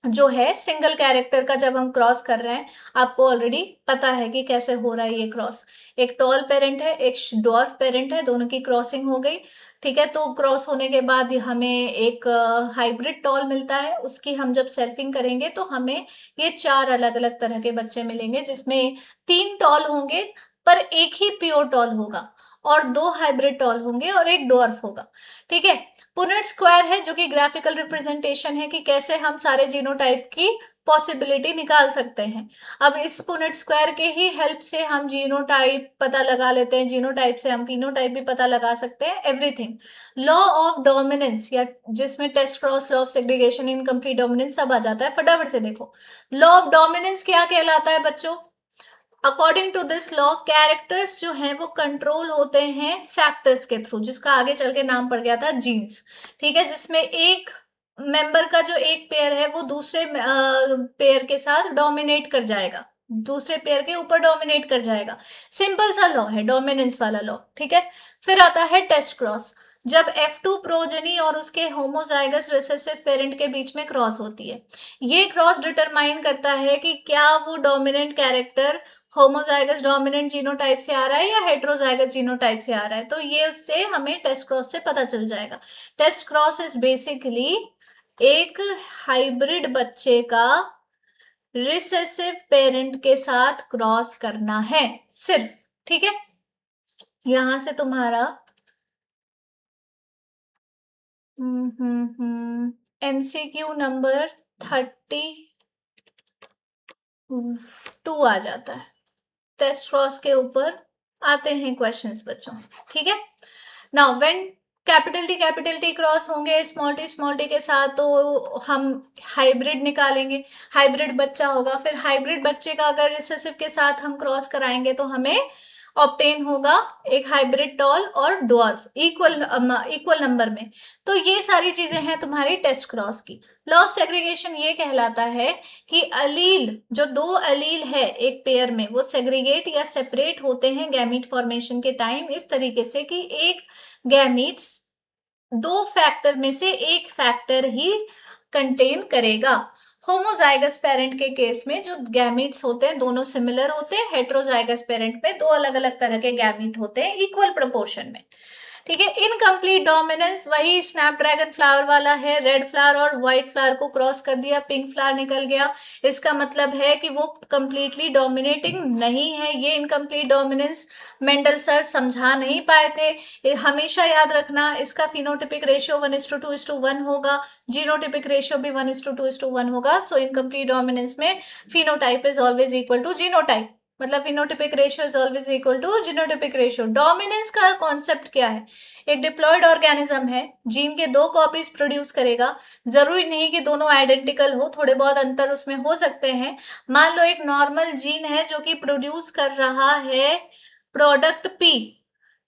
जो है सिंगल कैरेक्टर का जब हम क्रॉस कर रहे हैं, आपको ऑलरेडी पता है कि कैसे हो रहा है ये क्रॉस। एक टॉल पेरेंट है, एक डॉर्फ पेरेंट है, दोनों की क्रॉसिंग हो गई, ठीक है। तो क्रॉस होने के बाद हमें एक हाइब्रिड टॉल मिलता है, उसकी हम जब सेल्फिंग करेंगे तो हमें ये 4 अलग अलग तरह के बच्चे मिलेंगे, जिसमें 3 टॉल होंगे पर एक ही प्योर टॉल होगा, और 2 हाइब्रिड टॉल होंगे और एक डॉर्फ होगा, ठीक है। पुनेट स्क्वायर है जो कि ग्राफिकल रिप्रेजेंटेशन है कि कैसे हम सारे जीनोटाइप की पॉसिबिलिटी निकाल सकते हैं। अब इस पुनेट स्क्वायर के ही हेल्प से हम जीनोटाइप पता लगा लेते हैं, जीनोटाइप से हम फिनोटाइप भी पता लगा सकते हैं, एवरीथिंग। लॉ ऑफ डोमिनेंस, या जिसमें test cross, law of segregation, incomplete dominance सब आ जाता है, फटाफट से देखो। लॉ ऑफ डोमिनेंस क्या कहलाता है बच्चों? According to this law characters जो हैं वो कंट्रोल होते हैं फैक्टर्स के थ्रू, जिसका आगे चल के नाम पड़ गया था जीन्स, ठीक है, जिसमें एक मेंबर का जो एक पेयर है वो दूसरे पेयर के साथ डोमिनेट कर जाएगा, दूसरे पेयर के ऊपर डोमिनेट कर जाएगा। सिंपल सा लॉ है, डोमिनेंस वाला लॉ, ठीक है। फिर आता है टेस्ट क्रॉस, जब F2 प्रोजेनी और उसके होमोजाइगस रिसेसिव पेरेंट के बीच में क्रॉस होती है। ये क्रॉस डिटरमाइन करता है कि क्या वो dominant character homozygous dominant genotype से आ रहा है या हेट्रोजाइगस जीनोटाइप से आ रहा है, तो ये उससे हमें टेस्ट क्रॉस से पता चल जाएगा। टेस्ट क्रॉस इज बेसिकली एक हाइब्रिड बच्चे का रिसेसिव पेरेंट के साथ क्रॉस करना है सिर्फ, ठीक है। यहां से तुम्हारा MCQ नंबर 32 आ जाता है, टेस्ट क्रॉस के ऊपर आते हैं क्वेश्चंस बच्चों, ठीक है। Now when capital T cross होंगे स्मॉल टी के साथ, तो हम हाइब्रिड निकालेंगे, हाइब्रिड बच्चा होगा। फिर हाइब्रिड बच्चे का अगर रिसेसिव के साथ हम क्रॉस कराएंगे तो हमें ऑब्टेन होगा एक हाइब्रिड टॉल और डॉर्फ इक्वल नंबर में। तो ये सारी चीजें हैं तुम्हारी टेस्ट क्रॉस की। लॉ ऑफ सेग्रीगेशन ये कहलाता है कि अलील, जो दो अलील है एक पेयर में, वो सेग्रीगेट या सेपरेट होते हैं गैमीट फॉर्मेशन के टाइम इस तरीके से कि एक गैमीट 2 फैक्टर में से एक फैक्टर ही कंटेन करेगा। होमोजाइगस पेरेंट के केस में जो गैमीट्स होते हैं दोनों सिमिलर होते हैं, हेट्रोजाइगस पेरेंट में 2 अलग अलग तरह के गैमीट होते हैं इक्वल प्रोपोर्शन में, ठीक है। इनकम्प्लीट डोमिनेंस वही स्नैपड्रैगन फ्लावर वाला है, रेड फ्लावर और व्हाइट फ्लावर को क्रॉस कर दिया, पिंक फ्लावर निकल गया, इसका मतलब है कि वो कंप्लीटली डोमिनेटिंग नहीं है। ये इनकम्प्लीट डोमिनेंस मेंडल सर समझा नहीं पाए थे। हमेशा याद रखना इसका फिनोटिपिक रेशियो 1:2:1 होगा, जीनोटिपिक रेशियो भी 1:2:1 होगा। सो इनकम्प्लीट डोमिनेंस में phenotype is always equal to genotype, मतलब phenotypic ratio is always equal to genotypic ratio. Dominance का कॉन्सेप्ट क्या है? एक डिप्लॉयड ऑर्गेनिज्म है, जीन के 2 कॉपीज प्रोड्यूस करेगा, जरूरी नहीं कि दोनों आइडेंटिकल हो, थोड़े बहुत अंतर उसमें हो सकते हैं। मान लो एक नॉर्मल जीन है जो कि प्रोड्यूस कर रहा है प्रोडक्ट पी,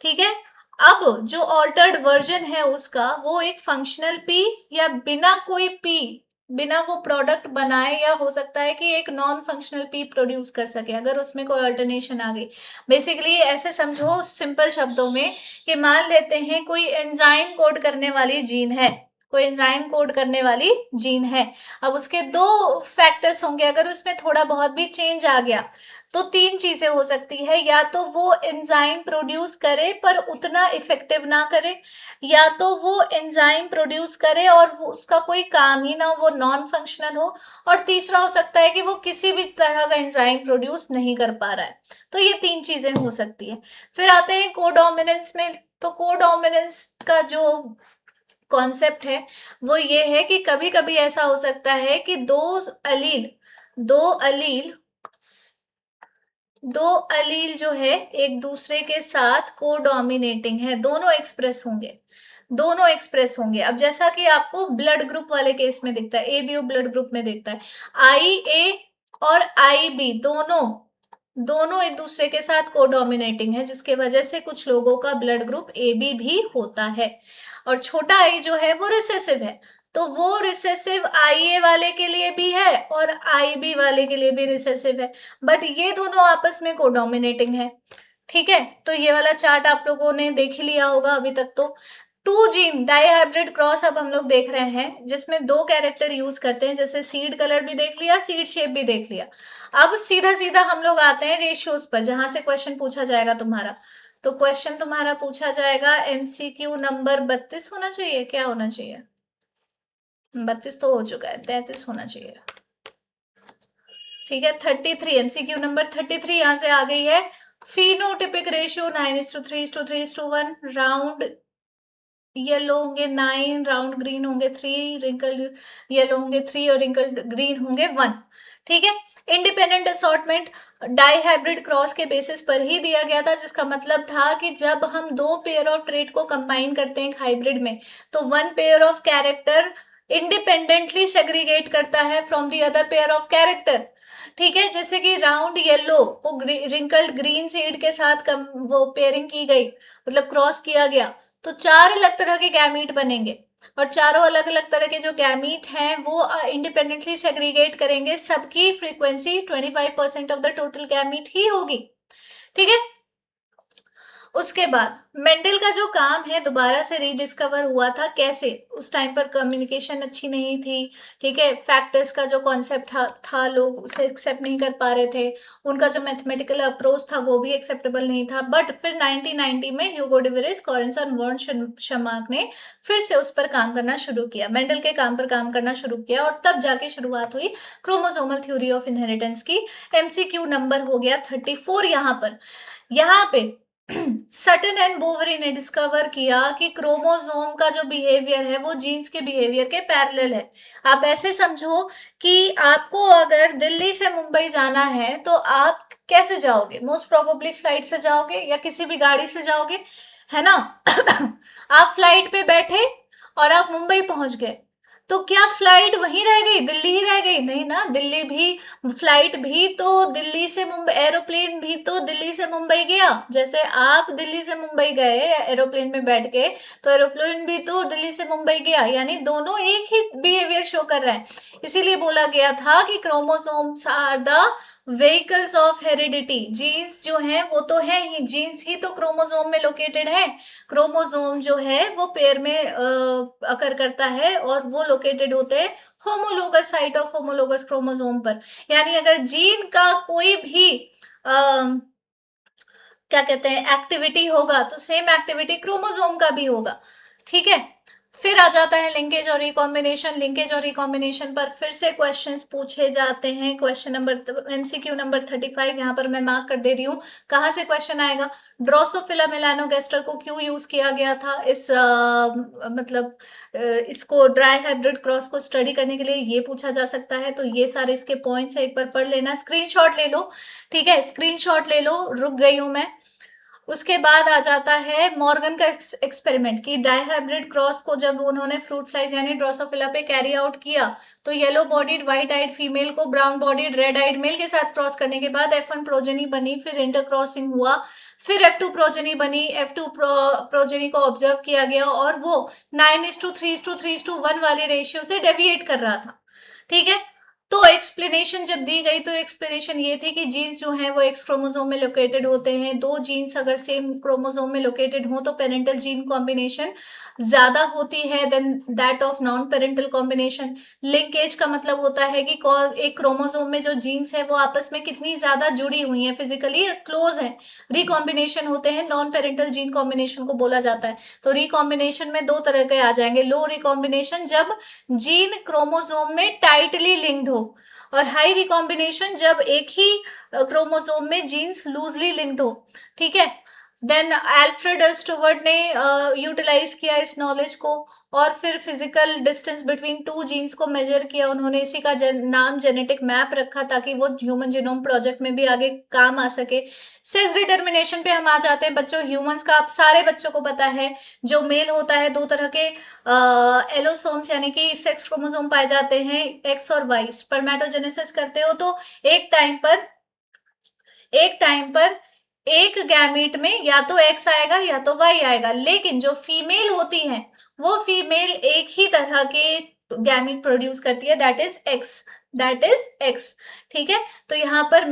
ठीक है। अब जो ऑल्टर्ड वर्जन है उसका, वो एक फंक्शनल पी या बिना कोई पी, बिना वो प्रोडक्ट बनाए, या हो सकता है कि एक नॉन फंक्शनल पी प्रोड्यूस कर सके अगर उसमें कोई अल्टरनेशन आ गई। बेसिकली ऐसे समझो सिंपल शब्दों में कि मान लेते हैं कोई एंजाइम कोड करने वाली जीन है, कोई एंजाइम कोड करने वाली जीन है। अब उसके 2 फैक्टर्स होंगे, अगर उसमें थोड़ा बहुत भी चेंज आ गया तो 3 चीजें हो सकती है, या तो वो एंजाइम प्रोड्यूस करे पर उतना इफेक्टिव ना करे, या तो वो एंजाइम प्रोड्यूस करे और वो उसका कोई काम ही ना हो, वो नॉन फंक्शनल हो, और तीसरा हो सकता है कि वो किसी भी तरह का एंजाइम प्रोड्यूस नहीं कर पा रहा है। तो ये 3 चीजें हो सकती है। फिर आते हैं कोडोमिनेंस में। तो कोडोमिनेंस का जो कॉन्सेप्ट है वो ये है कि कभी कभी ऐसा हो सकता है कि दो अलील दो अलील जो है एक दूसरे के साथ कोडोमिनेटिंग है, दोनों एक्सप्रेस होंगे। अब जैसा कि आपको ब्लड ग्रुप वाले केस में दिखता है, A B O blood group में दिखता है, आई ए और आई बी दोनों दोनों एक दूसरे के साथ कोडोमिनेटिंग है, जिसके वजह से कुछ लोगों का ब्लड ग्रुप ए बी भी होता है। और छोटा आई जो है वो रिसेसिव है, तो वो रिसेसिव आई ए वाले के लिए भी है और आई बी वाले के लिए भी रिसेसिव है, बट ये दोनों आपस में कोडोमिनेटिंग है। ठीक है, तो ये वाला चार्ट आप लोगों ने देख ही लिया होगा अभी तक। तो 2 जीन डाइहाइब्रिड क्रॉस अब हम लोग देख रहे हैं, जिसमें 2 कैरेक्टर यूज करते हैं, जैसे सीड कलर भी देख लिया, सीड शेप भी देख लिया। अब सीधा सीधा हम लोग आते हैं रेशियोज पर, जहां से क्वेश्चन पूछा जाएगा तुम्हारा। तो क्वेश्चन तुम्हारा पूछा जाएगा एमसीक्यू नंबर 32 होना चाहिए, क्या होना चाहिए? 32 तो हो चुका है, 33 होना चाहिए। ठीक है, 33 एमसीक्यू नंबर 33 यहां से आ गई है। फिनोटिपिक रेशियो 9:3:3:1, राउंड येलो होंगे 9, राउंड ग्रीन होंगे 3, रिंकल्ड येलो होंगे 3 और रिंकल्ड ग्रीन होंगे 1। ठीक है, इंडिपेंडेंट असॉर्टमेंट डाइहाइब्रिड क्रॉस के बेसिस पर ही दिया गया था, जिसका मतलब था कि जब हम 2 पेयर ऑफ ट्रेट को कंबाइन करते हैं हाइब्रिड में, तो 1 pair of character independently segregate करता है from the other pair of character. ठीक है, जैसे कि राउंड येलो को रिंकल्ड ग्रीन सीड के साथ वो पेयरिंग की गई, मतलब क्रॉस किया गया, तो 4 अलग तरह के गैमीट बनेंगे, और चारों अलग अलग तरह के जो गैमीट हैं वो इंडिपेंडेंटली सेग्रीगेट करेंगे, सबकी frequency 25% of the total gamete ही होगी। ठीक है, उसके बाद मेंडल का जो काम है दोबारा से रीडिस्कवर हुआ था, कैसे? उस टाइम पर कम्युनिकेशन अच्छी नहीं थी, ठीक है, फैक्टर्स का जो कॉन्सेप्ट था लोग उसे एक्सेप्ट नहीं कर पा रहे थे, उनका जो मैथमेटिकल अप्रोच था वो भी एक्सेप्टेबल नहीं था। बट फिर 1990 में ह्यूगो डिविरिस, कॉरिंसन, वॉन शमाक ने फिर से उस पर काम करना शुरू किया, मेंडल के काम पर काम करना शुरू किया, और तब जाके शुरुआत हुई क्रोमोसोमल थ्योरी ऑफ इनहेरिटेंस की। एमसीक्यू नंबर हो गया 34 यहाँ पे सटन एंड बोवरी ने डिस्कवर किया कि क्रोमोसोम का जो बिहेवियर है वो जीन्स के बिहेवियर के पैरेलल है। आप ऐसे समझो कि आपको अगर दिल्ली से मुंबई जाना है तो आप कैसे जाओगे? मोस्ट प्रोबेबली फ्लाइट से जाओगे या किसी भी गाड़ी से जाओगे, है ना? आप फ्लाइट पे बैठे और आप मुंबई पहुंच गए, तो क्या फ्लाइट वहीं रह गई, दिल्ली ही रह गई? नहीं ना, दिल्ली भी, फ्लाइट भी तो दिल्ली से मुंबई, एरोप्लेन भी तो दिल्ली से मुंबई गया। जैसे आप दिल्ली से मुंबई गए एरोप्लेन में बैठ के, तो एरोप्लेन भी तो दिल्ली से मुंबई गया, यानी दोनों एक ही बिहेवियर शो कर रहे हैं। इसीलिए बोला गया था कि chromosomes are the vehicles of heredity. Genes जो है वो तो है ही, जीन्स ही तो क्रोमोसोम में लोकेटेड है। क्रोमोसोम जो है वो पेयर में अकर करता है और वो लोकेटेड होते हैं homologous site of homologous chromosome पर। यानी अगर जीन का कोई भी क्या कहते हैं एक्टिविटी होगा, तो सेम एक्टिविटी क्रोमोसोम का भी होगा। ठीक है, फिर आ जाता है लिंकेज और रिकॉम्बिनेशन। लिंकेज और रिकॉम्बिनेशन पर फिर से क्वेश्चंस पूछे जाते हैं। क्वेश्चन नंबर एमसीक्यू नंबर 35 यहाँ पर मैं मार्क कर दे रही हूँ। कहाँ से क्वेश्चन आएगा? ड्रोसोफिला मेलानोगास्टर को क्यों यूज किया गया था इस मतलब इसको ड्राई हाइब्रिड क्रॉस को स्टडी करने के लिए, ये पूछा जा सकता है। तो ये सारे इसके पॉइंट्स है, एक बार पढ़ लेना, स्क्रीनशॉट ले लो। ठीक है, स्क्रीनशॉट ले लो, रुक गई हूं मैं। उसके बाद आ जाता है मॉर्गन का एक्सपेरिमेंट की डाइहाइब्रिड क्रॉस को जब उन्होंने फ्रूट फ्लाइज यानी ड्रोसोफिला पे कैरी आउट किया, तो yellow bodied white eyed female को brown bodied red eyed male के साथ क्रॉस करने के बाद F1 प्रोजेनी बनी, फिर इंटर क्रॉसिंग हुआ, फिर F2 प्रोजेनी बनी। F2 प्रोजेनी को ऑब्जर्व किया गया और वो 9:3:3:1 वाले रेशियो से डेविएट कर रहा था। ठीक है, तो एक्सप्लेनेशन जब दी गई तो एक्सप्लेनेशन ये थी कि जीन्स जो है वो एक्स क्रोमोसोम में लोकेटेड होते हैं। दो जीन्स अगर सेम क्रोमोसोम में लोकेटेड हो तो पेरेंटल जीन कॉम्बिनेशन ज्यादा होती है than that of non parental combination. Linkage का मतलब होता है कि एक क्रोमोसोम में जो जीन्स है वो आपस में कितनी ज्यादा जुड़ी हुई है, फिजिकली क्लोज है। रिकॉम्बिनेशन होते हैं, नॉन पेरेंटल जीन कॉम्बिनेशन को बोला जाता है। तो रिकॉम्बिनेशन में दो तरह के आ जाएंगे। लो रिकॉम्बिनेशन जब जीन क्रोमोसोम में टाइटली लिंक्ड हो, और हाई रिकॉम्बिनेशन जब एक ही क्रोमोसोम में जीन्स लूजली लिंक्ड हो। ठीक है, देन एल्फ्रेड स्टुवर्ट ने यूटिलाइज किया इस नॉलेज को, और फिर physical distance between two genes को मेजर किया उन्होंने। इसी का नाम जेनेटिक मैप रखा ताकि वो ह्यूमन जीनोम प्रोजेक्ट में भी आगे काम आ सके। सेक्स डिटर्मिनेशन पे हम आ जाते हैं बच्चों। ह्यूमंस का आप सारे बच्चों को पता है, जो मेल होता है दो तरह के एलोसोम्स यानी कि सेक्स क्रोमोसोम पाए जाते हैं, एक्स और वाई। स्पर्मेटोजेनेसिस करते हो तो एक टाइम पर एक गैमीट में या तो एक्स आएगा या तो वाई आएगा, लेकिन जो फीमेल होती है वो फीमेल एक ही तरह के गैमीट प्रोड्यूस करती है, दैट इज एक्स। ठीक है, तो यहाँ पर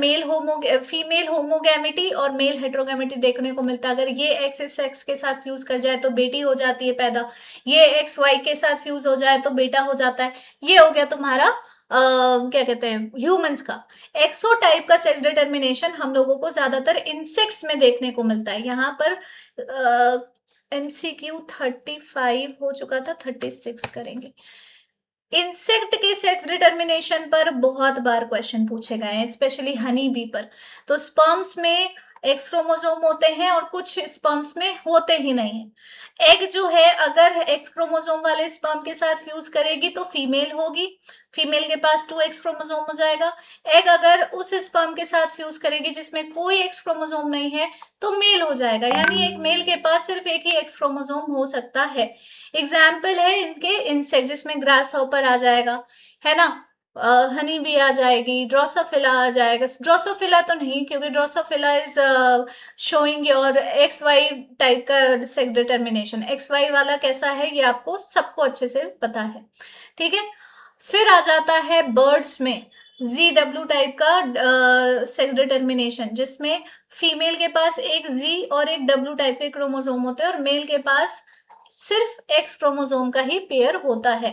फीमेल होमोगैमिटी और मेल हेट्रोगैमिटी देखने को मिलता है। अगर ये एक्स इस एक्स के साथ फ्यूज कर जाए तो बेटी हो जाती है पैदा, ये एक्स वाई के साथ फ्यूज हो जाए तो बेटा हो जाता है। ये हो गया तुम्हारा क्या कहते हैं ह्यूमंस का। एक्सो टाइप का सेक्स डिटर्मिनेशन हम लोगों को ज्यादातर इंसेक्ट्स में देखने को मिलता है। यहाँ पर एमसीक्यू 35 हो चुका था, 36 करेंगे। इंसेक्ट के सेक्स डिटर्मिनेशन पर बहुत बार क्वेश्चन पूछे गए हैं, स्पेशली हनी बी पर। तो स्पर्म्स में एक्स क्रोमोसोम होते हैं और कुछ स्पर्म्स में होते ही नहीं है। एग जो है अगर एक्स क्रोमोसोम वाले स्पर्म के साथ फ्यूज करेगी तो फीमेल होगी, फीमेल के पास 2x क्रोमोसोम हो जाएगा। एग अगर उस स्पर्म के साथ फ्यूज करेगी जिसमें कोई एक्स क्रोमोसोम नहीं है तो मेल हो जाएगा, यानी एक मेल के पास सिर्फ एक ही एक्स क्रोमोसोम हो सकता है। एग्जाम्पल है इनके इंसेक्ट, जिसमें ग्रास हॉपर आ जाएगा, है ना, हनी भी आ जाएगी, ड्रोसोफिला आ जाएगा। ड्रोसोफिला तो नहीं, क्योंकि Drosophila is showing your X Y type का सेक्स डिटर्मिनेशन। एक्स वाई वाला कैसा है ये आपको सबको अच्छे से पता है। ठीक है, फिर आ जाता है बर्ड्स में ZW टाइप का सेक्स डिटर्मिनेशन, जिसमें फीमेल के पास एक जी और एक डब्ल्यू टाइप के क्रोमोसोम होते हैं और मेल के पास सिर्फ एक्स क्रोमोसोम का ही पेयर होता है।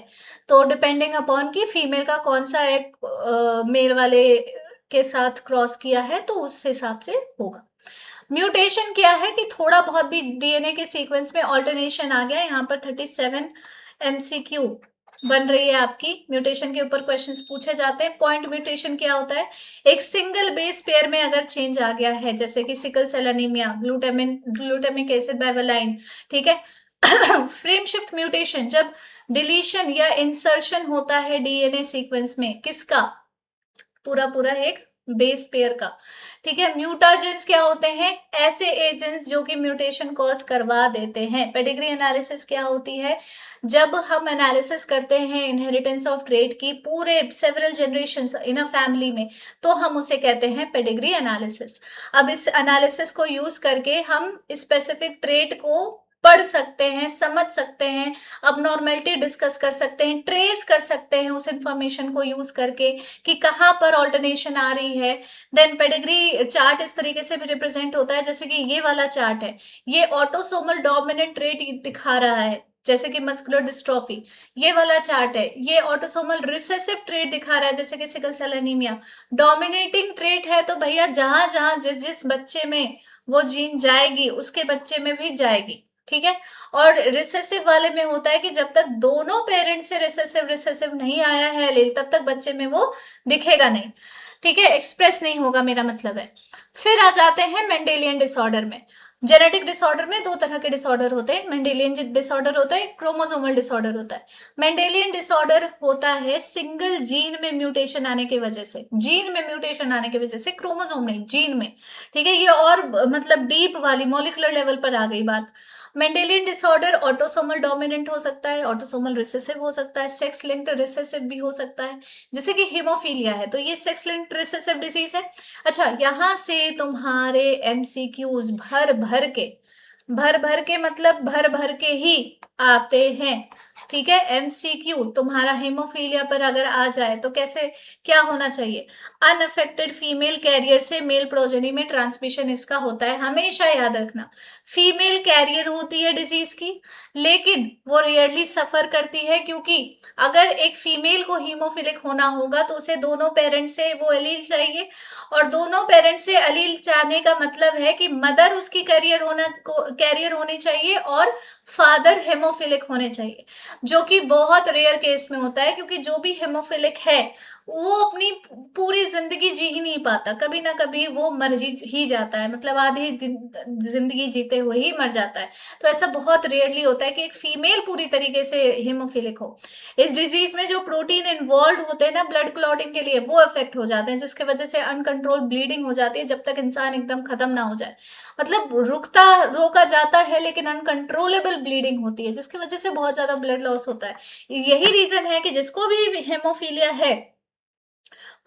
तो डिपेंडिंग अपॉन कि फीमेल का कौन सा एक मेल वाले के साथ क्रॉस किया है तो उस हिसाब से होगा। म्यूटेशन क्या है कि थोड़ा बहुत भी डीएनए के सीक्वेंस में ऑल्टरनेशन आ गया। यहाँ पर 37 एमसीक्यू बन रही है आपकी। म्यूटेशन के ऊपर क्वेश्चंस पूछे जाते हैं। पॉइंट म्यूटेशन क्या होता है? एक सिंगल बेस पेयर में अगर चेंज आ गया है, जैसे कि sickle cell anaemia, glutamic acid by valine. ठीक है, फ्रेम शिफ्ट म्यूटेशन जब डिलीशन या इंसर्शन होता है डीएनए सीक्वेंस में, किसका? पूरा पूरा एक बेस पेयर का। ठीक है, म्यूटाजेंस क्या होते हैं? ऐसे एजेंट्स जो कि म्यूटेशन कॉज करवा देते हैं। पेडिग्री एनालिसिस क्या होती है? जब हम एनालिसिस करते हैं इनहेरिटेंस ऑफ ट्रेट की पूरे several generations in a family में, तो हम उसे कहते हैं पेडिग्री एनालिसिस। अब इस एनालिसिस को यूज करके हम स्पेसिफिक ट्रेट को पढ़ सकते हैं, समझ सकते हैं, अब नॉर्मेलिटी डिस्कस कर सकते हैं, ट्रेस कर सकते हैं उस इंफॉर्मेशन को यूज करके कि कहाँ पर ऑल्टरनेशन आ रही है। देन पेडिग्री चार्ट इस तरीके से भी रिप्रेजेंट होता है, जैसे कि ये वाला चार्ट है, ये ऑटोसोमल डोमिनेंट ट्रेट दिखा रहा है। जैसे कि मस्कुलर डिस्ट्रॉफी, ये वाला चार्ट है, ये ऑटोसोमल रिसेसिव ट्रेट दिखा रहा है जैसे कि sickle cell anaemia. Dominating trait है तो भैया जहां जहां जिस जिस बच्चे में वो जीन जाएगी उसके बच्चे में भी जाएगी, ठीक है। और रिसेसिव वाले में होता है कि जब तक दोनों पेरेंट से रिसेसिव रिसेसिव नहीं आया है एलील तब तक बच्चे में वो दिखेगा नहीं, ठीक है, एक्सप्रेस नहीं होगा मेरा मतलब है। फिर आ जाते हैं मेंडेलियन डिसऑर्डर में। जेनेटिक डिसऑर्डर में दो तरह के डिसऑर्डर होते हैं, मेंडेलियन डिसऑर्डर होता है, क्रोमोसोमल डिसऑर्डर होता है। मेंडेलियन डिसऑर्डर होता है सिंगल जीन में म्यूटेशन आने की वजह से, जीन में म्यूटेशन आने की वजह से, क्रोमोसोम नहीं जीन में, ठीक है। ये और मतलब डीप वाली मॉलिक्यूलर लेवल पर आ गई बात। मेंडेलियन डिसऑर्डर ऑटोसोमल डोमिनेंट हो सकता है, ऑटोसोमल रिसेसिव हो सकता है, सेक्स लिंक्ड रिसेसिव भी हो सकता है, जैसे कि हीमोफीलिया है तो ये सेक्स लिंक्ड रिसेसिव डिजीज है। अच्छा, यहां से तुम्हारे एमसीक्यूज भर भर के मतलब भर भर के ही आते हैं, ठीक है। एमसीक्यू तुम्हारा हेमोफीलिया पर अगर आ जाए तो कैसे, क्या होना चाहिए, अनअफेक्टेड फीमेल कैरियर से मेल प्रोजेनी में ट्रांसमिशन इसका होता है, हमेशा याद रखना। फीमेल कैरियर होती है डिजीज की, लेकिन वो रेयरली सफर करती है, क्योंकि अगर एक फीमेल को हीमोफिलिक होना होगा तो उसे दोनों पेरेंट से वो एलील चाहिए, और दोनों पेरेंट से एलील चाहने का मतलब है कि मदर उसकी कैरियर होनी चाहिए और फादर हेमोफिलिक होने चाहिए, जो कि बहुत रेयर केस में होता है, क्योंकि जो भी हेमोफिलिक है वो अपनी पूरी जिंदगी जी ही नहीं पाता, कभी ना कभी वो मर ही जाता है, मतलब आधी जिंदगी जीते हुए ही मर जाता है। तो ऐसा बहुत रेयरली होता है कि एक फीमेल पूरी तरीके से हेमोफिलिक हो। इस डिजीज में जो प्रोटीन इन्वॉल्व होते हैं ना ब्लड क्लॉटिंग के लिए, वो इफेक्ट हो जाते हैं, जिसकी वजह से अनकंट्रोल ब्लीडिंग हो जाती है जब तक इंसान एकदम खत्म ना हो जाए, मतलब रोका जाता है लेकिन अनकंट्रोलेबल ब्लीडिंग होती है, जिसकी वजह से बहुत ज्यादा ब्लड लॉस होता है। यही रीजन है कि जिसको भी हेमोफीलिया है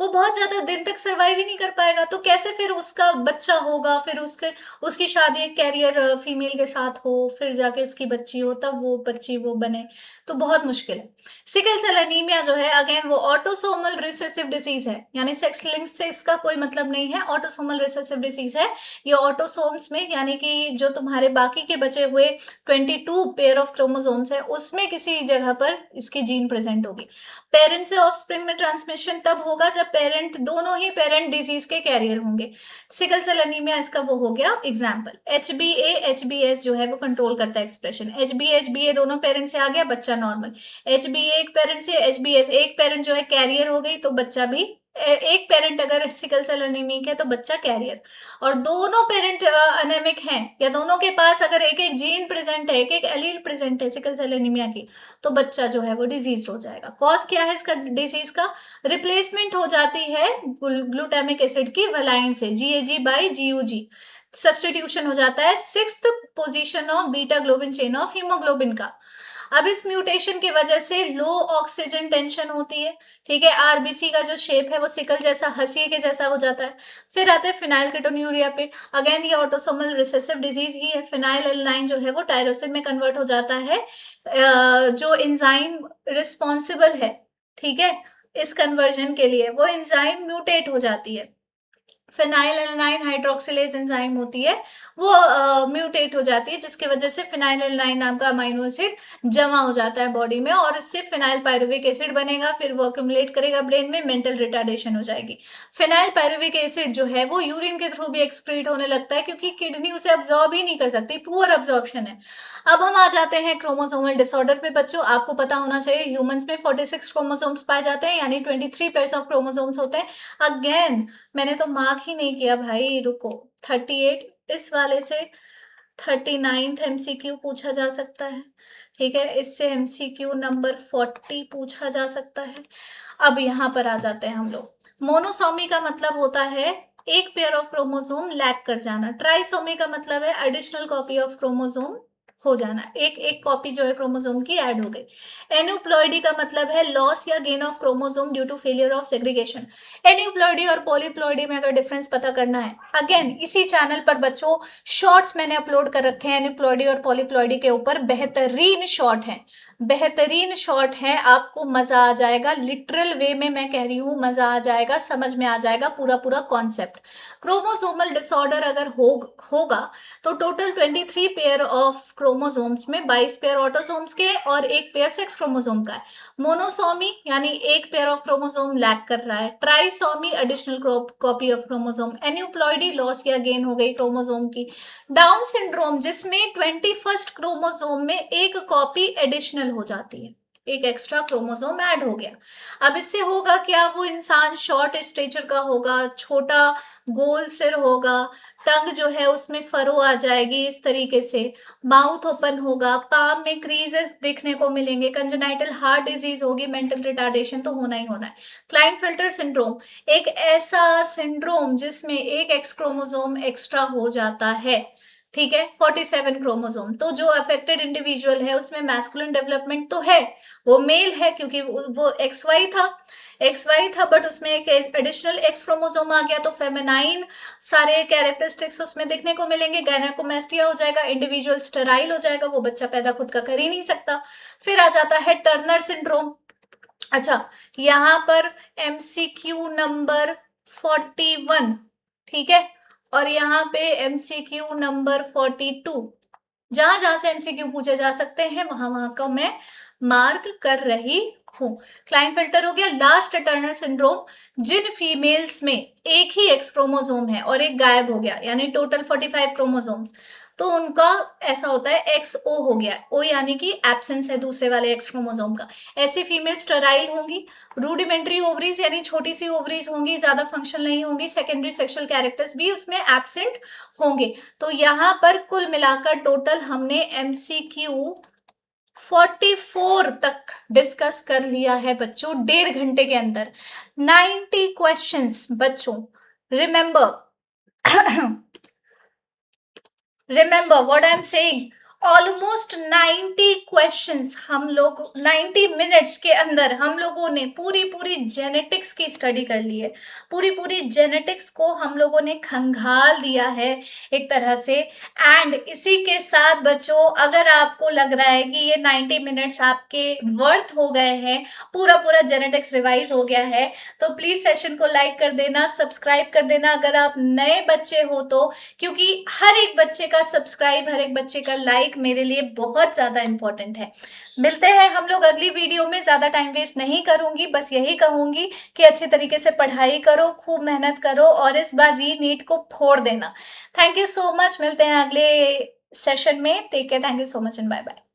वो बहुत ज्यादा दिन तक सरवाइव ही नहीं कर पाएगा, तो कैसे फिर उसका बच्चा होगा, फिर उसकी शादी एक कैरियर फीमेल के साथ हो, फिर जाके उसकी बच्ची हो, तब वो बच्ची वो बने, तो बहुत मुश्किल है। सिकल सेल एनीमिया जो है अगेन वो ऑटोसोमल रिसेसिव डिजीज है, यानी सेक्स लिंक से इसका कोई मतलब नहीं है, ऑटोसोमल रिसेसिव डिजीज है। ये ऑटोसोम्स में, यानी कि जो तुम्हारे बाकी के बचे हुए 22 पेयर ऑफ क्रोमोसोम्स है उसमें किसी जगह पर इसकी जीन प्रेजेंट होगी। पेरेंट से ऑफस्प्रिंग में ट्रांसमिशन तब होगा जब पेरेंट, दोनों ही पेरेंट डिजीज के कैरियर होंगे। सिकल सेल एनीमिया इसका वो हो गया एग्जाम्पल। एच बी एस जो है वो कंट्रोल करता है एक्सप्रेशन, एच बी ए दोनों पेरेंट से आ गया, बच्चा नॉर्मल। एच बी ए एक पेरेंट से, एच बी एस एक पेरेंट जो है कैरियर हो गई तो बच्चा भी, एक पेरेंट अगर सिकल सेल एनीमिक है तो बच्चा कैरियर। और दोनों पेरेंट अनेमिक हैं या दोनों के पास अगर एक एक जीन प्रेजेंट है, एक एक एलील प्रेजेंट है सिकल सेल एनीमिया की, तो बच्चा जो है वो डिजीज हो जाएगा। कॉज क्या है इसका डिजीज का, रिप्लेसमेंट हो जाती है ग्लूटामिक एसिड की वेलाइन से, जीएजी बाई जीयूजी, सब्सटीट्यूशन हो जाता है sixth position of beta globin chain of haemoglobin का। अब इस म्यूटेशन की वजह से लो ऑक्सीजन टेंशन होती है, ठीक है। आरबीसी का जो शेप है वो सिकल जैसा, हंसी के जैसा हो जाता है। फिर आते हैं फिनाइल कीटोन्यूरिया पे, अगेन ये ऑटोसोमल रिसेसिव डिजीज ही है। फिनाइल एलानाइन जो है वो टायरोसिन में कन्वर्ट हो जाता है, जो एंजाइम रिस्पॉन्सिबल है, ठीक है, इस कन्वर्जन के लिए, वो एंजाइम म्यूटेट हो जाती है। फिनाइलएलानाइन हाइड्रोक्सिलेज एंजाइम होती है, वो म्यूटेट हो जाती है, जिसकी वजह से फिनाइलएलानाइन नाम का अमाइनो एसिड जमा हो जाता है बॉडी में और इससे फिनाइल पायरुविक एसिड बनेगा, फिर वो अक्यूमुलेट करेगा ब्रेन में, मेंटल रिटार्डेशन हो जाएगी। फिनाइल पायरुविक एसिड जो है वो यूरिन के थ्रू भी एक्सक्रीट होने लगता है, क्योंकि किडनी उसे अब्जॉर्ब ही नहीं कर सकती, पुअर अब्जॉर्प्शन है। अब हम आ जाते हैं क्रोमोसोमल डिसऑर्डर पे। बच्चों आपको पता होना चाहिए ह्यूमंस में 46 क्रोमोसोम्स पाए जाते हैं, यानी 23 पेयर्स ऑफ क्रोमोसोम्स होते हैं। अगेन मैंने तो मार्क ही नहीं किया भाई, रुको। 38, इस वाले से 39th एमसीक्यू पूछा जा सकता है, ठीक है, इससे एमसीक्यू नंबर 40 पूछा जा सकता है। अब यहाँ पर आ जाते हैं हम लोग। मोनोसोमी का मतलब होता है एक पेयर ऑफ क्रोमोसोम लैक कर जाना, ट्राइसोमी का मतलब है एडिशनल कॉपी ऑफ क्रोमोसोम हो जाना, एक एक कॉपी जो है क्रोमोसोम की ऐड हो गई। एन्यूप्लॉइडी का मतलब है लॉस या gain of chromosome due to failure of segregation. Aneuploidy और पॉलीप्लॉइडी में अगर डिफरेंस पता करना है, अगेन इसी चैनल पर बच्चों शॉर्ट्स मैंने अपलोड कर रखे हैं एन्यूप्लॉइडी और पॉलीप्लॉइडी के ऊपर, बेहतरीन शॉर्ट है, बेहतरीन शॉर्ट है, आपको मजा आ जाएगा, लिटरल वे में मैं कह रही हूँ, मजा आ जाएगा, समझ में आ जाएगा पूरा पूरा कॉन्सेप्ट। क्रोमोसोमल डिसऑर्डर अगर होगा तो टोटल 23 पेयर ऑफ क्रोमोसोम्स में 22 पेयर ऑटोसोम्स के और एक पेयर सेक्स क्रोमोसोम का है। मोनोसोमी यानी एक पेयर ऑफ क्रोमोसोम लैक कर रहा है। Trisomy additional copy of chromosome. Aneuploidy loss या गेन हो गई क्रोमोसोम की। डाउन सिंड्रोम जिसमें 21st क्रोमोसोम में एक कॉपी एडिशनल हो जाती है, एक एक्स्ट्रा क्रोमोसोम ऐड हो गया। अब इससे होगा क्या, वो इंसान शॉर्ट स्टेचर का होगा, छोटा गोल सिर होगा, टंग जो है उसमें फरो आ जाएगी इस तरीके से, माउथ ओपन होगा, पाम में क्रीजेस देखने को मिलेंगे, कंजेनाइटल हार्ट डिजीज होगी, मेंटल रिटार्डेशन तो होना ही होना है। क्लाइनफिल्टर सिंड्रोम एक ऐसा सिंड्रोम जिसमें एक एक्स क्रोमोसोम एक्स्ट्रा हो जाता है, ठीक है, 47 क्रोमोसोम। तो जो अफेक्टेड इंडिविजुअल है उसमें मैस्कुलिन डेवलपमेंट तो है, वो मेल है क्योंकि वो एक्स वाई था बट उसमें एक एडिशनल एक्स क्रोमोसोम आ गया तो फेमिनाइन सारे कैरेक्टरिस्टिक्स उसमें देखने को मिलेंगे। गायनेकोमेस्टिया हो जाएगा, इंडिविजुअल स्टेराइल हो जाएगा, वो बच्चा पैदा खुद का कर ही नहीं सकता। फिर आ जाता है टर्नर सिंड्रोम। अच्छा, यहाँ पर एमसीक्यू नंबर 41, ठीक है, और यहाँ पे एमसीक्यू नंबर 42, जहां जहां से एमसीक्यू पूछे जा सकते हैं वहां वहां का मैं मार्क कर रही हूं। क्लाइनफिल्टर हो गया। लास्ट टर्नर सिंड्रोम जिन फीमेल्स में एक ही एक्स क्रोमोसोम है और एक गायब हो गया, यानी टोटल 45 क्रोमोसोम्स, तो उनका ऐसा होता है एक्स ओ हो गया, ओ यानी कि एब्सेंस है दूसरे वाले एक्स क्रोमोसोम का। ऐसी फीमेल स्टेराइल होंगी। रूडिमेंट्री ओवरीज यानी छोटी सी ओवरीज होंगी, ज्यादा फंक्शन नहीं होंगी, सेकेंडरी सेक्सुअल कैरेक्टर्स भी उसमें एब्सेंट होंगे। तो यहाँ पर कुल मिलाकर टोटल हमने एमसीक्यू 44 तक डिस्कस कर लिया है बच्चों, 1.5 घंटे के अंदर 90 क्वेश्चंस बच्चों। Remember remember what I am saying, almost 90 questions हम लोग 90 मिनट्स के अंदर हम लोगों ने पूरी पूरी जेनेटिक्स की स्टडी कर ली है। पूरी पूरी जेनेटिक्स को हम लोगों ने खंगाल दिया है एक तरह से। एंड इसी के साथ बच्चों, अगर आपको लग रहा है कि ये 90 मिनट्स आपके वर्थ हो गए हैं, पूरा पूरा जेनेटिक्स रिवाइज हो गया है, तो प्लीज सेशन को लाइक कर देना, सब्सक्राइब कर देना अगर आप नए बच्चे हो तो, क्योंकि हर एक बच्चे का सब्सक्राइब, हर एक बच्चे का लाइक मेरे लिए बहुत ज्यादा इंपॉर्टेंट है। मिलते हैं हम लोग अगली वीडियो में। ज्यादा टाइम वेस्ट नहीं करूंगी, बस यही कहूंगी कि अच्छे तरीके से पढ़ाई करो, खूब मेहनत करो और इस बार री नीट को फोड़ देना। थैंक यू सो मच, मिलते हैं अगले सेशन में। Take care, thank you so much and bye bye.